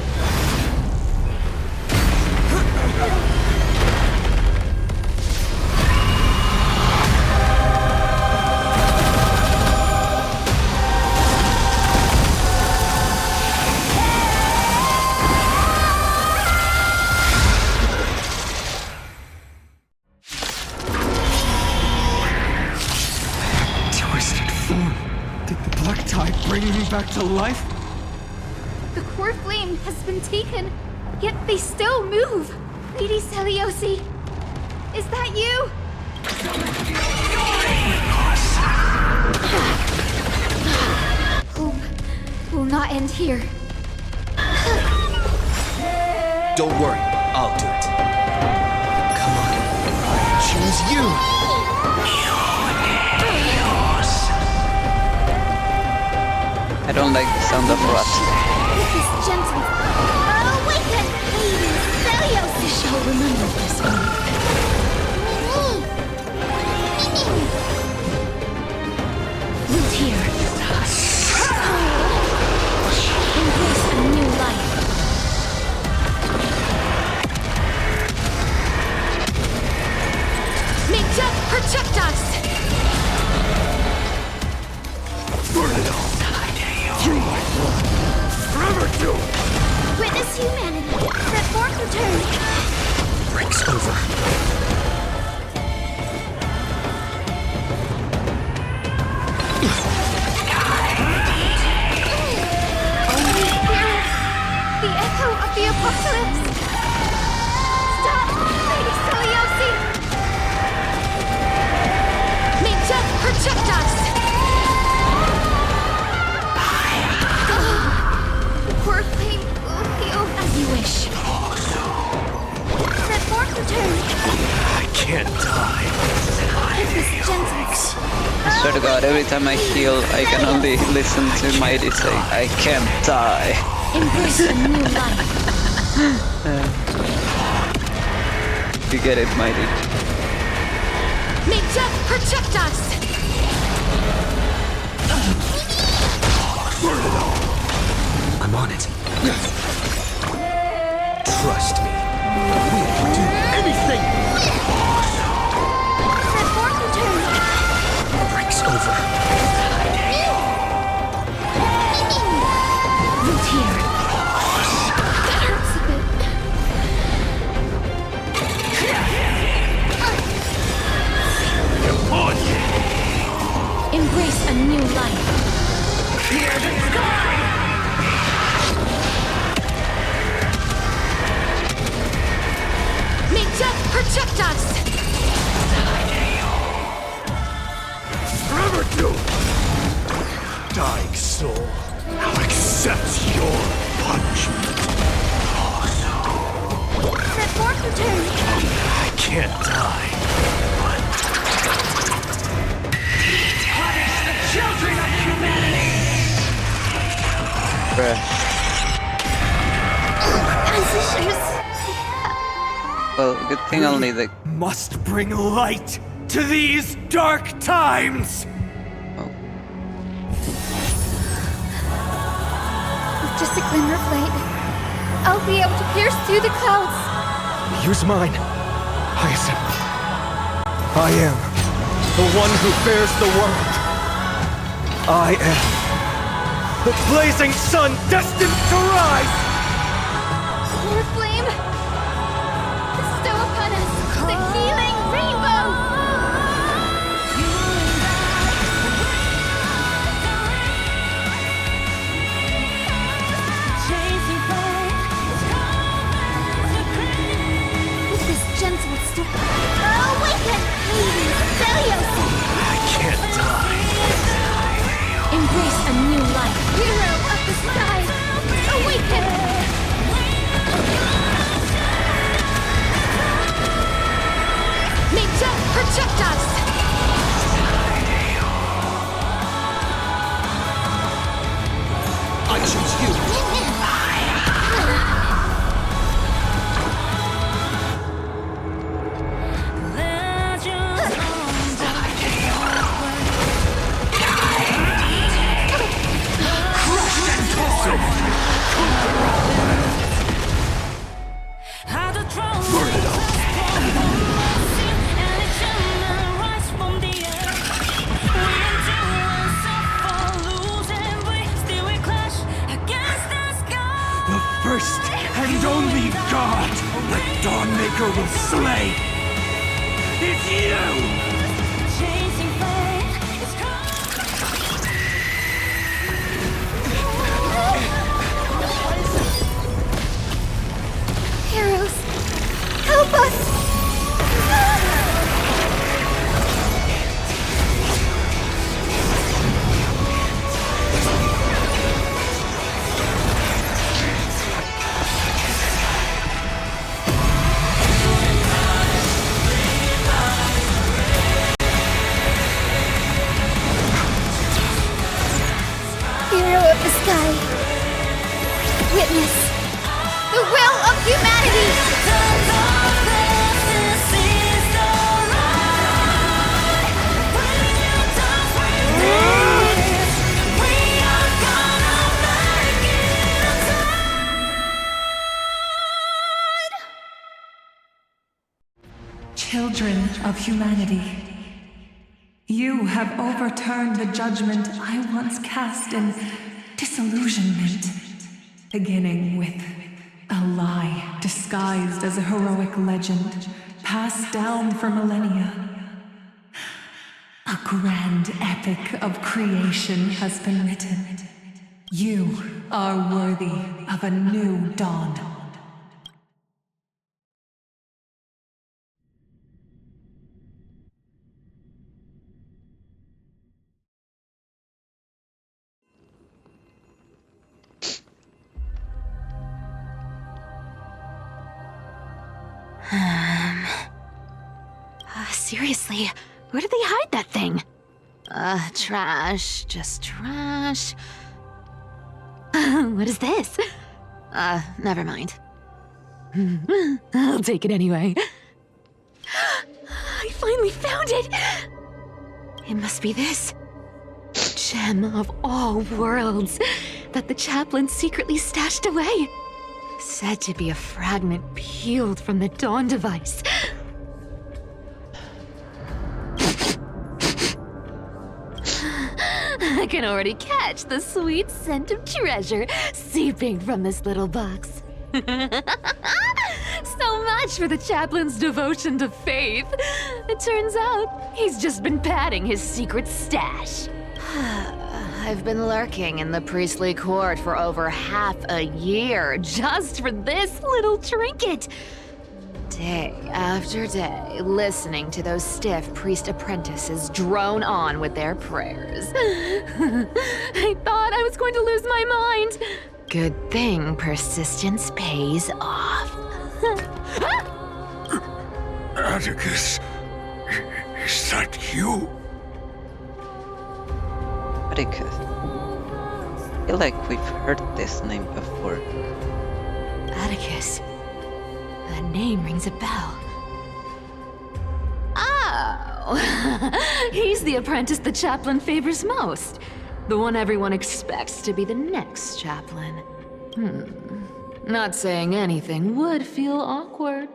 Back to life? The core flame has been taken, yet they still move. Lady Celiosi, is that you? Hope will not end here. Don't worry, I'll do it. Come on, I choose you. I don't like the sound of rot. This is gentle. Awaken, Lady Celiosi. You shall remember this one. Root here. Embrace a new life. May death protect us! Burn it all! Through my blood! Forever do! Witness humanity. That form return. Breaks over. The echo of the apocalypse! Stop, Lady Celiosi! May death protect us! The core flame will heal as you wish. That form return. I can't die. This is gentle. I swear to God, every time I heal, I can only listen to Mighty say, I can't die. Embrace a new life. You get it, Mighty. May death protect us! Burn it all. I'm on it. Trust me. We'll do anything. That form return. Well, good thing only the... Must bring light to these dark times! With just a glimmer of light, I'll be able to pierce through the clouds. Use mine, Hyacinth. I am the one who bears the world. I am the blazing sun destined to rise! Lord Flame, bestow upon us the healing rainbow! With this gentle step, awaken! Helios! I can't die. Embrace a new life. Hero of the sky, awaken! May death protect us! I choose you. First and only God that Dawnmaker will slay is you! Heroes, help us! Hero of the sky, witness the will of humanity! Children of humanity, you have overturned the judgment I once cast in disillusionment, beginning with a lie disguised as a heroic legend passed down for millennia. A grand epic of creation has been written. You are worthy of a new dawn. Seriously, where did they hide that thing? Trash. Just trash. What is this? Never mind. I'll take it anyway. I finally found it! It must be this. Gem of all worlds that the chaplain secretly stashed away. Said to be a fragment peeled from the Dawn device. I can already catch the sweet scent of treasure seeping from this little box. So much for the chaplain's devotion to faith. It turns out he's just been padding his secret stash. I've been lurking in the priestly court for over half a year just for this little trinket. Day after day, listening to those stiff priest apprentices drone on with their prayers. I thought I was going to lose my mind. Good thing persistence pays off. Atticus, is that you? Atticus. feel like we've heard this name before. Atticus. That name rings a bell. Oh! He's the apprentice the chaplain favors most. The one everyone expects to be the next chaplain. Not saying anything would feel awkward.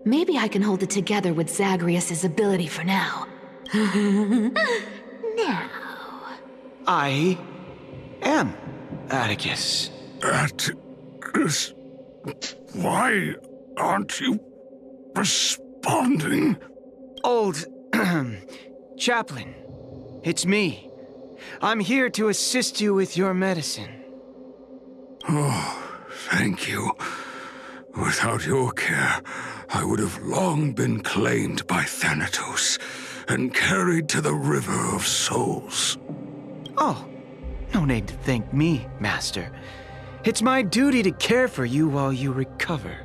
Maybe I can hold it together with Zagreus' ability for now. Now. I am Atticus. Atticus? Why aren't you responding? Old chaplain, it's me. I'm here to assist you with your medicine. Oh, thank you. Without your care, I would have long been claimed by Thanatos and carried to the River of Souls. Oh, no need to thank me, Master. It's my duty to care for you while you recover.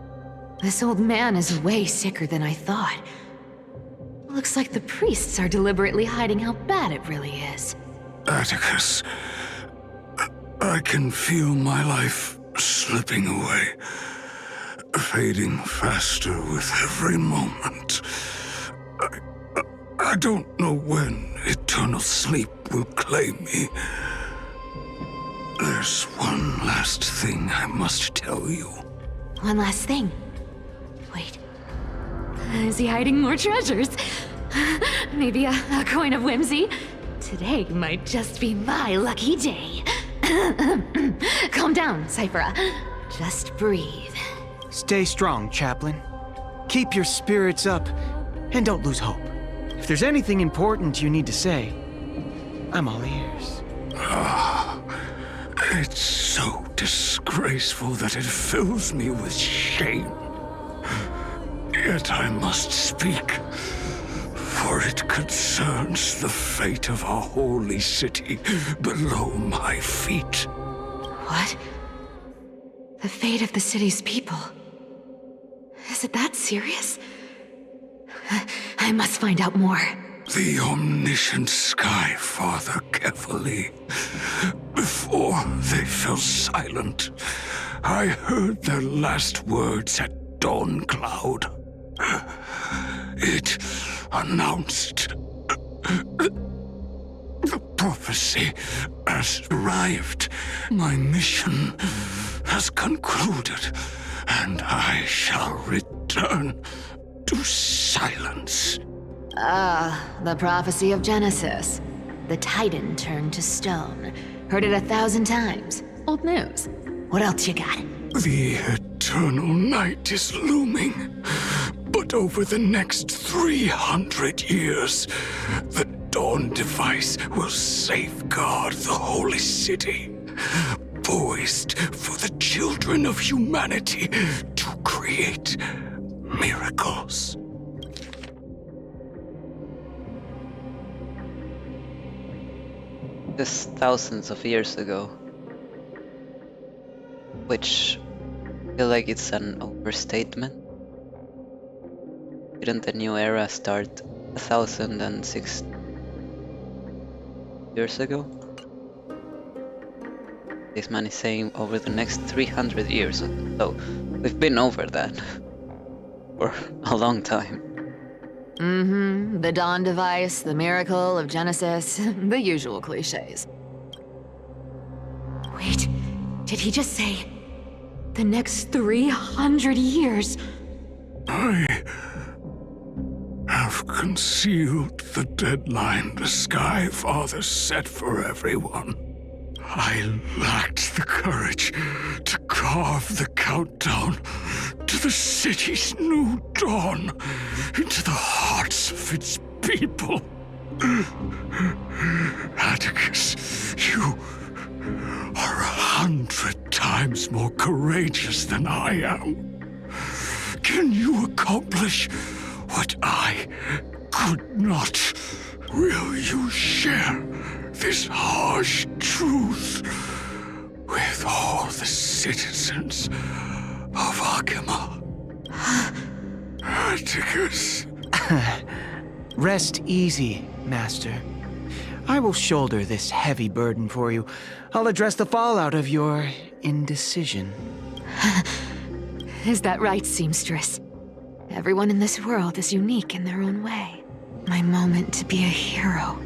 This old man is way sicker than I thought. Looks like the priests are deliberately hiding how bad it really is. Atticus, I can feel my life slipping away, fading faster with every moment. I don't know when eternal sleep will claim me. There's one last thing I must tell you. One last thing. Wait. Is he hiding more treasures? Maybe a coin of whimsy? Today might just be my lucky day. Calm down, Cyphera. Just breathe. Stay strong, Chaplain. Keep your spirits up, and don't lose hope. If there's anything important you need to say, I'm all ears. It's so disgraceful that it fills me with shame. Yet I must speak, for it concerns the fate of our holy city below my feet. What? The fate of the city's people? Is it that serious? I must find out more. The omniscient Sky Father carefully. Before they fell silent, I heard their last words at Dawn Cloud. It announced the prophecy has arrived. My mission has concluded, and I shall return to silence. The prophecy of Genesis. The Titan turned to stone. Heard it 1,000 times. Old news. What else you got? The eternal night is looming. But over the next 300 years, the Dawn device will safeguard the holy city, poised for the children of humanity to create miracles. This thousands of years ago, which I feel like it's an overstatement. Didn't the new era start 1,006 years ago? This man is saying over the next 300 years, so we've been over that for a long time. The Dawn device, the miracle of Genesis, the usual cliches. Wait, did he just say the next 300 years? I have concealed the deadline the Sky Father set for everyone. I lacked the courage to carve the countdown to the city's new dawn into the hearts of its people. Atticus, you are 100 times more courageous than I am. Can you accomplish what I could not? Will you share this harsh truth with all the citizens of Akima? Atticus. Rest easy, Master. I will shoulder this heavy burden for you. I'll address the fallout of your indecision. Is that right, seamstress? Everyone in this world is unique in their own way. My moment to be a hero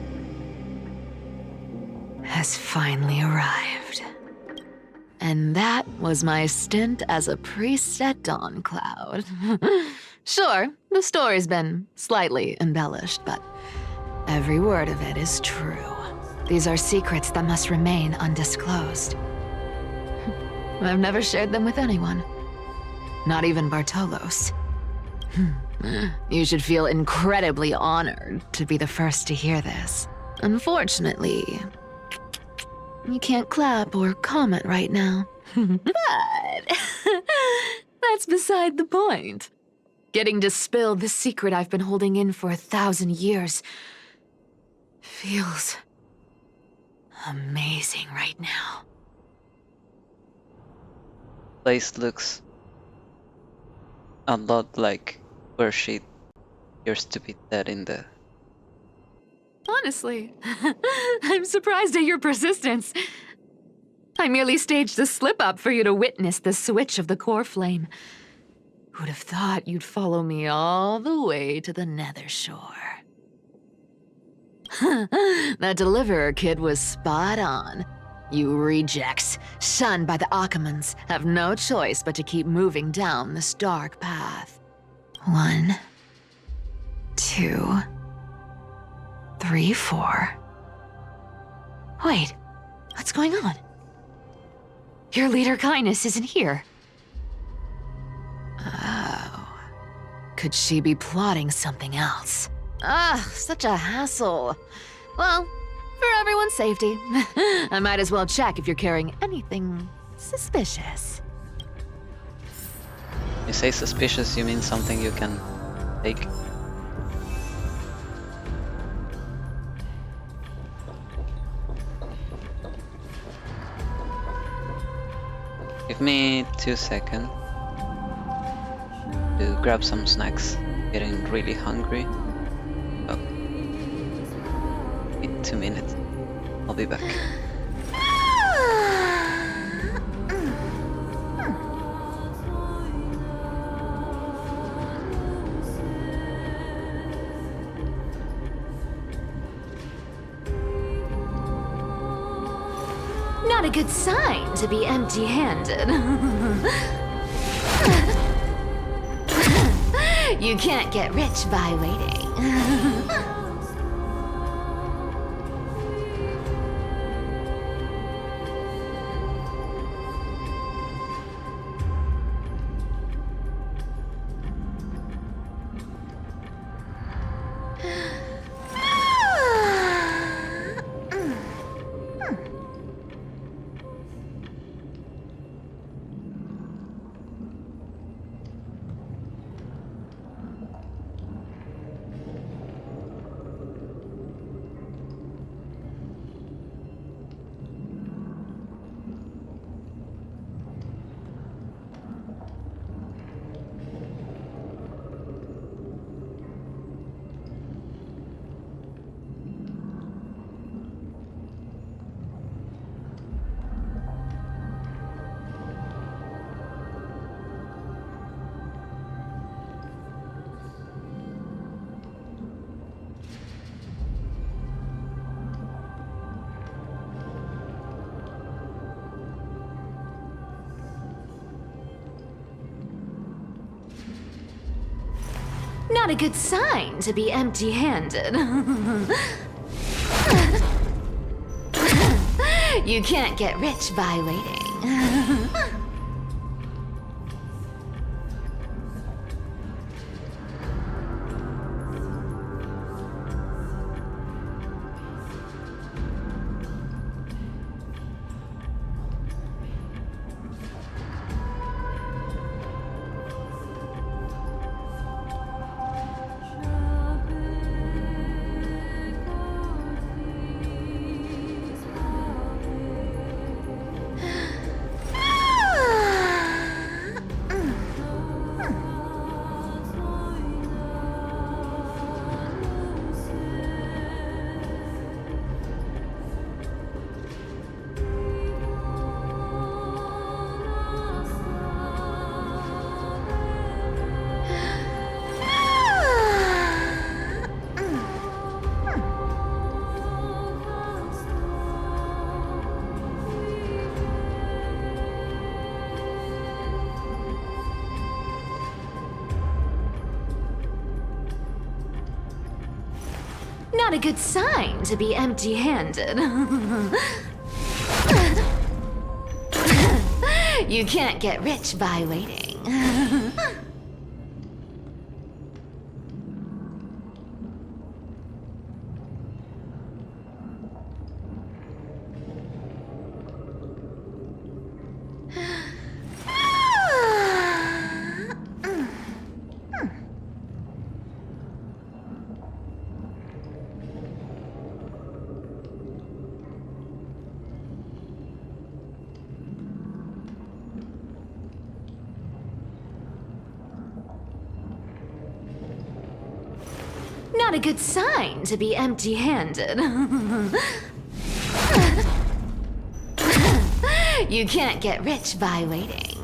has finally arrived. And that was my stint as a priest at Dawn Cloud. Sure, the story's been slightly embellished, but every word of it is true. These are secrets that must remain undisclosed. I've never shared them with anyone. Not even Bartolos. You should feel incredibly honored to be the first to hear this. Unfortunately, you can't clap or comment right now. But that's beside the point. Getting to spill the secret I've been holding in for 1,000 years feels amazing right now. Place looks a lot like where she used to be dead in the... Honestly, I'm surprised at your persistence. I merely staged a slip-up for you to witness the switch of the core flame. Who'd have thought you'd follow me all the way to the Nether Shore? That deliverer kid was spot on. You rejects, shunned by the Akamans, have no choice but to keep moving down this dark path. 1, 2, 3, 4. Wait, what's going on? Your leader Kindness isn't here. Oh. Could she be plotting something else? Ah, such a hassle. Well, for everyone's safety, I might as well check if you're carrying anything suspicious. You say suspicious, you mean something you can take? Give me 2 seconds to grab some snacks. Getting really hungry. Oh. In 2 minutes. I'll be back. Not a good sign to be empty-handed. You can't get rich by waiting. Not a good sign to be empty-handed. You can't get rich by waiting. Not a good sign to be empty-handed. You can't get rich by waiting. Not a good sign to be empty-handed. You can't get rich by waiting.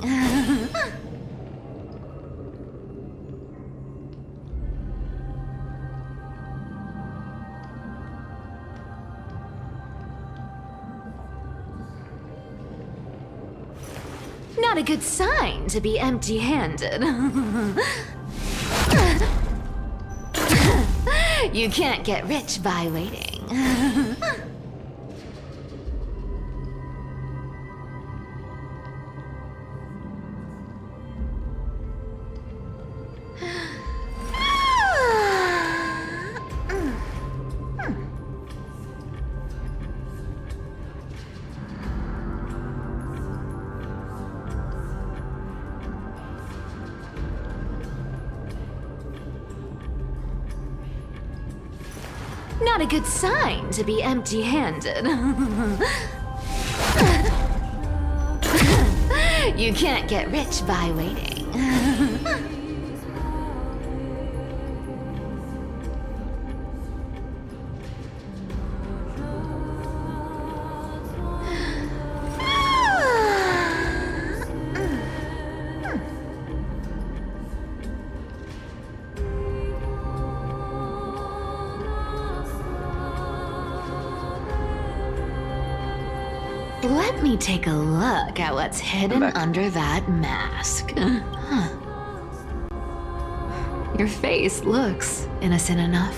Not a good sign to be empty-handed. You can't get rich by waiting. Not a good sign to be empty-handed. You can't get rich by waiting. Let me take a look at what's hidden under that mask. Huh. Your face looks innocent enough.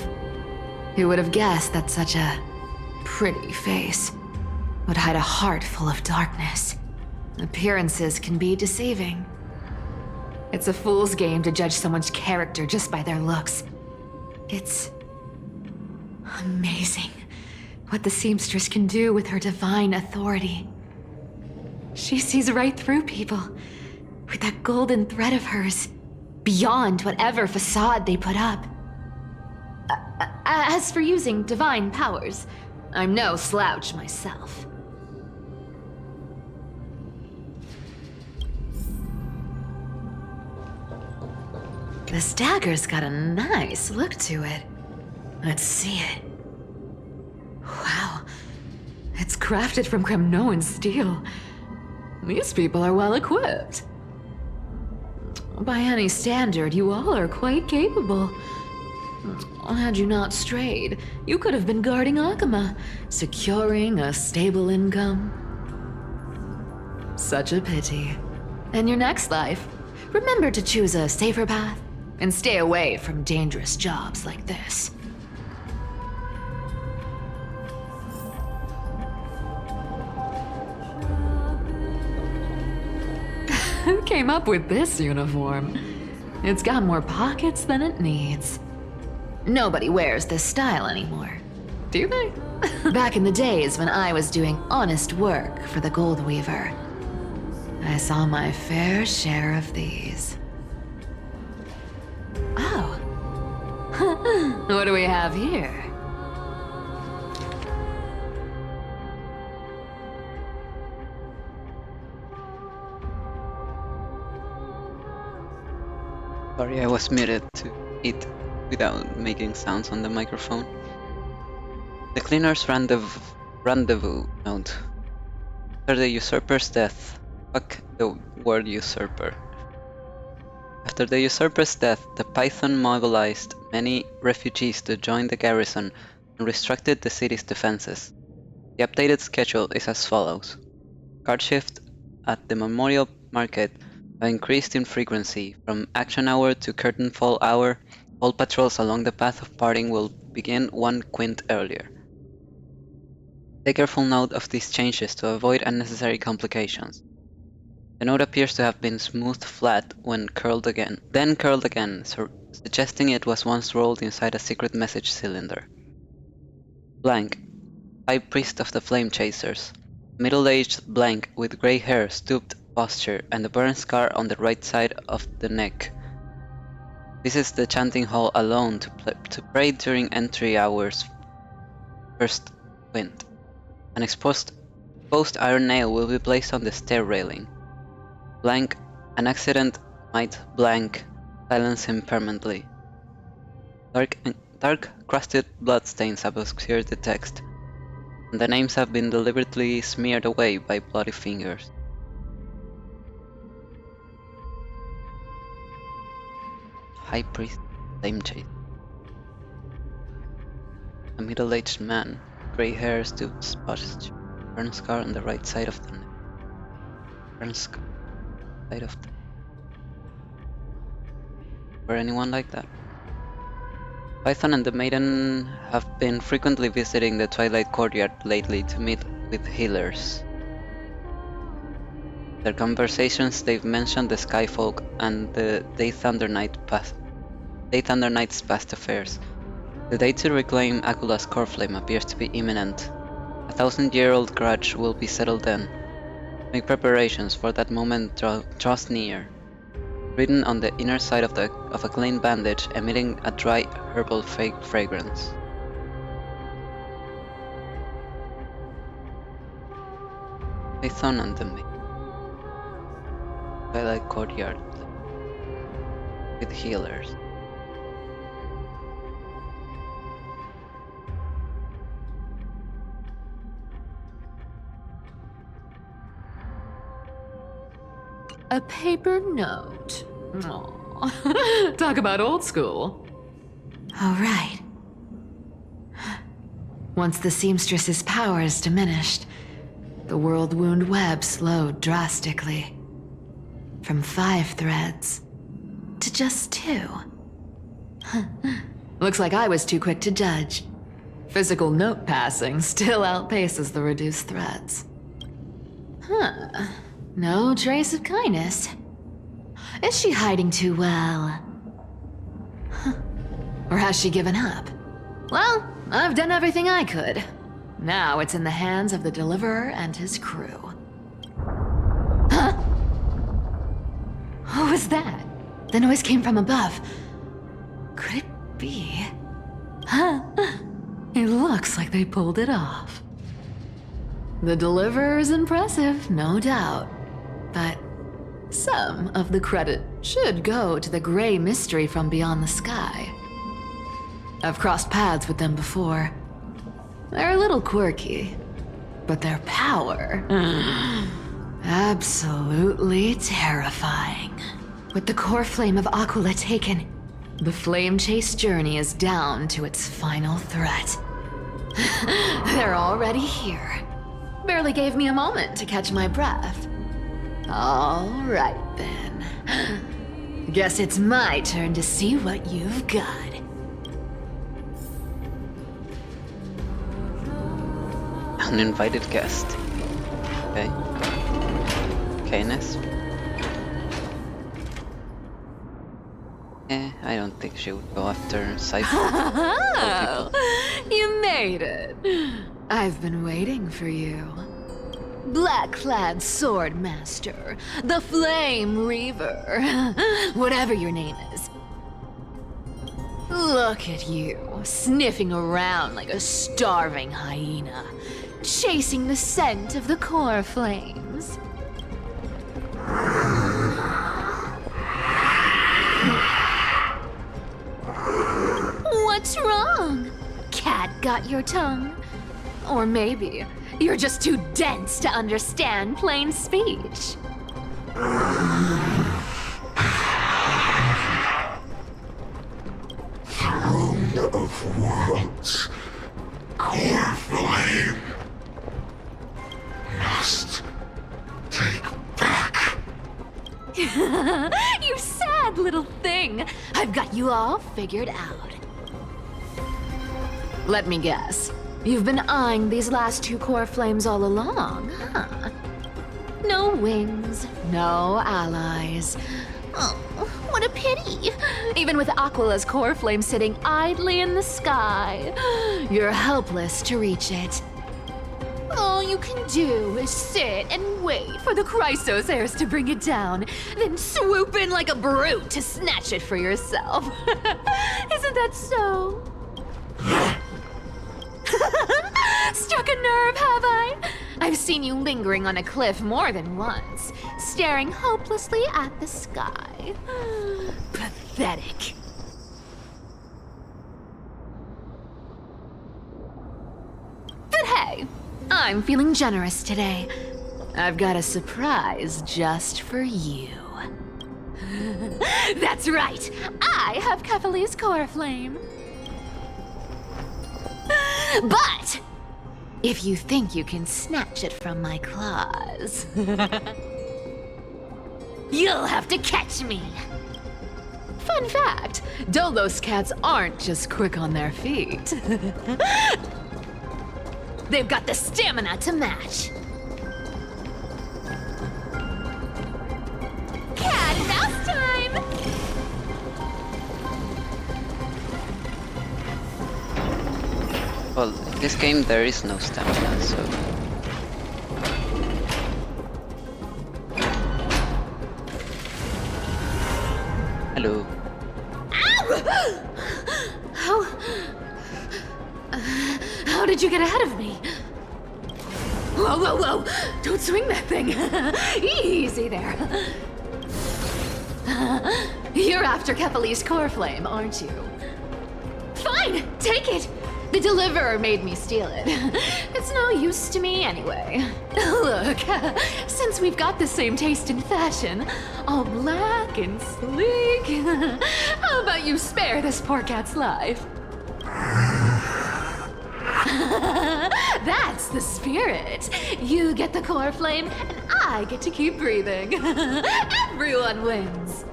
Who would have guessed that such a pretty face would hide a heart full of darkness? Appearances can be deceiving. It's a fool's game to judge someone's character just by their looks. It's amazing what the seamstress can do with her divine authority. She sees right through people with that golden thread of hers, beyond whatever facade they put up. As for using divine powers, I'm no slouch myself. This dagger's got a nice look to it. Let's see it. Wow, it's crafted from Kremnoan steel. These people are well equipped. By any standard, you all are quite capable. Had you not strayed, you could have been guarding Akama, securing a stable income. Such a pity. In your next life, remember to choose a safer path and stay away from dangerous jobs like this. Who came up with this uniform? It's got more pockets than it needs. Nobody wears this style anymore, do they? Back in the days when I was doing honest work for the Gold Weaver, I saw my fair share of these. Oh. What do we have here? Sorry, I was muted to eat without making sounds on the microphone. The Cleaner's rendezvous note. After the usurper's death, fuck the word usurper. After the usurper's death, the Python mobilized many refugees to join the garrison and restricted the city's defenses. The updated schedule is as follows. Guard shift at the Memorial Market have increased in frequency. From action hour to curtain fall hour, all patrols along the path of parting will begin 1 quint earlier. Take careful note of these changes to avoid unnecessary complications. The note appears to have been smoothed flat when curled again, suggesting it was once rolled inside a secret message cylinder. Blank, High Priest of the Flame Chasers. Middle-aged blank with grey hair, stooped posture, and a burn scar on the right side of the neck. Visits the chanting hall alone to pray during entry hours. First quint. An exposed iron nail will be placed on the stair railing. Blank, an accident might blank silence him permanently. Dark crusted bloodstains have obscured the text, and the names have been deliberately smeared away by bloody fingers. High Priest, Flame Chase. A middle-aged man, grey hair, stooped posture, burn scar on the right side of the neck. Burn scar side of the. Were anyone like that? Python and the Maiden have been frequently visiting the Twilight Courtyard lately to meet with healers. Their conversations they've mentioned the Skyfolk and the Day Thunder Knight's past affairs. The day to reclaim Akula's core flame appears to be imminent. A 1,000-year-old grudge will be settled then. Make preparations for that moment draws near. Written on the inner side of a clean bandage, emitting a dry herbal fragrance. Python and the Maiden. Twilight Courtyard with healers. A paper note. Aw. Talk about old school. All right. Once the seamstress's power is diminished, the world wound web slowed drastically. From 5 threads to just 2. Looks like I was too quick to judge. Physical note passing still outpaces the reduced threads. No trace of kindness. Is she hiding too well? Or has she given up? Well, I've done everything I could. Now it's in the hands of the Deliverer and his crew. Huh? What was that? The noise came from above. Could it be? Huh? It looks like they pulled it off. The Deliverer is impressive, no doubt. But some of the credit should go to the gray mystery from beyond the sky. I've crossed paths with them before. They're a little quirky, but their power... absolutely terrifying. With the core flame of Aquila taken, the flame chase journey is down to its final threat. They're already here. Barely gave me a moment to catch my breath. All right then. Guess it's my turn to see what you've got. Uninvited guest. Okay. Canis. I don't think she would go after Cypher. Oh, you made it. I've been waiting for you. Black-clad sword master, the Flame Reaver, whatever your name is. Look at you, sniffing around like a starving hyena, chasing the scent of the core flames. What's wrong? Cat got your tongue? Or maybe you're just too dense to understand plain speech. Throne of Worlds, core flame, must take back. You sad little thing. I've got you all figured out. Let me guess. You've been eyeing these last two core flames all along, huh? No wings, no allies. Oh, what a pity. Even with Aquila's core flame sitting idly in the sky, you're helpless to reach it. All you can do is sit and wait for the Chrysos heirs to bring it down, then swoop in like a brute to snatch it for yourself. Isn't that so? Struck a nerve, have I? I've seen you lingering on a cliff more than once, staring hopelessly at the sky. Pathetic. But hey, I'm feeling generous today. I've got a surprise just for you. That's right, I have Kefali's core flame. But if you think you can snatch it from my claws, you'll have to catch me. Fun fact, Dolos cats aren't just quick on their feet. They've got the stamina to match. Cat and mouse time! Well, in this game there is no stamina, so... Hello. Ow! How did you get ahead of me? Whoa, whoa, whoa! Don't swing that thing! Easy there. You're after Kefali's core flame, aren't you? Fine, take it! The deliverer made me steal it. It's no use to me anyway. Look, since we've got the same taste in fashion, all black and sleek, how about you spare this poor cat's life? That's the spirit. You get the core flame, and I get to keep breathing. Everyone wins.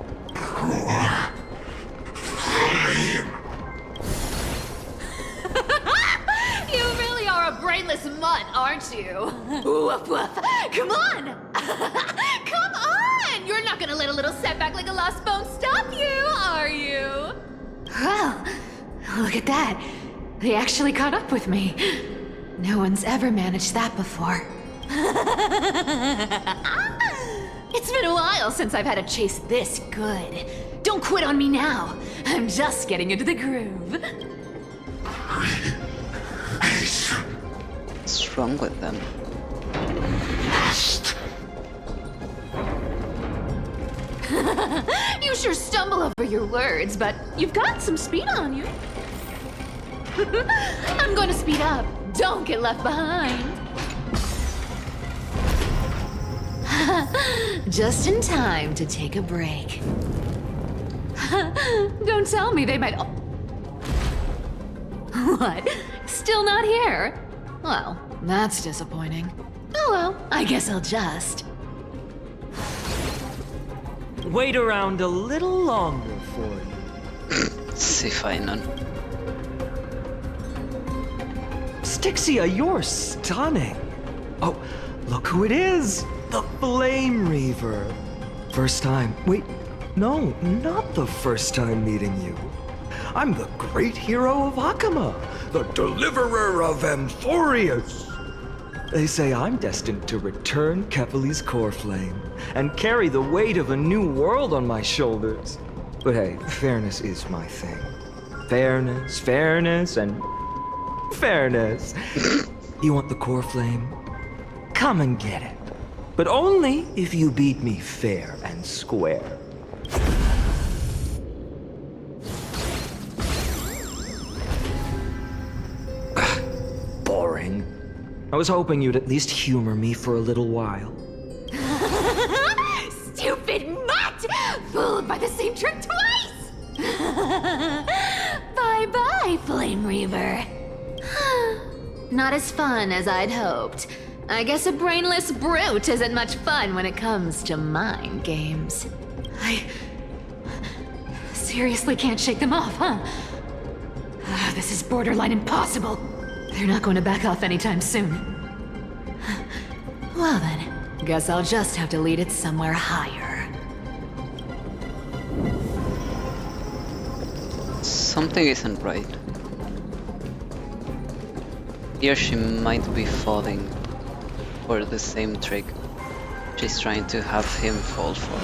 You really are a brainless mutt, aren't you? Woof woof. Come on! Come on! You're not gonna let a little setback like a lost bone stop you, are you? Well, look at that. They actually caught up with me. No one's ever managed that before. It's been a while since I've had a chase this good. Don't quit on me now. I'm just getting into the groove. What's wrong with them? You sure stumble over your words, but you've got some speed on you. I'm going to speed up. Don't get left behind. Just in time to take a break. Don't tell me they might... What? Still not here? Well, that's disappointing. Oh well, I guess I'll just... Wait around a little longer for you. Si fajnon. Styxia, you're stunning. Oh, look who it is. The Flame Reaver. First time. Wait, no, not the first time meeting you. I'm the great hero of Akama, the deliverer of Amphorius. They say I'm destined to return Kefali's core flame and carry the weight of a new world on my shoulders. But hey, fairness is my thing. Fairness, and fairness. You want the core flame? Come and get it. But only if you beat me fair and square. Boring. I was hoping you'd at least humor me for a little while. Stupid mutt! Fooled by the same trick twice! Bye-bye, Flame Reaver. Not as fun as I'd hoped. I guess a brainless brute isn't much fun when it comes to mind games. I seriously can't shake them off, huh? This is borderline impossible. They're not going to back off anytime soon. Well then, guess I'll just have to lead it somewhere higher. Something isn't right. Here she might be falling for the same trick she's trying to have him fall for.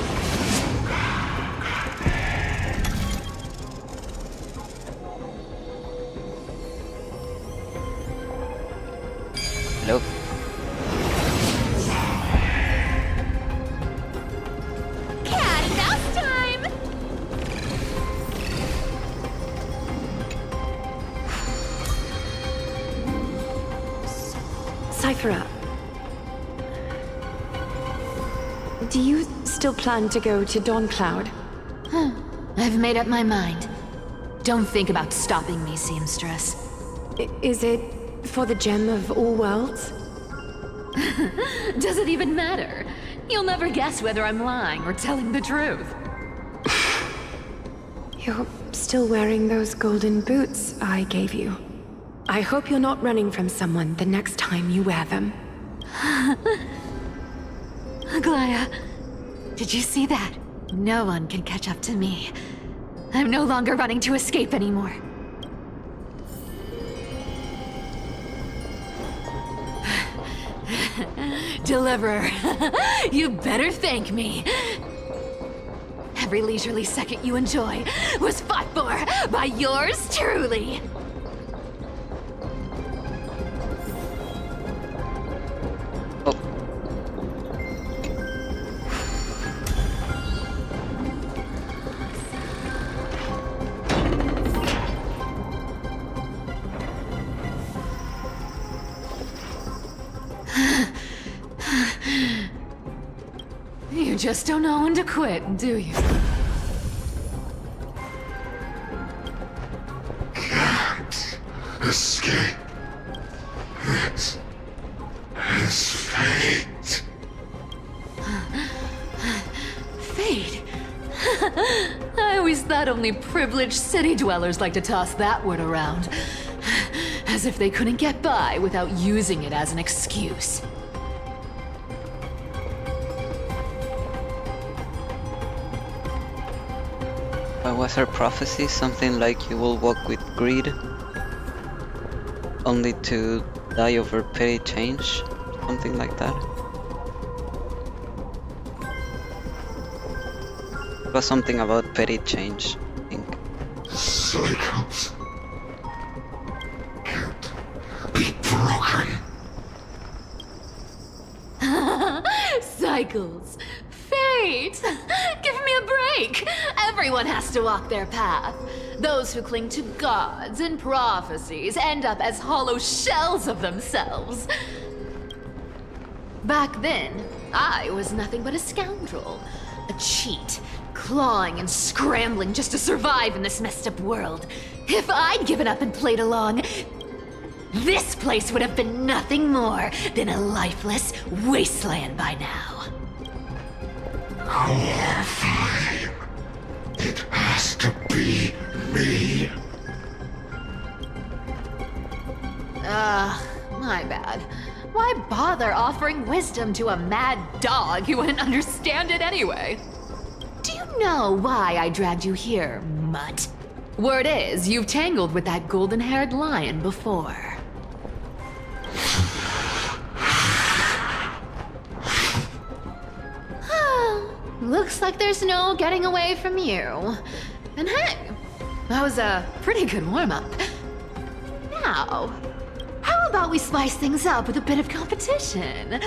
Hello? Cat and mouse time! Cyphera, do you still plan to go to Dawncloud? I've made up my mind. Don't think about stopping me, seamstress. Is it for the gem of all worlds? Does it even matter? You'll never guess whether I'm lying or telling the truth. You're still wearing those golden boots I gave you. I hope you're not running from someone the next time you wear them. Aglaya, did you see that? No one can catch up to me. I'm no longer running to escape anymore. Deliverer, you better thank me. Every leisurely second you enjoy was fought for by yours truly. You just don't know when to quit, do you? Can't escape. It is fate. Fate? I always thought only privileged city dwellers like to toss that word around. As if they couldn't get by without using it as an excuse. But was her prophecy something like you will walk with greed? Only to die over petty change? Something like that? It was something about petty change, I think. Cycles can't be broken. Cycles. Fate! Give me a break! Everyone has to walk their path. Those who cling to gods and prophecies end up as hollow shells of themselves. Back then, I was nothing but a scoundrel. A cheat, clawing and scrambling just to survive in this messed up world. If I'd given up and played along, this place would have been nothing more than a lifeless wasteland by now. Fine. It has to be me. My bad. Why bother offering wisdom to a mad dog who wouldn't understand it anyway? Do you know why I dragged you here, mutt? Word is, you've tangled with that golden-haired lion before. Looks like there's no getting away from you. And hey, that was a pretty good warm-up. Now, how about we spice things up with a bit of competition?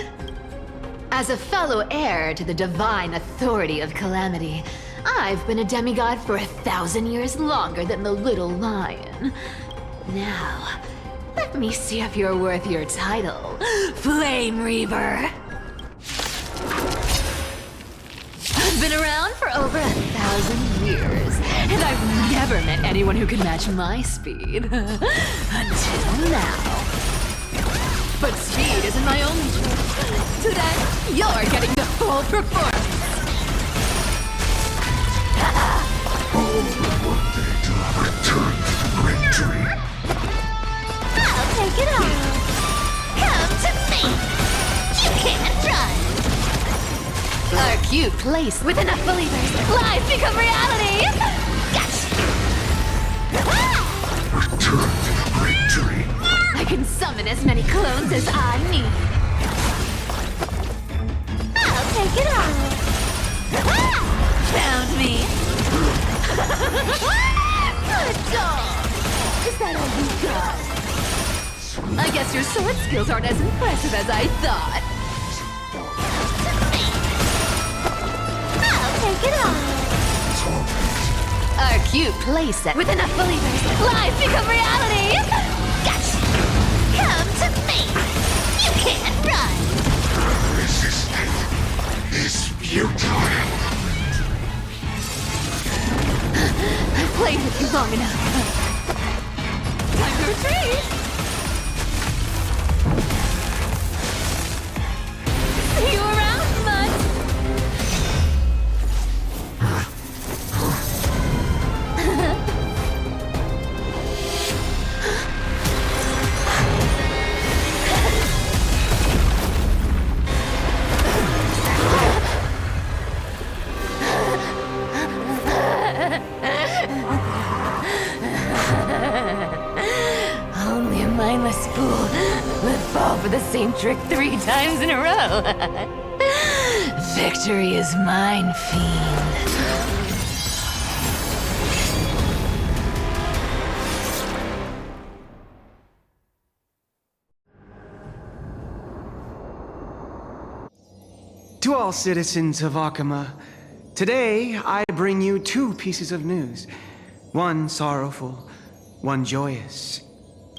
As a fellow heir to the divine authority of Calamity, I've been a demigod for 1,000 years longer than the little lion. Now, let me see if you're worth your title, Flame Reaver. I've been around for over 1,000 years, and I've never met anyone who could match my speed. Until now. But speed isn't my only choice. Today, you're getting the full performance. I'll take it all. Come to me. You can't run. Our cute place with enough believers. Lies become reality! Gotcha. I can summon as many clones as I need. I'll take it all. Found me. Good dog. Is that all you got? I guess your sword skills aren't as impressive as I thought. I'll take it all. Our cute playset with enough believers. Lies become reality! Gotcha. Come to me. You can't run. Resistance is futile. I've played with you long enough. Time to retreat! See you around, Mud! Only a mindless fool would fall for the same trick 3 times in a row. Victory is mine, fiend. To all citizens of Akama, today I bring you 2 pieces of news. One sorrowful, one joyous.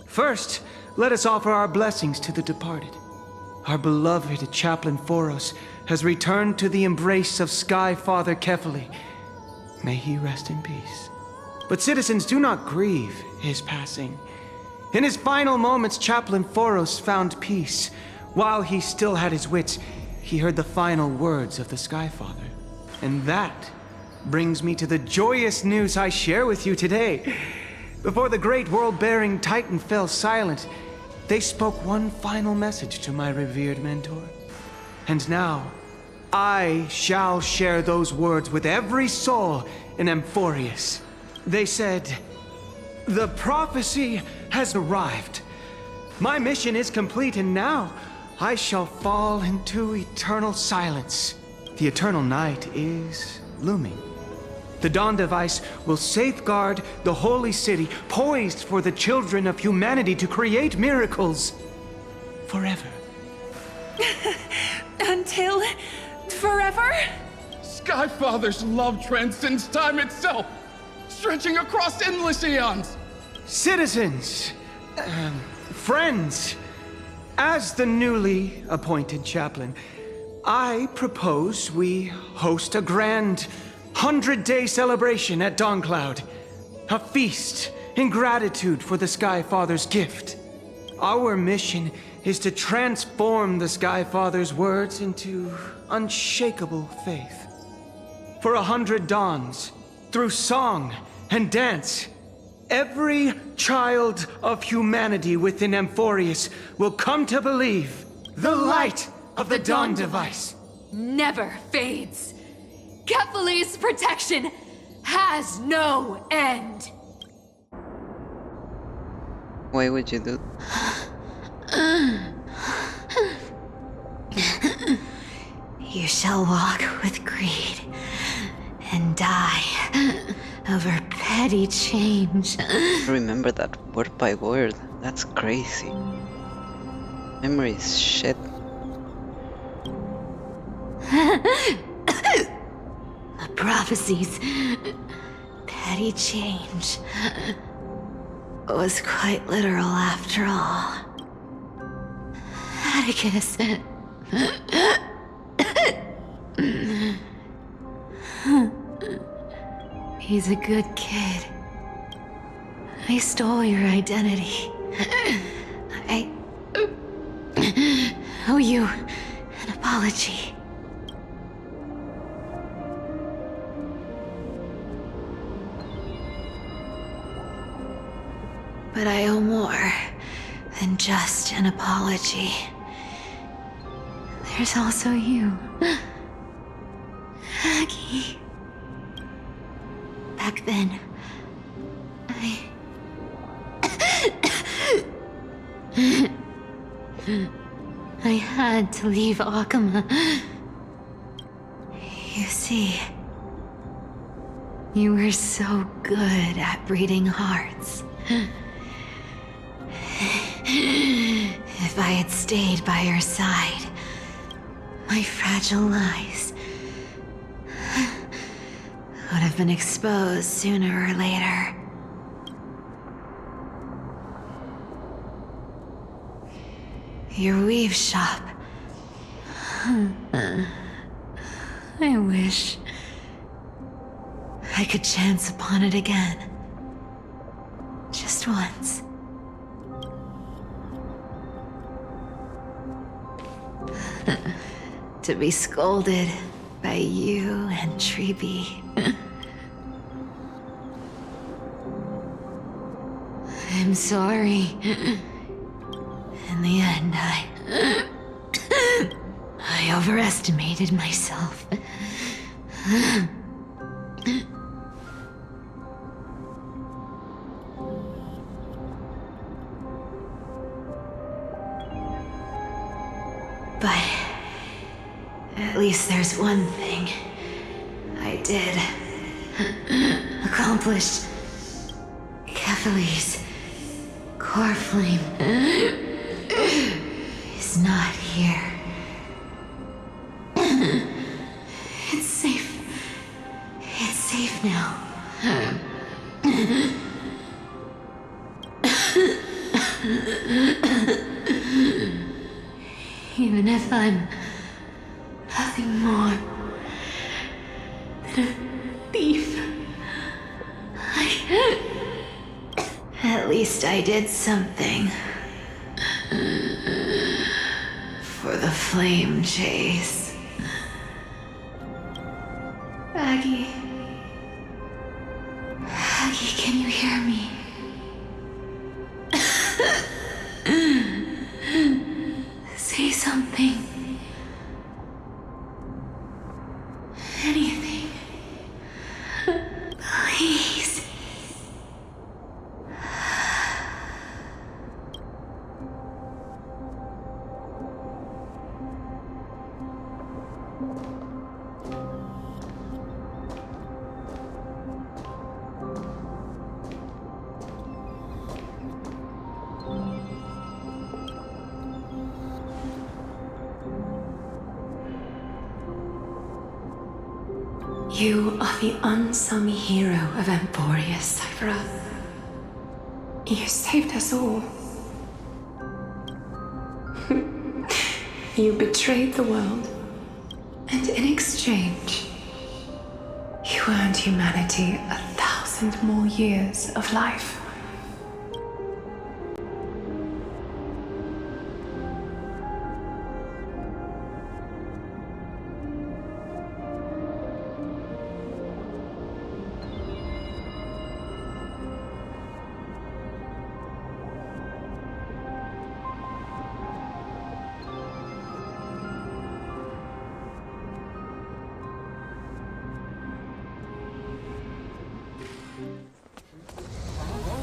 First, let us offer our blessings to the departed. Our beloved Chaplain Foros has returned to the embrace of Sky Father Kefali. May he rest in peace. But citizens, do not grieve his passing. In his final moments, Chaplain Foros found peace. While he still had his wits, he heard the final words of the Sky Father. And that brings me to the joyous news I share with you today. Before the great world-bearing Titan fell silent, they spoke one final message to my revered mentor. And now, I shall share those words with every soul in Amphorius. They said, "The prophecy has arrived. My mission is complete, and now I shall fall into eternal silence. The eternal night is looming. The Dawn Device will safeguard the holy city, poised for the children of humanity to create miracles forever." Until forever? Skyfather's love transcends time itself, stretching across endless eons. Citizens, friends, as the newly appointed chaplain, I propose we host a grand 100-day celebration at Dawncloud. A feast in gratitude for the Sky Father's gift. Our mission is to transform the Sky Father's words into unshakable faith. For 100 dawns, through song and dance, every child of humanity within Amphorius will come to believe the light of the Dawn Device Never fades. Kefali's protection has no end. Why would you do? You shall walk with greed and die over petty change. Remember that word by word. That's crazy. Memory is shit. The prophecies, petty change, was quite literal after all. Atticus. He's a good kid. I stole your identity. I owe you an apology. But I owe more than just an apology. There's also you, Aggie. Back then, I had to leave Akama. You see, you were so good at breeding hearts. If I had stayed by your side, my fragile lies would have been exposed sooner or later. Your weave shop. I wish I could chance upon it again. Just once. To be scolded by you and Treeby. I'm sorry. In the end, I overestimated myself. But at least there's one thing I did accomplish. Kefali's core flame is not here. It's safe. It's safe now. Even if I'm nothing more than a thief, at least I did something for the flame chase. Aggie. Aggie, can you hear me? Say something. Anything. Please. You are the unsung hero of Emporius, Cypher. You saved us all. You betrayed the world, and in exchange, you earned humanity 1,000 more years of life.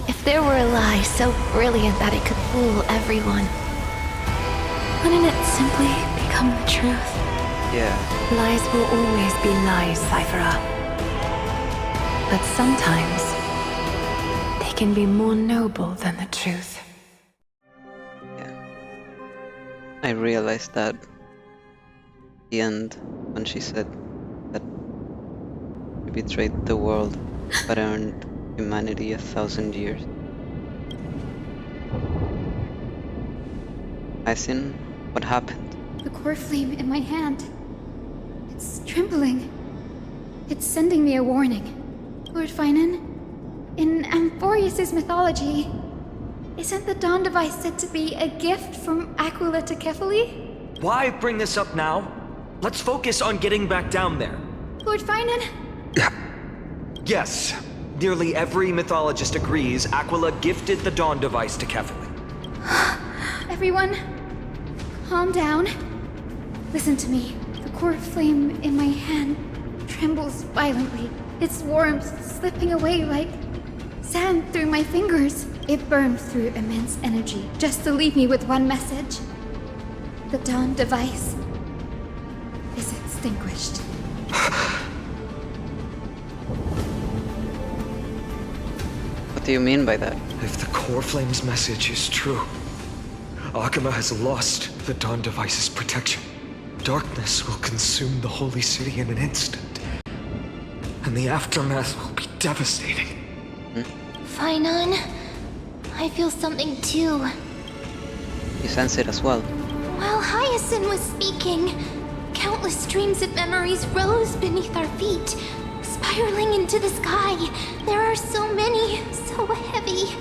If there were a lie so brilliant that it could fool everyone, wouldn't it simply become the truth? Yeah. Lies will always be lies, Cypher. But sometimes, they can be more noble than the truth. I realized that at the end, when she said that she betrayed the world but earned humanity 1,000 years. I seen what happened. The core flame in my hand. It's trembling. It's sending me a warning. Lord Finan, in Amphorius' mythology, isn't the Dawn device said to be a gift from Aquila to Kefali? Why bring this up now? Let's focus on getting back down there. Lord Finan? Yes, Nearly every mythologist agrees Aquila gifted the Dawn device to Kefili. Everyone, calm down. Listen to me. The core flame in my hand trembles violently. Its warmth slipping away like sand through my fingers. It burned through immense energy just to leave me with one message. The Dawn device is extinguished. What do you mean by that? If the core flame's message is true, Akama has lost the Dawn device's protection. Darkness will consume the holy city in an instant, and the aftermath will be devastating. Phainon, I feel something too. You sense it as well. While Hyacinth was speaking, countless streams of memories rose beneath our feet, spiraling into the sky. There are so many, so heavy.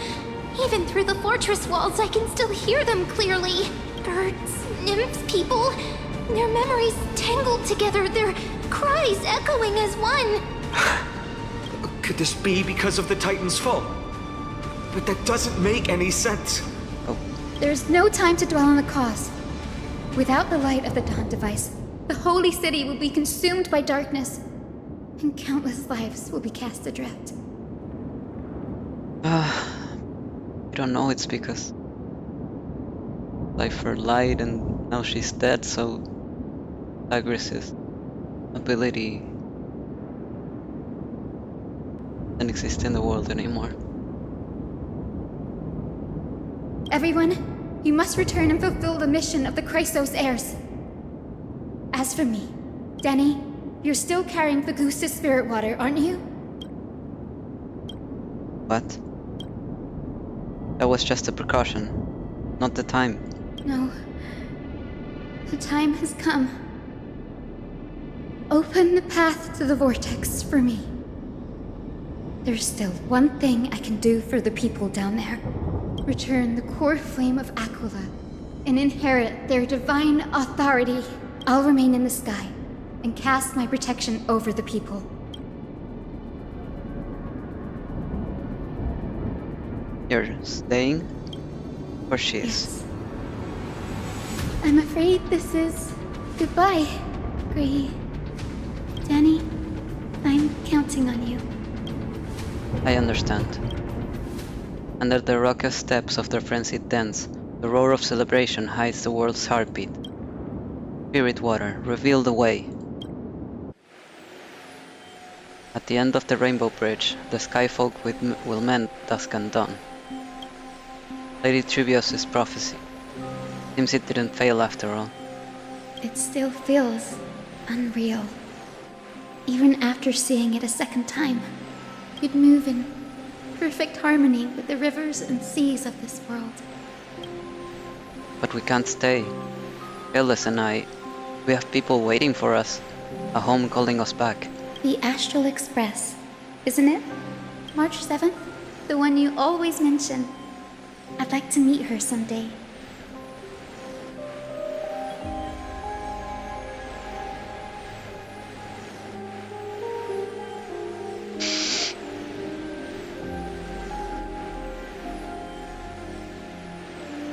Even through the fortress walls, I can still hear them clearly. Birds, nymphs, people, their memories tangled together, their cries echoing as one. Could this be because of the Titan's fall? But that doesn't make any sense. There's no time to dwell on the cause. Without the light of the Dawn device, the holy city will be consumed by darkness, and countless lives will be cast adrift. I don't know, it's because life for light and now she's dead, so Agris's ability doesn't exist in the world anymore. Everyone, you must return and fulfill the mission of the Chrysos heirs. As for me, Denny, you're still carrying the goose's spirit water, aren't you? What? That was just a precaution, not the time. No. The time has come. Open the path to the vortex for me. There's still one thing I can do for the people down there. Return the core flame of Aquila and inherit their divine authority. I'll remain in the sky and cast my protection over the people. You're staying? Or she is? Yes. I'm afraid this is goodbye, Gray. Danny, I'm counting on you. I understand. Under the raucous steps of their frenzied dance, the roar of celebration hides the world's heartbeat. Spirit water, reveal the way. At the end of the Rainbow Bridge, the Skyfolk will mend dusk and dawn. Lady Trivios's prophecy. Seems it didn't fail after all. It still feels unreal. Even after seeing it a second time, you'd move in perfect harmony with the rivers and seas of this world. But we can't stay. Fearless and I, we have people waiting for us, a home calling us back. The Astral Express, isn't it? March 7th? The one you always mention. I'd like to meet her someday.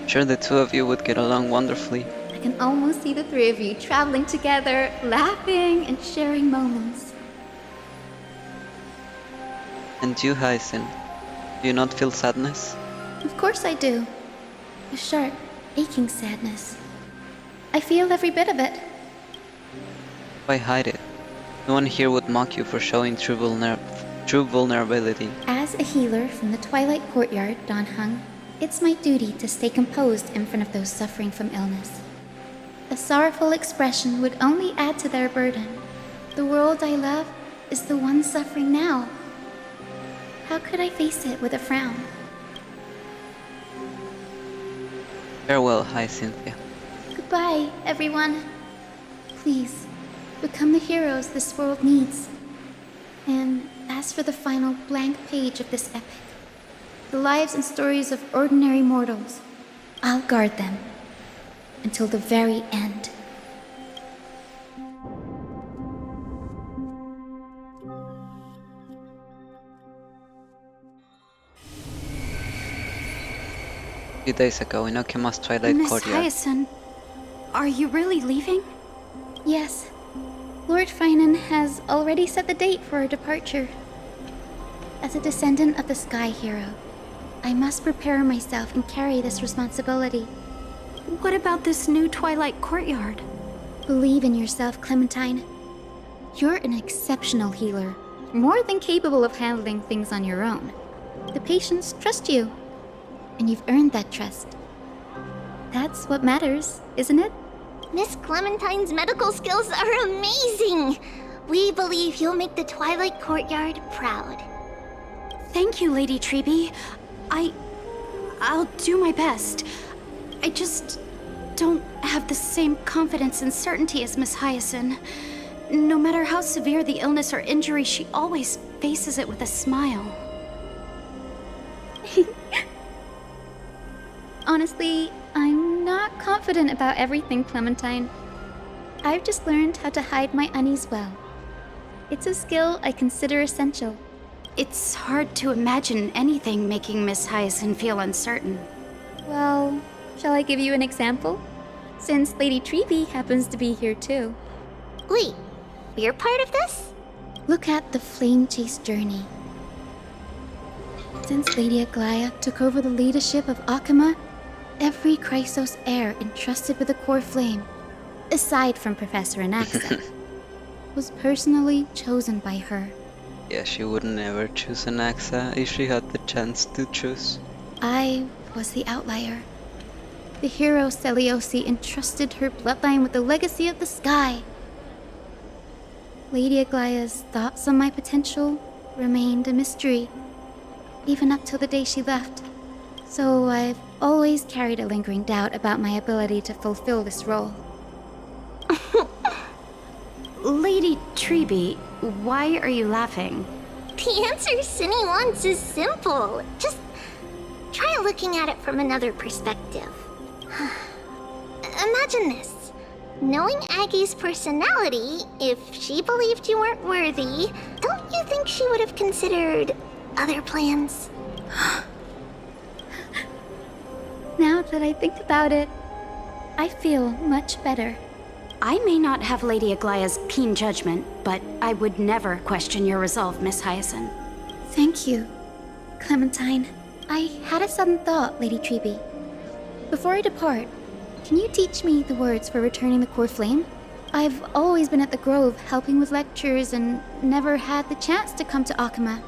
Sure, the two of you would get along wonderfully. I can almost see the three of you traveling together, laughing and sharing moments. And you, Hyacinth, do you not feel sadness? Of course I do. A sharp, aching sadness. I feel every bit of it. Why hide it? No one here would mock you for showing true vulnerability. As a healer from the Twilight Courtyard, Don Hung, it's my duty to stay composed in front of those suffering from illness. A sorrowful expression would only add to their burden. The world I love is the one suffering now. How could I face it with a frown? Farewell, Hyacinthia. Goodbye, everyone. Please, become the heroes this world needs. And as for the final blank page of this epic, the lives and stories of ordinary mortals, I'll guard them until the very end. few days ago in Okima's Twilight Miss Courtyard. Hyacinth, are you really leaving? Yes. Lord Finan has already set the date for our departure. As a descendant of the Sky Hero, I must prepare myself and carry this responsibility. What about this new Twilight Courtyard? Believe in yourself, Clementine. You're an exceptional healer, more than capable of handling things on your own. The patients trust you, and you've earned that trust. That's what matters, isn't it? Miss Clementine's medical skills are amazing! We believe you'll make the Twilight Courtyard proud. Thank you, Lady Treby. I'll do my best. I just don't have the same confidence and certainty as Miss Hyacinth. No matter how severe the illness or injury, she always faces it with a smile. Honestly, I'm not confident about everything, Clementine. I've just learned how to hide my unease well. It's a skill I consider essential. It's hard to imagine anything making Miss Hyacinth feel uncertain. Well, shall I give you an example? Since Lady Treby happens to be here too. Wait, you're part of this? Look at the Flame Chase journey. Since Lady Aglaya took over the leadership of Akama, every Chrysos heir entrusted with the core flame, aside from Professor Anaxa, was personally chosen by her. Yeah, she would never choose an Axa if she had the chance to choose. I was the outlier. The hero Celiosi entrusted her bloodline with the legacy of the sky. Lady Aglaya's thoughts on my potential remained a mystery, even up till the day she left. So I've always carried a lingering doubt about my ability to fulfill this role. Lady Treby, why are you laughing? The answer Cindy wants is simple. Just try looking at it from another perspective. Imagine this. Knowing Aggie's personality, if she believed you weren't worthy, don't you think she would have considered other plans? Now that I think about it, I feel much better. I may not have Lady Aglaya's keen judgment, but I would never question your resolve, Miss Hyacinth. Thank you, Clementine. I had a sudden thought, Lady Treby. Before I depart, can you teach me the words for returning the core flame? I've always been at the Grove helping with lectures and never had the chance to come to Akama.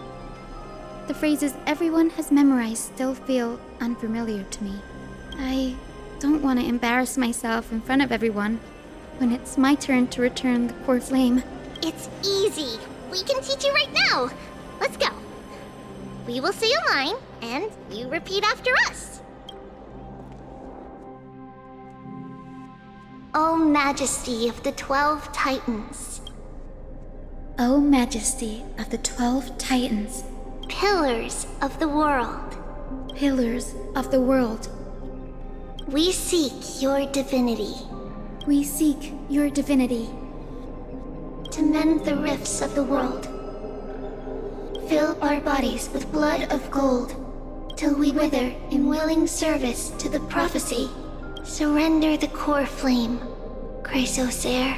The phrases everyone has memorized still feel unfamiliar to me. I don't want to embarrass myself in front of everyone when it's my turn to return the core flame. It's easy. We can teach you right now. Let's go. We will say a line, and you repeat after us. O Majesty of the 12 Titans. O Majesty of the 12 Titans. Pillars of the world. Pillars of the world. We seek your divinity. We seek your divinity. To mend the rifts of the world. Fill our bodies with blood of gold, till we wither in willing service to the prophecy. Surrender the core flame, Chrysos heir.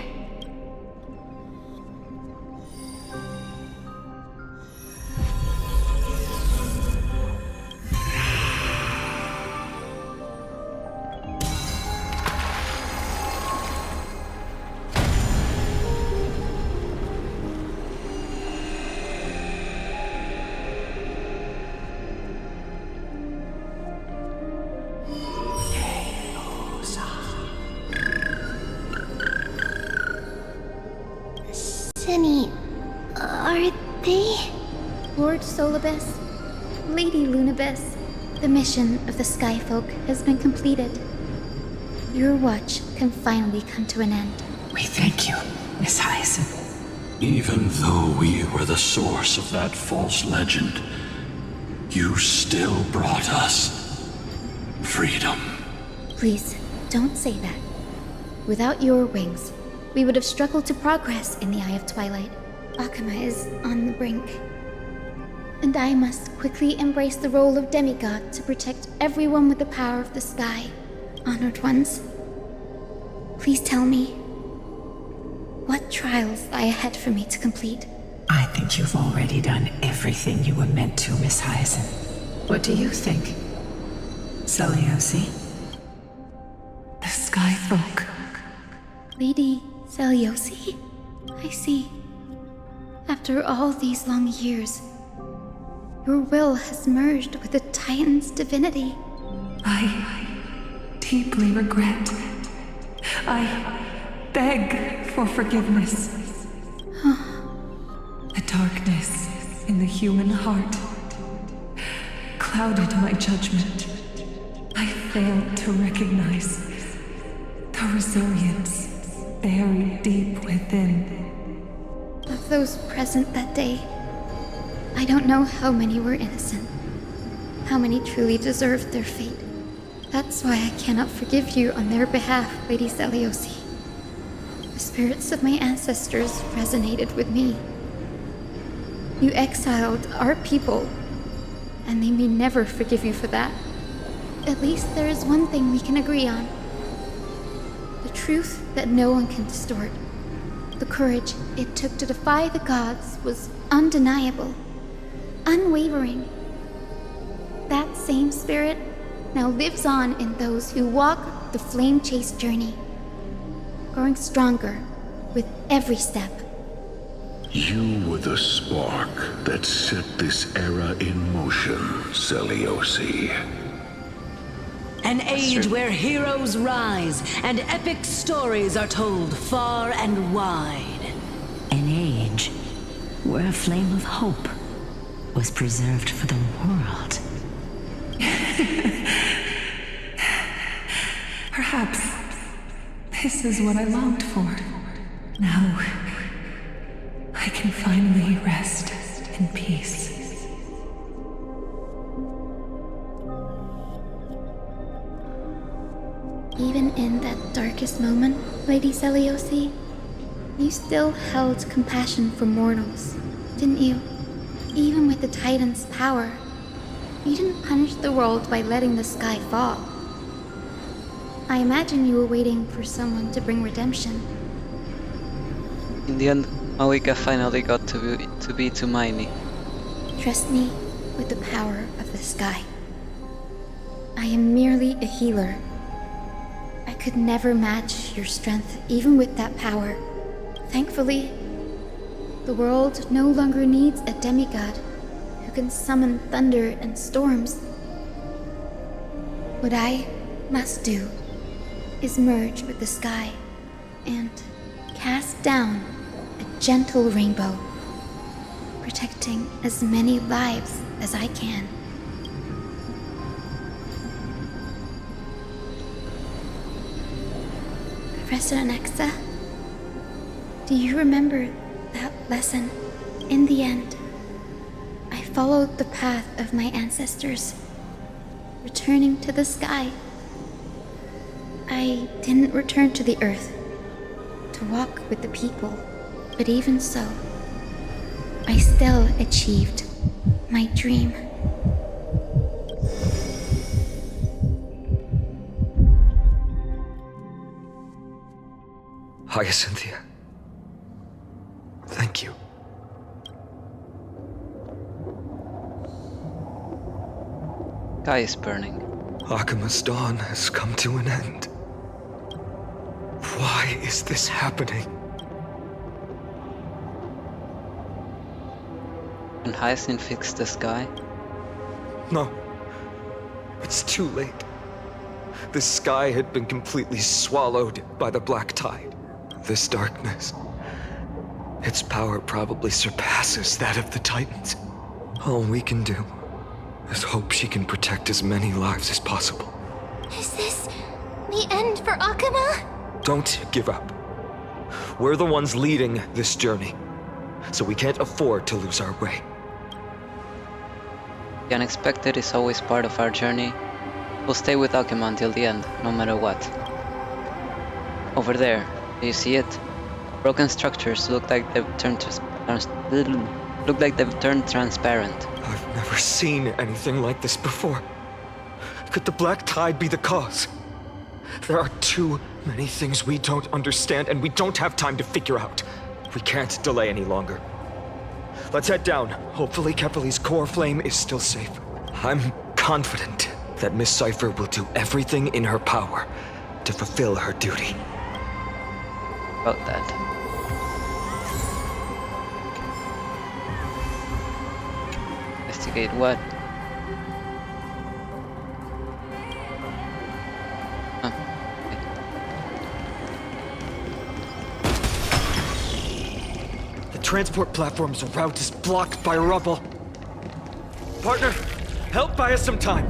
Cindy, are they? Lord Solibus, Lady Lunabis, the mission of the Skyfolk has been completed. Your watch can finally come to an end. We thank you, Miss Hyacinth. Even though we were the source of that false legend, you still brought us freedom. Please, don't say that. Without your wings, we would have struggled to progress in the Eye of Twilight. Akama is on the brink. And I must quickly embrace the role of demigod to protect everyone with the power of the sky. Honored ones, please tell me, what trials lie ahead for me to complete? I think you've already done everything you were meant to, Miss Hyacinth. What do you think, Celiosi? The Sky Folk. Lady Celiosi? I see. After all these long years, your will has merged with the Titan's divinity. I deeply regret. I beg for forgiveness. The darkness in the human heart clouded my judgment. I failed to recognize the resilience buried deep within. Of those present that day, I don't know how many were innocent, how many truly deserved their fate. That's why I cannot forgive you on their behalf, Lady Celiosi. The spirits of my ancestors resonated with me. You exiled our people, and they may never forgive you for that. At least there is one thing we can agree on. The truth that no one can distort. The courage it took to defy the gods was undeniable, unwavering. That same spirit now lives on in those who walk the flame-chased journey, growing stronger with every step. You were the spark that set this era in motion, Celiosi. An age where heroes rise and epic stories are told far and wide. An age where a flame of hope was preserved for the world. Perhaps this is what I longed for. Now, I can finally rest in peace. Even in that darkest moment, Lady Celiosi, you still held compassion for mortals, didn't you? Even with the Titan's power, you didn't punish the world by letting the sky fall. I imagine you were waiting for someone to bring redemption. In the end, Malika finally got to be Tumaini. Trust me with the power of the sky. I am merely a healer. I could never match your strength, even with that power. Thankfully, the world no longer needs a demigod who can summon thunder and storms. What I must do is merge with the sky and cast down a gentle rainbow, protecting as many lives as I can. Professor Anaxa, do you remember that lesson? In the end, I followed the path of my ancestors, returning to the sky. I didn't return to the earth to walk with the people, but even so, I still achieved my dream. Hyacinthia. Thank you. Sky is burning. Akima's dawn has come to an end. Why is this happening? Can Hyacinth fix the sky? No. It's too late. The sky had been completely swallowed by the black tide. This darkness, its power probably surpasses that of the Titans. All we can do is hope she can protect as many lives as possible. Is this the end for Akuma? Don't give up. We're the ones leading this journey, so we can't afford to lose our way. The unexpected is always part of our journey. We'll stay with Akuma until the end, no matter what. Over there, do you see it? Broken structures look like they've turned to Look like they've turned transparent. I've never seen anything like this before. Could the Black Tide be the cause? There are too many things we don't understand, and we don't have time to figure out. We can't delay any longer. Let's head down. Hopefully Kefali's core flame is still safe. I'm confident that Miss Cypher will do everything in her power to fulfill her duty. About that. Investigate what? Oh, okay. The transport platform's route is blocked by rubble. Partner, help buy us some time.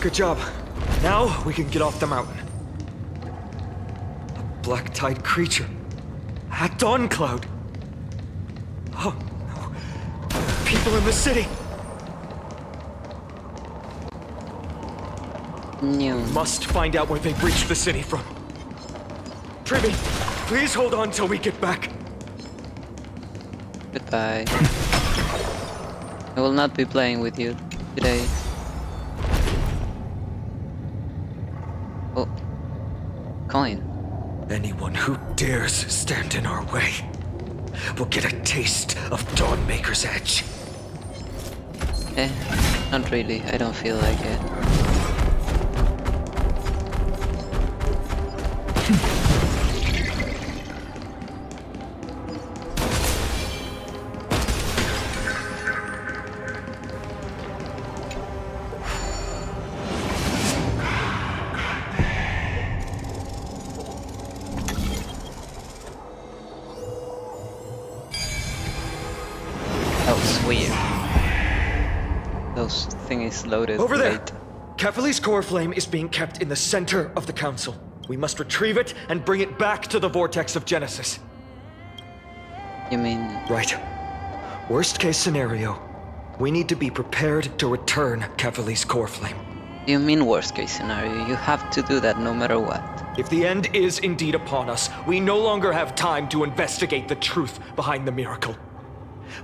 Good job. Now we can get off the mountain. A Black Tide creature. At Dawn Cloud. Oh, no. People in the city. No. Must find out where they've reached the city from. Tribby, please hold on till we get back. Goodbye. I will not be playing with you today. Oh. Coin. Anyone who dares stand in our way will get a taste of Dawnmaker's edge. Not really. I don't feel like it. Those thingies loaded. Over there! Late. Kefali's core flame is being kept in the center of the council. We must retrieve it and bring it back to the vortex of Genesis. You mean... Right. Worst case scenario, we need to be prepared to return Kefali's core flame. You mean worst case scenario? You have to do that no matter what. If the end is indeed upon us, we no longer have time to investigate the truth behind the miracle.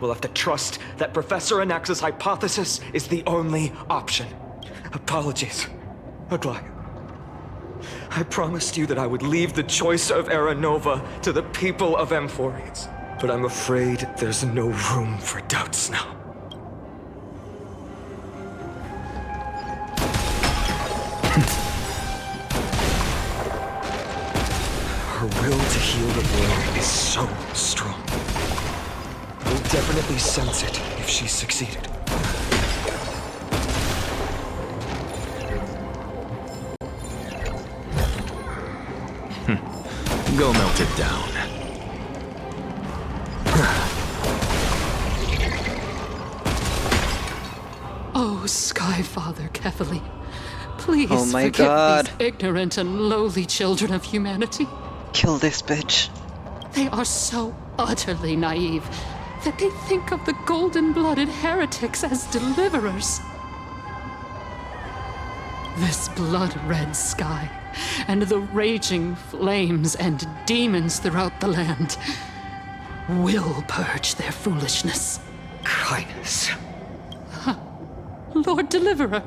We'll have to trust that Professor Anax's hypothesis is the only option. Apologies, Aglaia. I promised you that I would leave the choice of Era Nova to the people of Amphorius, but I'm afraid there's no room for doubts now. Her will to heal the world is so strong. We'll definitely sense it if she's succeeded. Go melt it down. Oh, Skyfather Kefali, please Oh my forgive God. these ignorant and lowly children of humanity. Kill this bitch. They are so utterly naive that they think of the golden-blooded heretics as deliverers. This blood-red sky and the raging flames and demons throughout the land will purge their foolishness. Kindness. Lord Deliverer,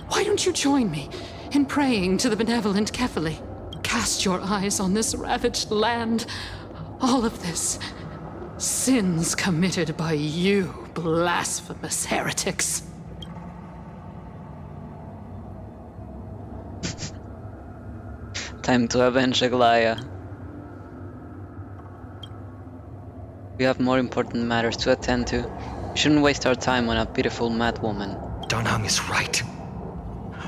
why don't you join me in praying to the benevolent Kefali? Cast your eyes on this ravaged land. All of this, sins committed by you, blasphemous heretics. Time to avenge Aglaia. We have more important matters to attend to. We shouldn't waste our time on a pitiful mad woman. Danhang is right.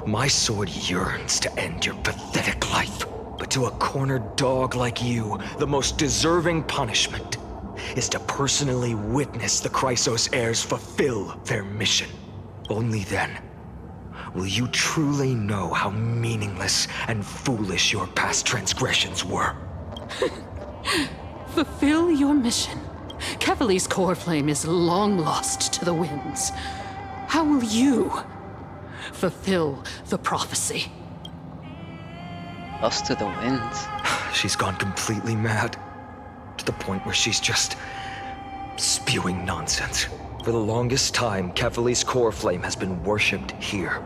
My sword yearns to end your pathetic life. But to a cornered dog like you, the most deserving punishment is to personally witness the Chrysos heirs fulfill their mission. Only then will you truly know how meaningless and foolish your past transgressions were. Fulfill your mission. Kefali's core flame is long lost to the winds. How will you fulfill the prophecy? Lost to the winds. She's gone completely mad. To the point where she's just spewing nonsense. For the longest time, Kefali's core flame has been worshipped here.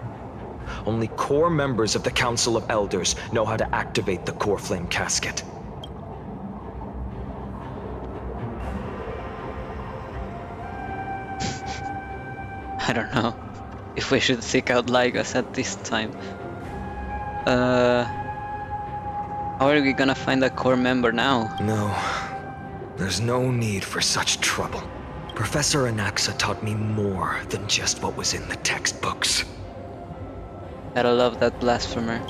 Only core members of the Council of Elders know how to activate the core flame casket. I don't know if we should seek out Lygas at this time. How are we gonna find a core member now? No. There's no need for such trouble. Professor Anaxa taught me more than just what was in the textbooks. Gotta love that blasphemer.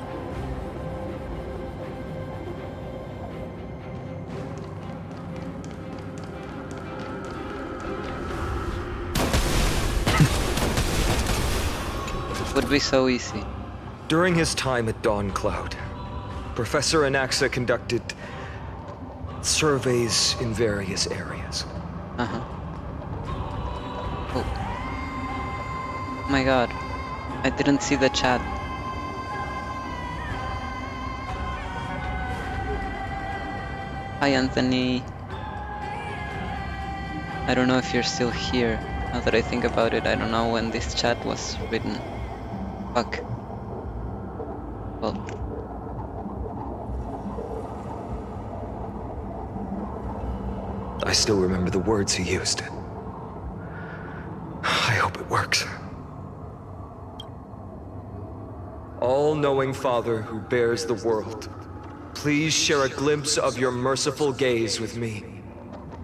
Would be so easy. During his time at Dawn Cloud, Professor Anaxa conducted surveys in various areas. Uh-huh. Oh. Oh my god. I didn't see the chat. Hi Anthony. I don't know if you're still here. Now that I think about it, I don't know when this chat was written. Fuck. Well. I still remember the words he used. I hope it works. All-knowing Father who bears the world, please share a glimpse of your merciful gaze with me.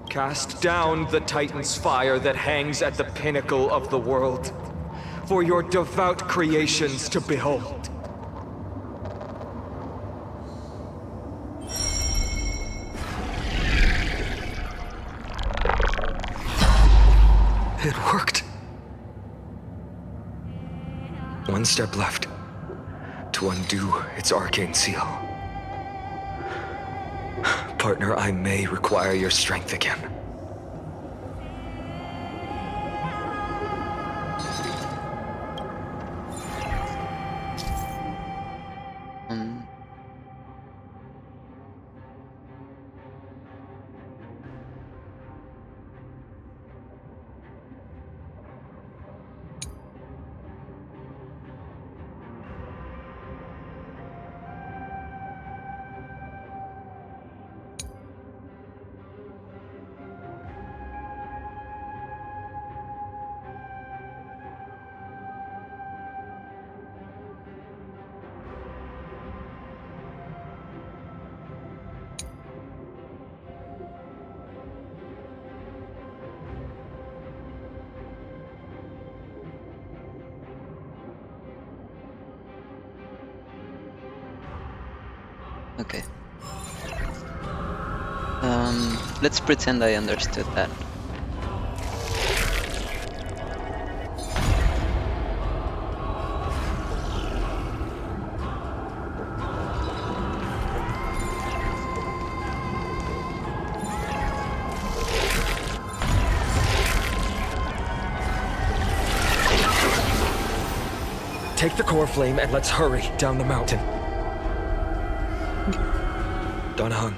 Cast down the Titan's fire that hangs at the pinnacle of the world, for your devout creations to behold. It worked. One step left to undo its arcane seal. Partner, I may require your strength again. Okay. Let's pretend I understood that. Take the core flame and let's hurry down the mountain. Donhung,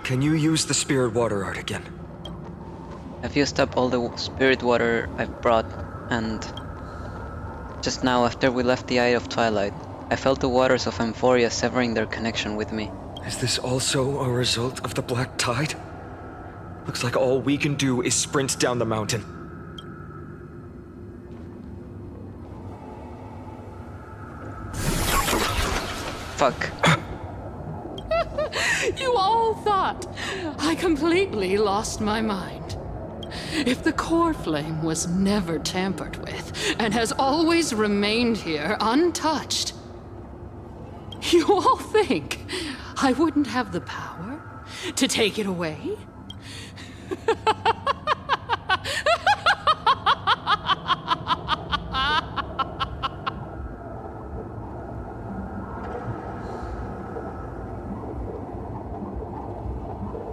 can you use the spirit water art again? I've used up all the spirit water I've brought, and just now after we left the Eye of Twilight, I felt the waters of Amphoria severing their connection with me. Is this also a result of the Black Tide? Looks like all we can do is sprint down the mountain. Fuck. You all thought I completely lost my mind. If the core flame was never tampered with and has always remained here untouched, you all think I wouldn't have the power to take it away?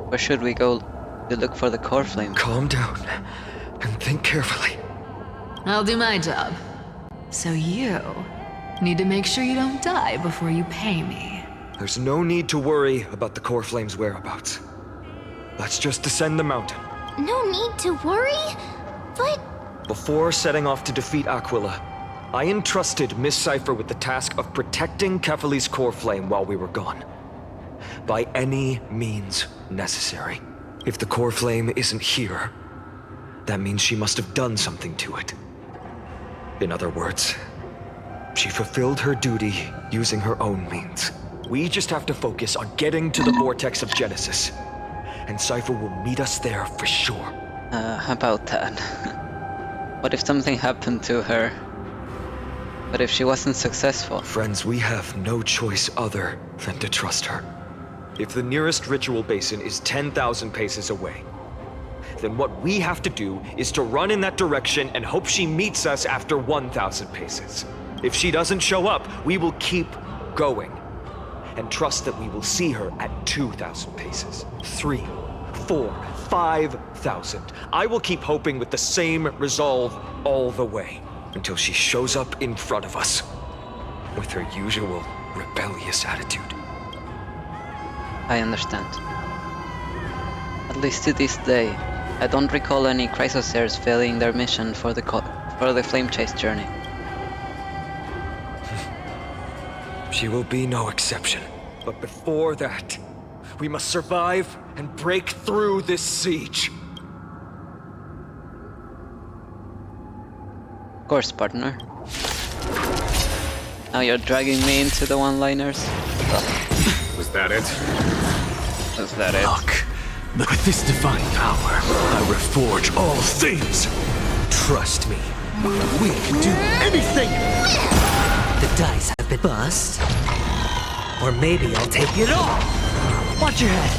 Where should we go to look for the core flame? Calm down and think carefully. I'll do my job. So you need to make sure you don't die before you pay me. There's no need to worry about the Core Flame's whereabouts. Let's just descend the mountain. No need to worry? But... Before setting off to defeat Aquila, I entrusted Miss Cipher with the task of protecting Kefali's Core Flame while we were gone. By any means necessary. If the Core Flame isn't here, that means she must have done something to it. In other words, she fulfilled her duty using her own means. We just have to focus on getting to the Vortex of Genesis. And Cipher will meet us there for sure. How about that? What if something happened to her? But if she wasn't successful? Friends, we have no choice other than to trust her. If the nearest ritual basin is 10,000 paces away, then what we have to do is to run in that direction and hope she meets us after 1,000 paces. If she doesn't show up, we will keep going and trust that we will see her at 2,000 paces, 3, 4, 5,000. I will keep hoping with the same resolve all the way until she shows up in front of us with her usual rebellious attitude. I understand. At least to this day, I don't recall any Chrysosairs failing their mission for the Flame Chase journey. She will be no exception. But before that, we must survive and break through this siege. Of course, partner. Now you're dragging me into the one-liners. Oh. Was that it? Was that it? Look, with this divine power, I reforge all things. Trust me, we can do anything. The dice have been bust. Or maybe I'll take it all. Watch your head.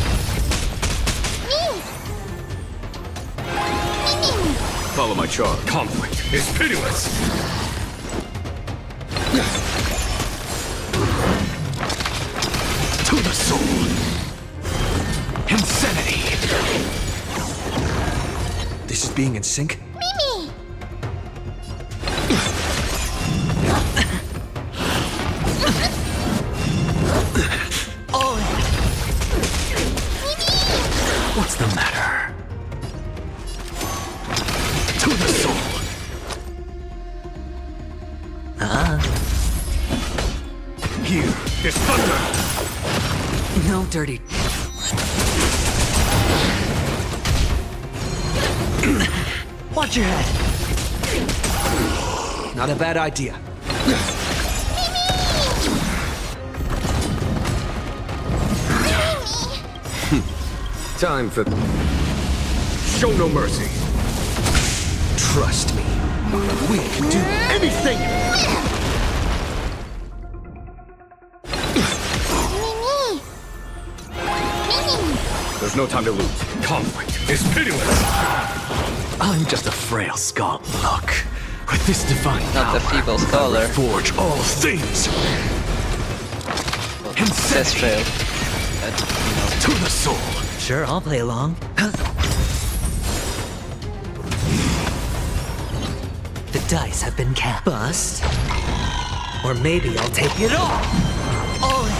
Follow my charge. Conflict is pitiless. To the soul. Insanity. This is being in sync? Mimi! What's the matter? To the soul. Here is thunder. No dirty. Watch your head. Not a bad idea. Time for... Show no mercy. Trust me. We can do anything! There's no time to lose. Conflict is pitiless. I'm just a frail scholar. Look, with this divine Not the feeble scholar. Forge all things. Ancestral. To the soul. Sure, I'll play along. The dice have been cast. Bust. Or maybe I'll take it all. All in.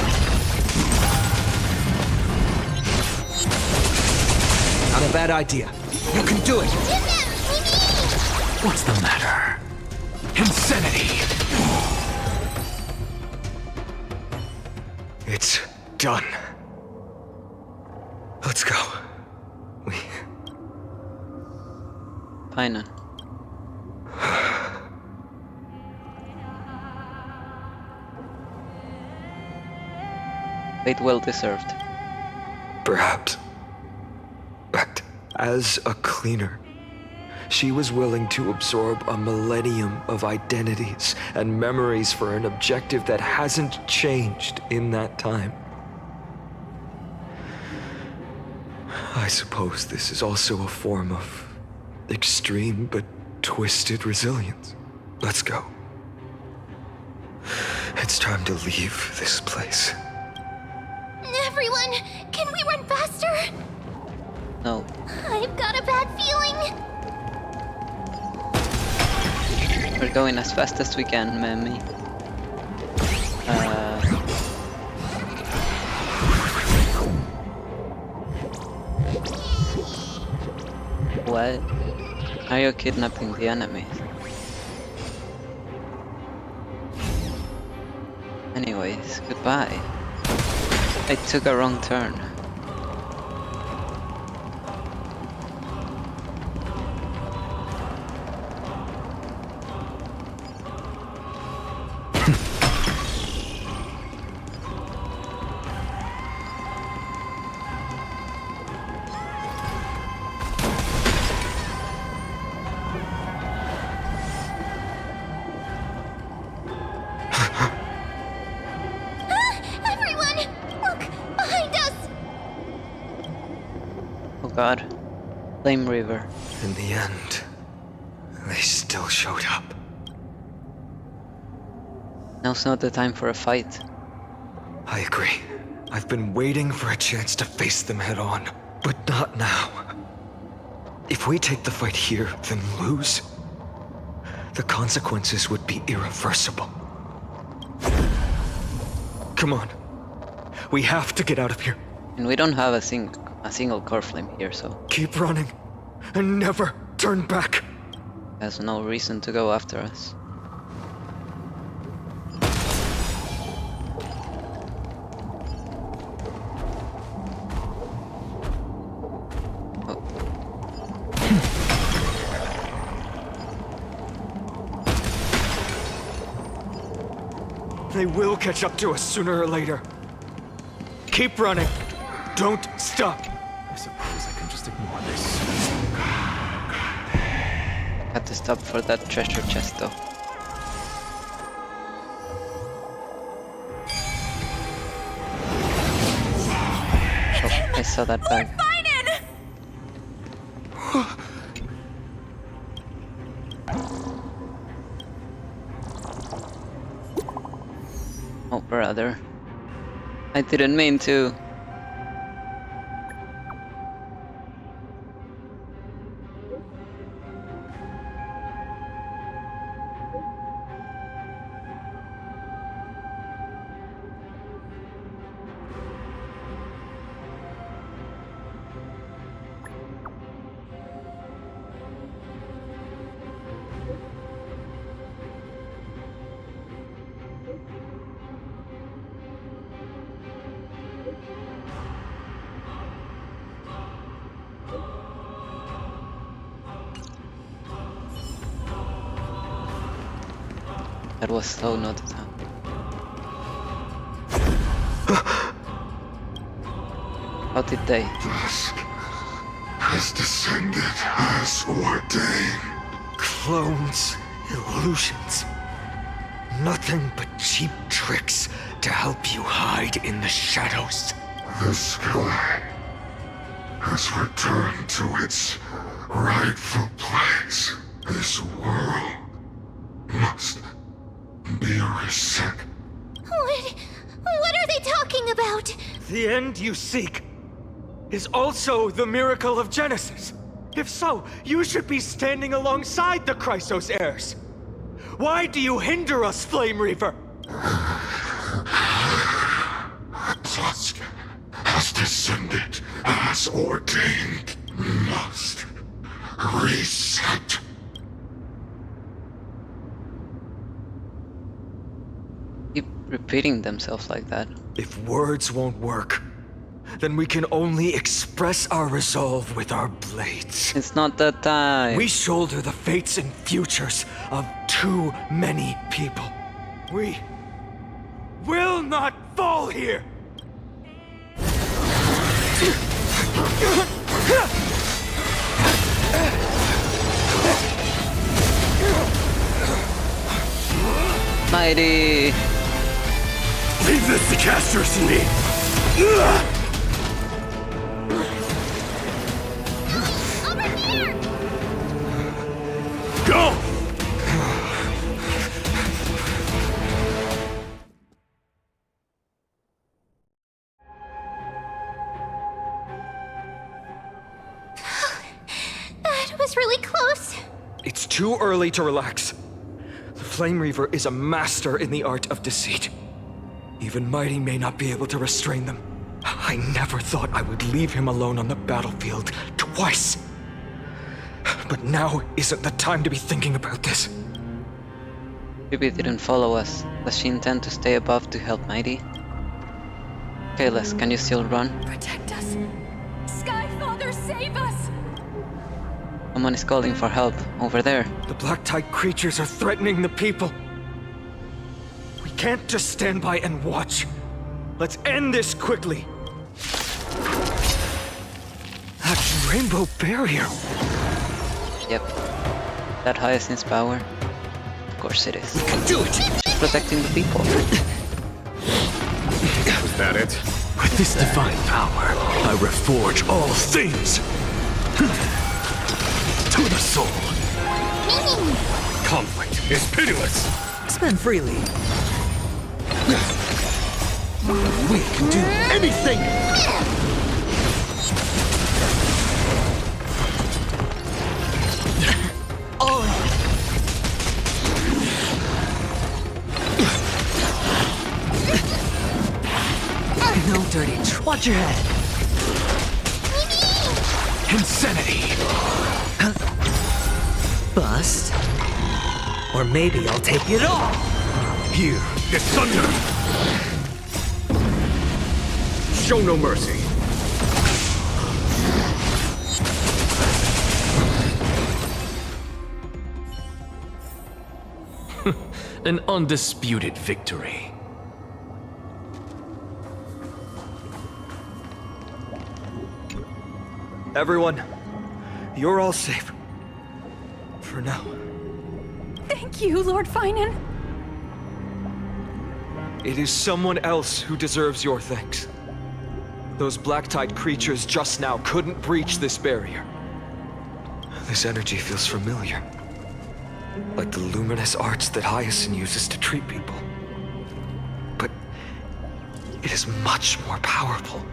Not a bad idea. You can do it. What's the matter? Insanity. It's done. Let's go. Painen. Fate well deserved. Perhaps. But as a cleaner, she was willing to absorb a millennium of identities and memories for an objective that hasn't changed in that time. I suppose this is also a form of extreme but twisted resilience. Let's go. It's time to leave this place. Everyone, can we run faster? No. I've got a bad feeling. We're going as fast as we can, Memi. What? Are you kidnapping the enemies? Anyways, goodbye. I took a wrong turn. God. Flame River. In the end, they still showed up. Now's not the time for a fight. I agree. I've been waiting for a chance to face them head on, but not now. If we take the fight here, then lose, the consequences would be irreversible. Come on. We have to get out of here. And we don't have a single core flame here, so... Keep running, and never turn back. There's no reason to go after us. They will catch up to us sooner or later. Keep running. Don't stop. I suppose I can just ignore this. Had to stop for that treasure chest though. Oh, I saw that bag. Oh, brother. I didn't mean to. That was so not the time. How did they? Dusk has descended as ordained. Clones, illusions. Nothing but cheap tricks to help you hide in the shadows. The sky has returned to its rightful place. This world must be reset. What are they talking about? The end you seek is also the miracle of Genesis. If so, you should be standing alongside the Chrysos heirs. Why do you hinder us, Flame Reaver? Dusk has descended as ordained. Must reset. Keep repeating themselves like that. If words won't work, then we can only express our resolve with our blades. It's not that time. We shoulder the fates and futures of too many people. We will not fall here! Mighty! Leave this to casters and me! Over here! Go! That was really close. It's too early to relax. The Flame Reaver is a master in the art of deceit. Even Mighty may not be able to restrain them. I never thought I would leave him alone on the battlefield twice. But now isn't the time to be thinking about this. Ruby didn't follow us. Does she intend to stay above to help Mighty? Kaelas, can you still run? Protect us! Sky Father, save us! Someone is calling for help, over there. The black tide creatures are threatening the people. We can't just stand by and watch. Let's end this quickly. That rainbow barrier. Yep. That Hyacinth's power? Of course it is. We can do it! She's protecting the people. Was that it? With this divine power, I reforge all things! To the soul! Conflict is pitiless! Spend freely. We can do anything! All right. No dirty. Watch your head. Insanity! Bust. Or maybe I'll take it all. Here is thunder! Show no mercy. An undisputed victory. Everyone, you're all safe. For now. Thank you, Lord Finan. It is someone else who deserves your thanks. Those black tide creatures just now couldn't breach this barrier. This energy feels familiar. Like the luminous arts that Hyacinth uses to treat people. But it is much more powerful.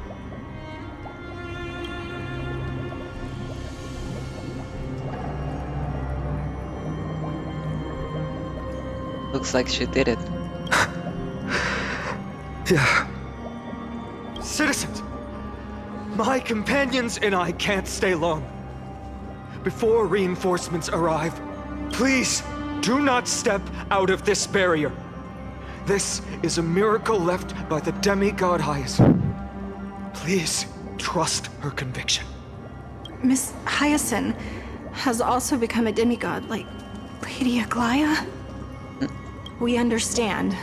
Looks like she did it. Yeah. Citizens! My companions and I can't stay long. Before reinforcements arrive, please do not step out of this barrier. This is a miracle left by the demigod Hyacinth. Please trust her conviction. Miss Hyacinth has also become a demigod, like Lady Aglaya? We understand.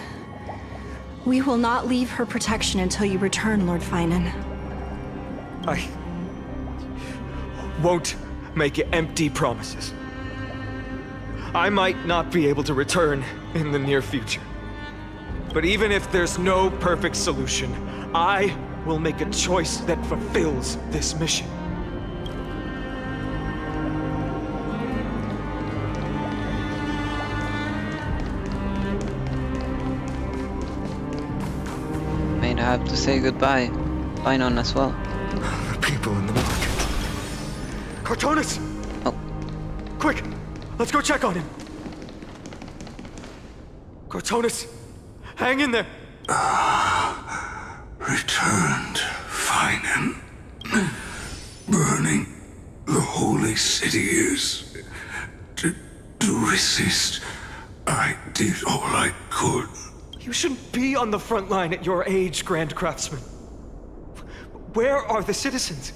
We will not leave her protection until you return, Lord Finan. I won't make empty promises. I might not be able to return in the near future. But even if there's no perfect solution, I will make a choice that fulfills this mission. May I have to say goodbye. Finan as well. The people in the market. Cartonis! Oh. Quick! Let's go check on him! Cartonis! Hang in there! Returned, Finan. Burning the holy city is... To resist, I did all I could. You shouldn't be on the front line at your age, Grand Craftsman. Where are the citizens?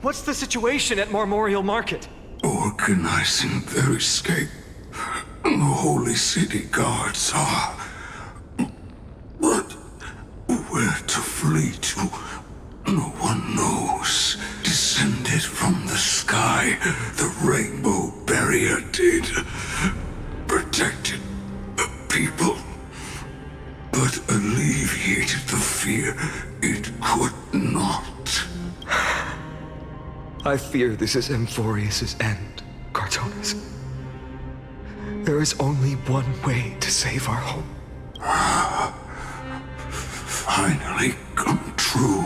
What's the situation at Memorial Market? Organizing their escape. The holy city guards are... But where to flee to, no one knows. Descended from the sky, the rainbow barrier did. Protected the people, but alleviated the fear it could not. I fear this is Amphorius' end, Cartonis. There is only one way to save our home. Finally come true.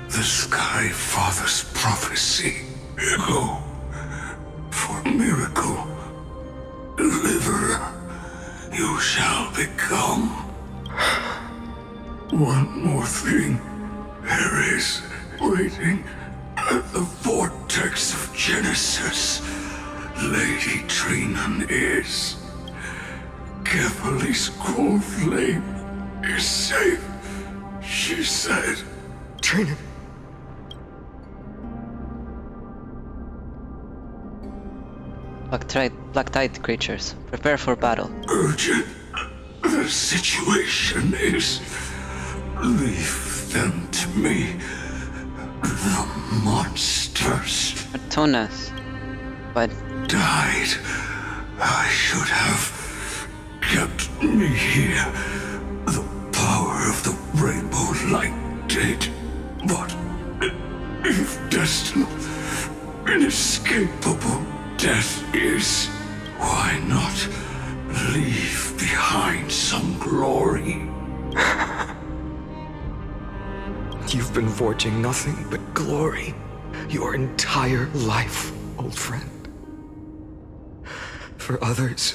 The Sky Father's prophecy. Go for miracle. Deliverer, you shall become. One more thing. There is waiting at the vortex of Genesis. Lady Trinan is. Kefali's core flame is safe, she said. Trinan. Black Tide creatures, prepare for battle. Urgent. The situation is... Leave them to me. The monsters. Artonas. But... Died. I should have kept me here. The power of the rainbow light did. But if destined, inescapable death is, why not leave behind some glory? You've been forging nothing but glory your entire life, old friend. For others,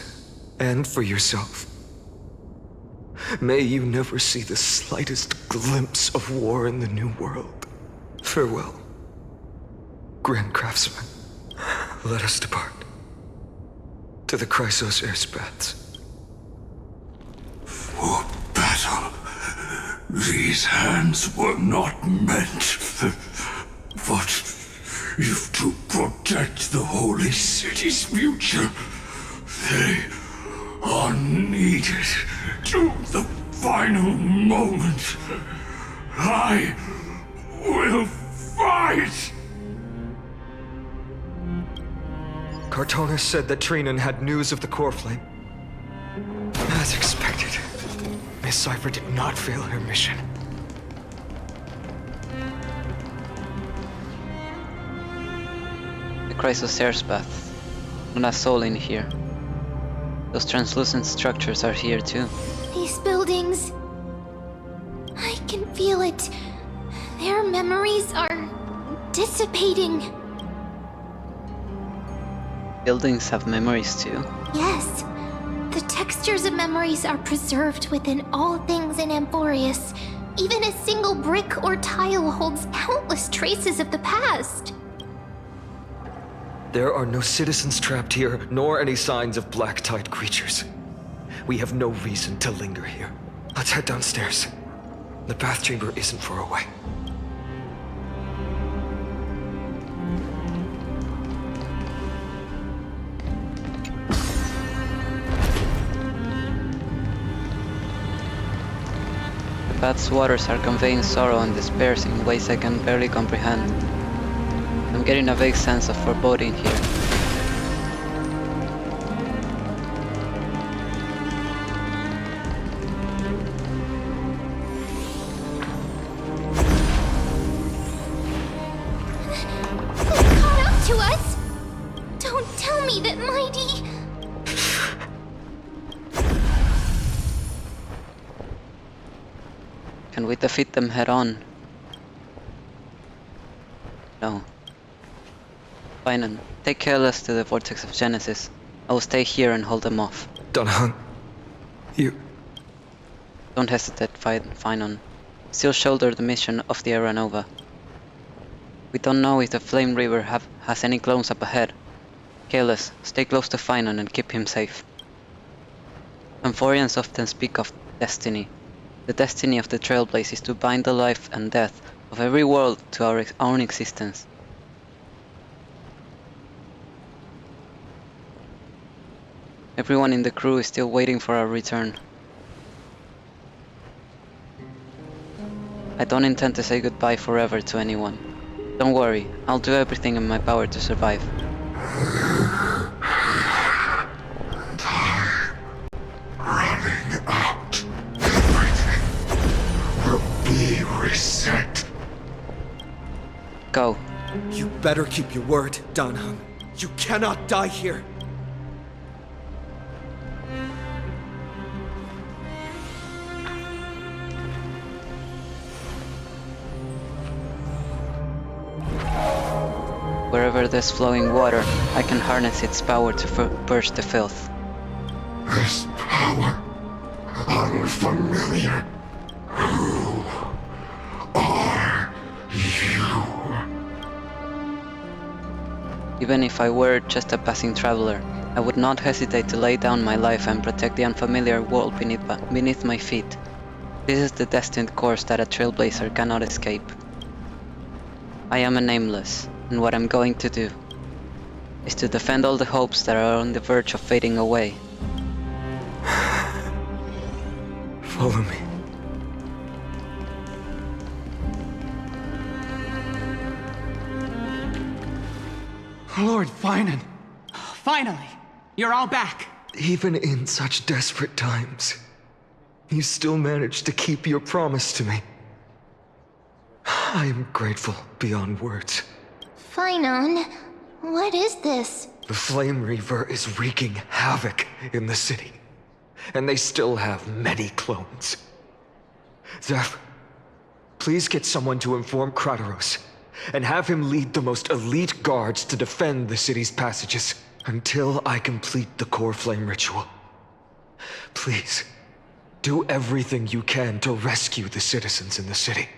and for yourself. May you never see the slightest glimpse of war in the New World. Farewell, Grand Craftsman. Let us depart. To the Chrysos airspaths. For battle. These hands were not meant. But if to protect the holy city's future, they are needed to the final moment. I will fight! Cartonis said that Trinan had news of the core flame. As expected, Miss Cypher did not fail her mission. The Chrysos airspath. Not a soul in here. Those translucent structures are here too. These buildings... I can feel it. Their memories are dissipating. Buildings have memories too. Yes. The textures of memories are preserved within all things in Amphorius. Even a single brick or tile holds countless traces of the past. There are no citizens trapped here, nor any signs of Black Tide creatures. We have no reason to linger here. Let's head downstairs. The bath chamber isn't far away. The bath's waters are conveying sorrow and despair in ways I can barely comprehend. I'm getting a vague sense of foreboding here. They caught up to us! Don't tell me that Mighty... Can we defeat them head on? No. Finan, take Careless to the Vortex of Genesis. I will stay here and hold them off. Dunhung, you... Don't hesitate, Finan. Still shoulder the mission of the Era Nova. We don't know if the Flame River has any clones up ahead. Careless, stay close to Finan and keep him safe. Amphorians often speak of destiny. The destiny of the Trailblaze is to bind the life and death of every world to our own existence. Everyone in the crew is still waiting for our return. I don't intend to say goodbye forever to anyone. Don't worry, I'll do everything in my power to survive. Running out. Everything will be reset. Go. You better keep your word, Dunhung. You cannot die here. Wherever there's flowing water, I can harness its power to purge the filth. This power, unfamiliar. Who are you? Even if I were just a passing traveler, I would not hesitate to lay down my life and protect the unfamiliar world beneath my feet. This is the destined course that a trailblazer cannot escape. I am a nameless, and what I'm going to do is to defend all the hopes that are on the verge of fading away. Follow me. Lord Finan. Finally, you're all back. Even in such desperate times, you still managed to keep your promise to me. I am grateful beyond words. Finan, what is this? The Flame Reaver is wreaking havoc in the city, and they still have many clones. Zeph, please get someone to inform Kratos, and have him lead the most elite guards to defend the city's passages until I complete the core flame ritual. Please, do everything you can to rescue the citizens in the city.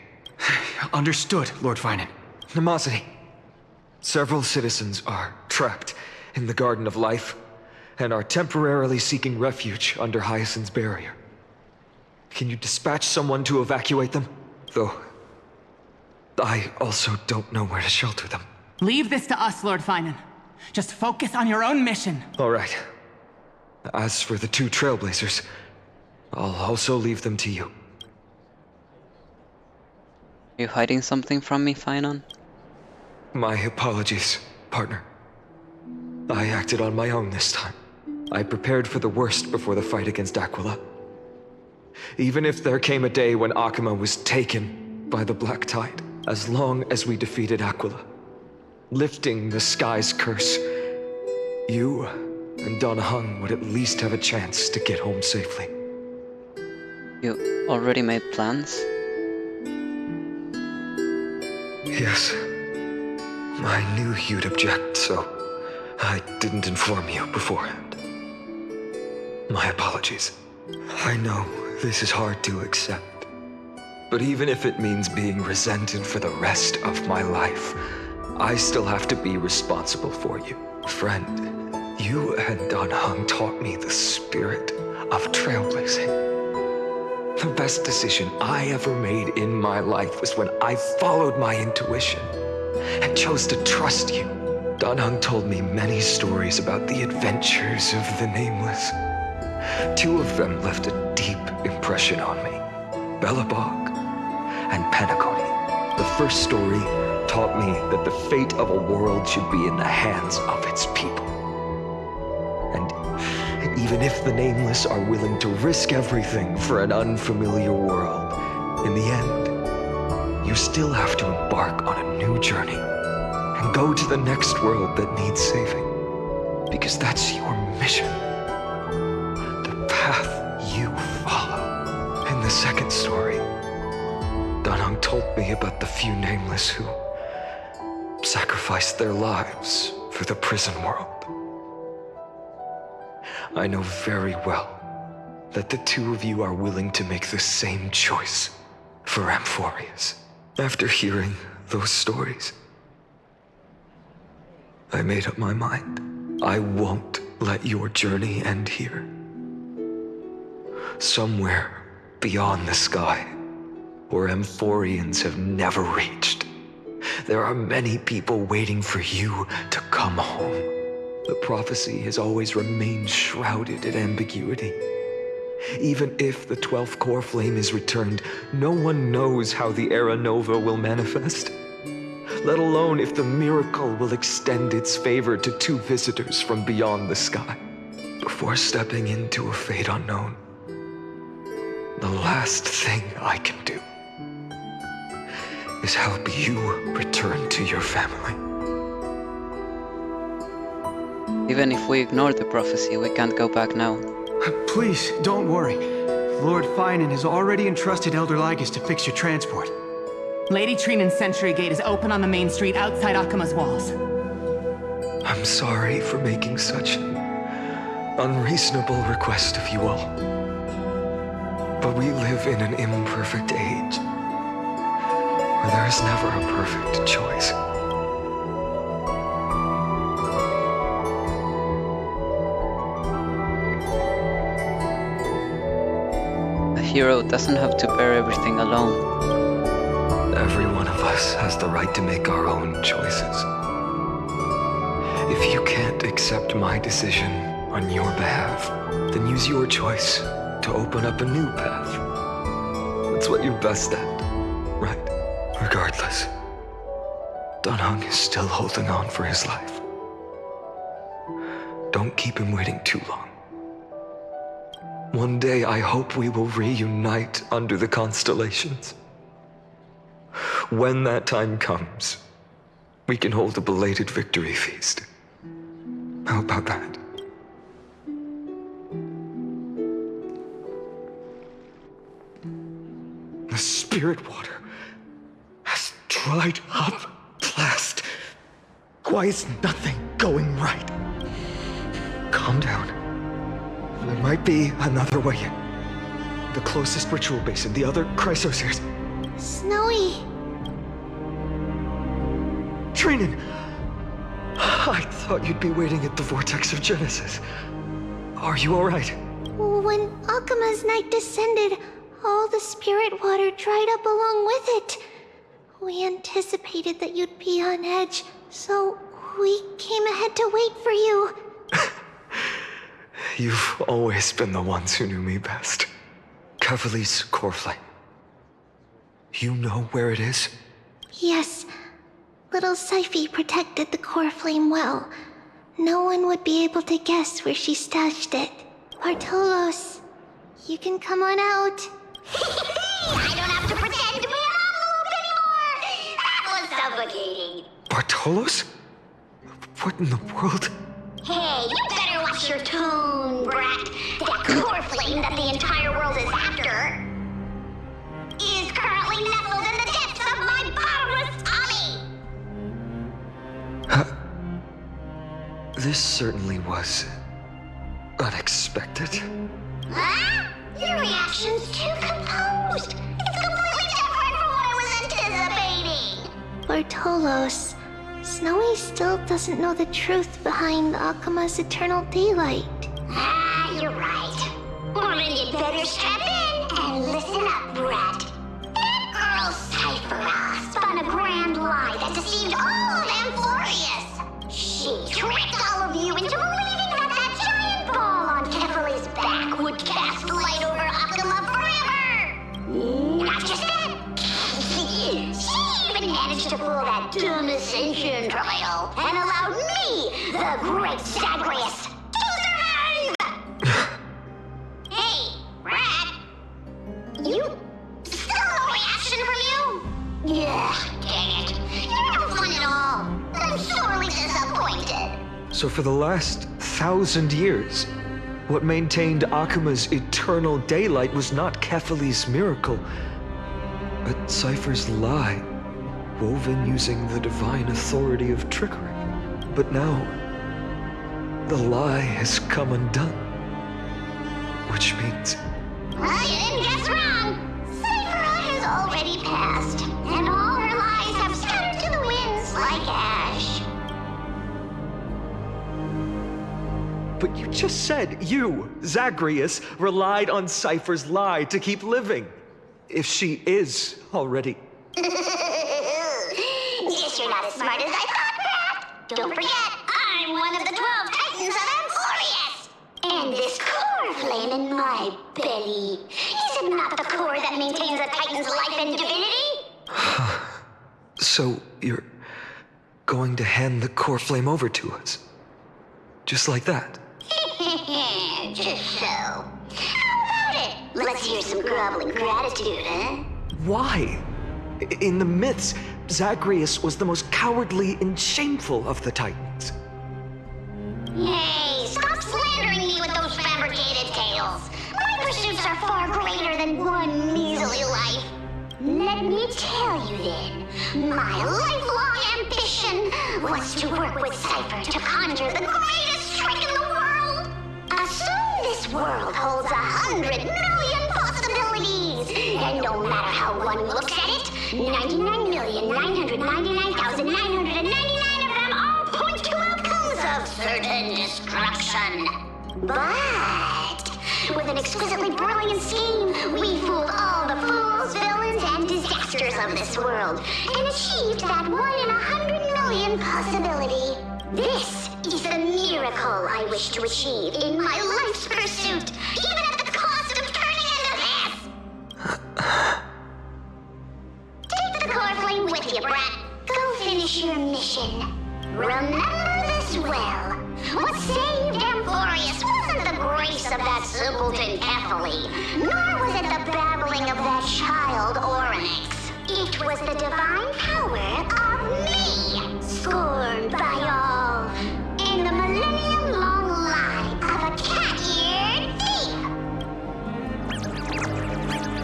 Understood, Lord Finan. Nemosity, several citizens are trapped in the Garden of Life and are temporarily seeking refuge under Hyacinth's barrier. Can you dispatch someone to evacuate them? Though, I also don't know where to shelter them. Leave this to us, Lord Finan. Just focus on your own mission. All right. As for the two Trailblazers, I'll also leave them to you. You hiding something from me, Finan? My apologies, partner. I acted on my own this time. I prepared for the worst before the fight against Aquila. Even if there came a day when Akima was taken by the Black Tide, as long as we defeated Aquila, lifting the sky's curse, you and Don Hung would at least have a chance to get home safely. You already made plans? Yes. I knew you'd object, so I didn't inform you beforehand. My apologies. I know this is hard to accept, but even if it means being resented for the rest of my life, I still have to be responsible for you. Friend, you and Don Hung taught me the spirit of trailblazing. The best decision I ever made in my life was when I followed my intuition and chose to trust you. Don Hung told me many stories about the adventures of the Nameless. Two of them left a deep impression on me, Belobog and Penacony. The first story taught me that the fate of a world should be in the hands of its people. And even if the Nameless are willing to risk everything for an unfamiliar world, in the end, you still have to embark on a new journey and go to the next world that needs saving. Because that's your mission. The path you follow. In the second story, Don Hung told me about the few Nameless who sacrificed their lives for the prison world. I know very well that the two of you are willing to make the same choice for Amphorius. After hearing those stories, I made up my mind. I won't let your journey end here. Somewhere beyond the sky, where Amphorians have never reached, there are many people waiting for you to come home. The prophecy has always remained shrouded in ambiguity. Even if the 12th core flame is returned, no one knows how the Era Nova will manifest, let alone if the miracle will extend its favor to two visitors from beyond the sky. Before stepping into a fate unknown, the last thing I can do is help you return to your family. Even if we ignore the prophecy, we can't go back now. Please, don't worry. Lord Finan has already entrusted Elder Lygus to fix your transport. Lady Trinan's Sentry Gate is open on the main street outside Akima's walls. I'm sorry for making such an unreasonable request of you all. But we live in an imperfect age, where there is never a perfect choice. hero doesn't have to bear everything alone. Every one of us has the right to make our own choices. If you can't accept my decision on your behalf, then use your choice to open up a new path. That's what you're best at, right? Regardless, Dunhung is still holding on for his life. Don't keep him waiting too long. One day I hope we will reunite under the constellations. When that time comes, we can hold a belated victory feast. How about that? The spirit water has dried up at last. Why is nothing going right? Calm down. There might be another way in. The closest ritual basin, the other chrysosirs. Snowy. Trinan! I thought you'd be waiting at the vortex of Genesis. Are you alright? When Akuma's night descended, all the spirit water dried up along with it. We anticipated that you'd be on edge, so we came ahead to wait for you. You've always been the ones who knew me best. Kavali's core flame. You know where it is? Yes. Little Syphi protected the core flame well. No one would be able to guess where she stashed it. Bartolos, you can come on out. I don't have to pretend to be an envelope anymore! That was suffocating. Bartolos? What in the world? Hey, you better watch your tone, brat. That core flame that the entire world is after is currently nestled in the depths of my bottomless tummy! This certainly was unexpected. Huh? Your reaction's too composed. It's completely different from what I was anticipating. Bartolos, Snowy still doesn't know the truth behind Akuma's eternal daylight. Ah, you're right. Well, then you'd better strap in and listen up, brat. That girl Cyphera spun a grand lie that deceived all of Amphorius. She tricked all of you into believing that that giant ball on Kefali's back would cast light over Akuma forever. Not just that. She even managed to pull that dumb ascension trial and allowed me, the great Zagreus, to survive! Hey, Rat. You... still no reaction from you? Yeah, dang it. You're no fun at all. I'm sorely disappointed. So for the last 1,000 years, what maintained Akuma's eternal daylight was not Kefali's miracle, but Cypher's lie, woven using the divine authority of trickery. But now, the lie has come undone. Which means... Well, you didn't guess wrong. Cyphera has already passed, and all her lies have scattered to the winds like ash. But you just said you, Zagreus, relied on Cypher's lie to keep living. If she is already... Guess you're not as smart as I thought, Rat. Don't forget, I'm one of the 12 Titans of Amphorius. And this core flame in my belly, is it not the core that maintains a Titan's life and divinity? So you're going to hand the core flame over to us? Just like that? Just so. How about it? Let's hear some groveling gratitude, huh? Why? In the myths, Zagreus was the most cowardly and shameful of the Titans. Hey, stop slandering me with those fabricated tales. My pursuits are far greater than one measly life. Let me tell you then, my lifelong ambition was to work with Cypher to conjure the greatest trick in the world. Assume this world holds 100 million possibilities, and no matter how one looks at it, 99,999,999 of them all point to outcomes of certain destruction. But With an exquisitely brilliant scheme, we fooled all the fools, villains, and disasters of this world, and achieved that 1 in 100 million possibility. This is the miracle I wish to achieve in my life's pursuit, even at the cost of turning into this! Take the core flame with you, brat. Go finish your mission. Remember this well. What saved Amphorius wasn't the grace of that simpleton Ethely, nor was it the babbling of that child Oryx. It was the divine power of me, scorned by all, and the millennium-long lie of a cat-eared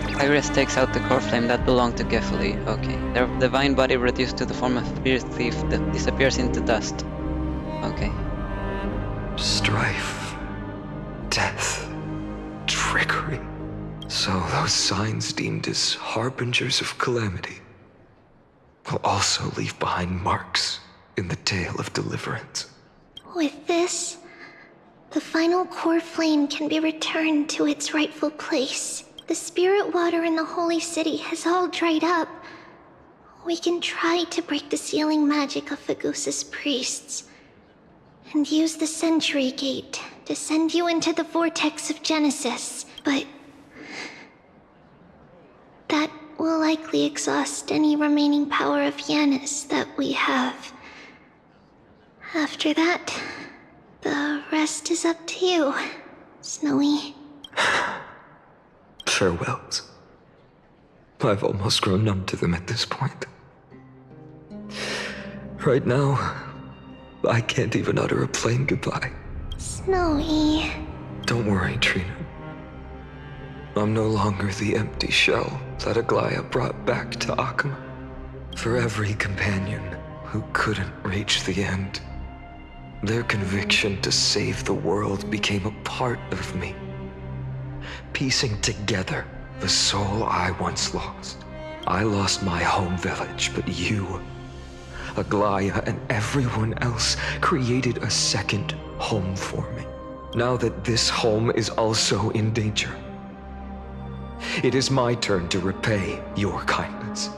thief. Iris takes out the core flame that belonged to Gefili. Okay. Their divine body reduced to the form of a fierce thief that disappears into dust. Okay. Strife, death, trickery. So those signs deemed as harbingers of calamity will also leave behind marks in the tale of deliverance. With this, the final core flame can be returned to its rightful place. The spirit water in the holy city has all dried up. We can try to break the sealing magic of Fagusa's priests, and use the Century Gate to send you into the vortex of Genesis, but that will likely exhaust any remaining power of Yanis that we have. After that, the rest is up to you, Snowy. Farewells. I've almost grown numb to them at this point. Right now, I can't even utter a plain goodbye. Snowy. Don't worry, Trina. I'm no longer the empty shell that Aglaya brought back to Akama. For every companion who couldn't reach the end, their conviction to save the world became a part of me, piecing together the soul I once lost. I lost my home village, but you, Aglaya, and everyone else created a second home for me. Now that this home is also in danger, it is my turn to repay your kindness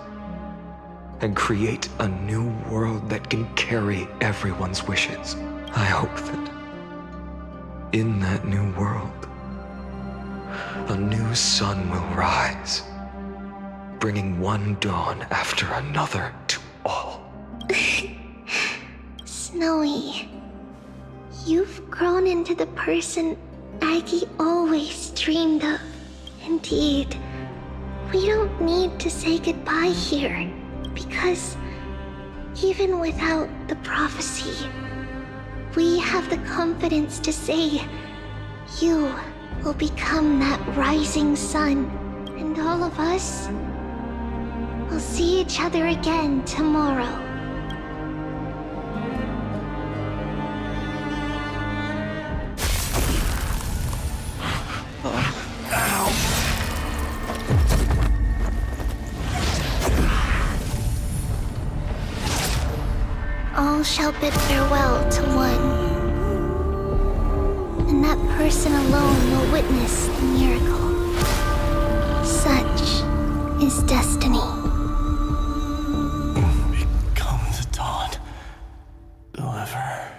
and create a new world that can carry everyone's wishes. I hope that in that new world, a new sun will rise, bringing one dawn after another to all. Snowy, you've grown into the person Aggie always dreamed of. Indeed, we don't need to say goodbye here, because even without the prophecy, we have the confidence to say you will become that rising sun, and all of us will see each other again tomorrow. All shall bid farewell to one, and that person alone will witness the miracle. Such is destiny. Become the dawn. Deliver.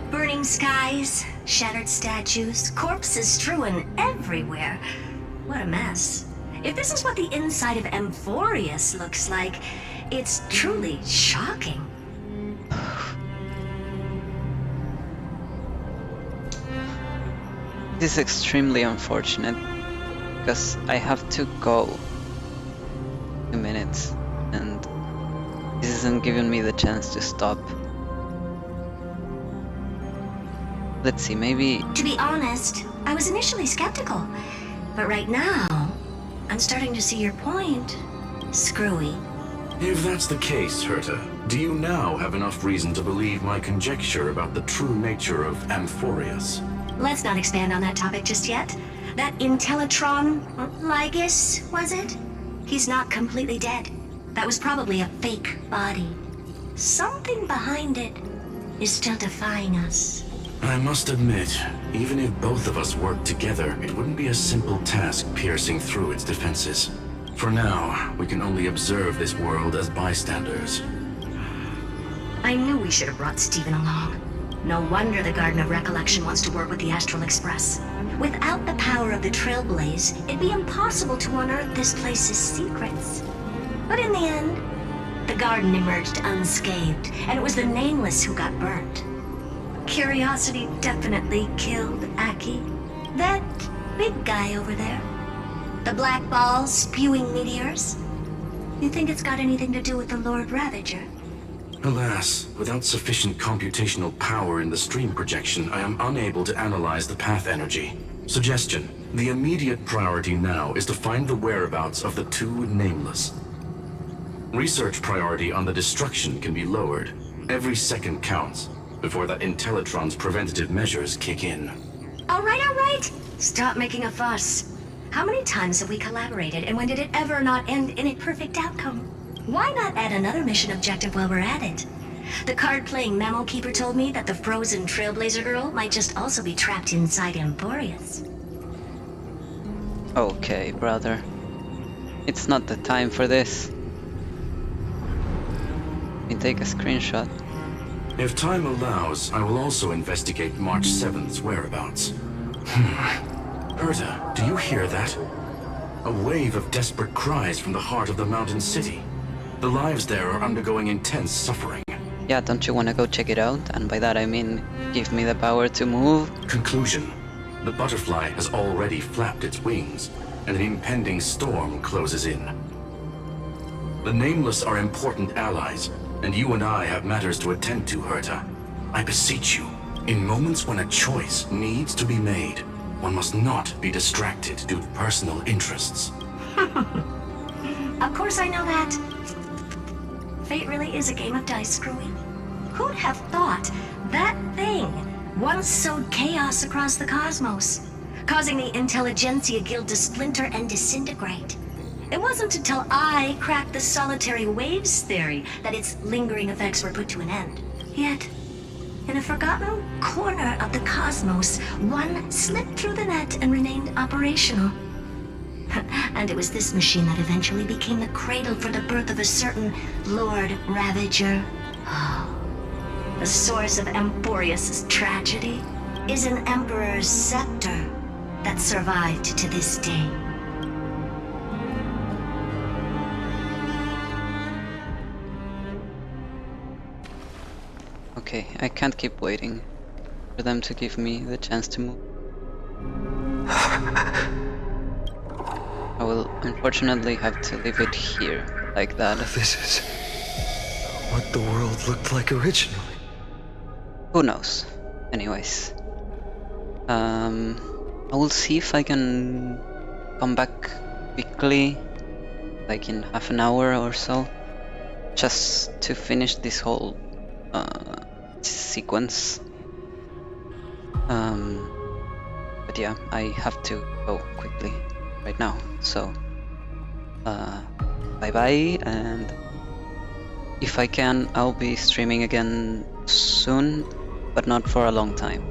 Burning skies, shattered statues, corpses strewn everywhere. What a mess. If this is what the inside of Amphorius looks like, it's truly shocking. This is extremely unfortunate, because I have to go 2 minutes, and this isn't giving me the chance to stop. Let's see, maybe... To be honest, I was initially skeptical, but right now, I'm starting to see your point, Screwy. If that's the case, Herta, do you now have enough reason to believe my conjecture about the true nature of Amphorius? Let's not expand on that topic just yet. That Intellitron, Lygus, was it? He's not completely dead. That was probably a fake body. Something behind it. is still defying us. I must admit, even if both of us worked together, it wouldn't be a simple task piercing through its defenses. For now, we can only observe this world as bystanders. I knew we should have brought Stephen along. No wonder the Garden of Recollection wants to work with the Astral Express. Without the power of the Trailblaze, it'd be impossible to unearth this place's secrets. But in the end, the garden emerged unscathed, and it was the Nameless who got burnt. Curiosity definitely killed Aki. That big guy over there. The black ball spewing meteors. You think it's got anything to do with the Lord Ravager? Alas, without sufficient computational power in the stream projection, I am unable to analyze the path energy. Suggestion: the immediate priority now is to find the whereabouts of the two Nameless. Research priority on the destruction can be lowered. Every second counts, before that Intellitron's preventative measures kick in. All right. Stop making a fuss. How many times have we collaborated, and when did it ever not end in a perfect outcome? Why not add another mission objective while we're at it? The card-playing memo keeper told me that the frozen Trailblazer girl might just also be trapped inside Emporius. Okay, brother. It's not the time for this. Let me take a screenshot. If time allows, I will also investigate March 7th's whereabouts. Herta, do you hear that? A wave of desperate cries from the heart of the mountain city. The lives there are undergoing intense suffering. Yeah, don't you want to go check it out? And by that I mean, give me the power to move. Conclusion. The butterfly has already flapped its wings, and an impending storm closes in. The Nameless are important allies, and you and I have matters to attend to, Herta. I beseech you, in moments when a choice needs to be made, one must not be distracted due to personal interests. Of course I know that. Fate really is a game of dice screwing. Who'd have thought that thing once sowed chaos across the cosmos, causing the Intelligentsia Guild to splinter and disintegrate? It wasn't until I cracked the solitary waves theory that its lingering effects were put to an end. Yet, in a forgotten corner of the cosmos, one slipped through the net and remained operational. And it was this machine that eventually became the cradle for the birth of a certain Lord Ravager. The source of Emporius' tragedy is an Emperor's scepter that survived to this day. Okay, I can't keep waiting for them to give me the chance to move. I will unfortunately have to leave it here, like that. This is what the world looked like originally. Who knows? Anyways. I will see if I can come back quickly, like in half an hour or so, just to finish this whole sequence. But yeah, I have to go quickly right now, so bye bye, and if I can, I'll be streaming again soon, but not for a long time.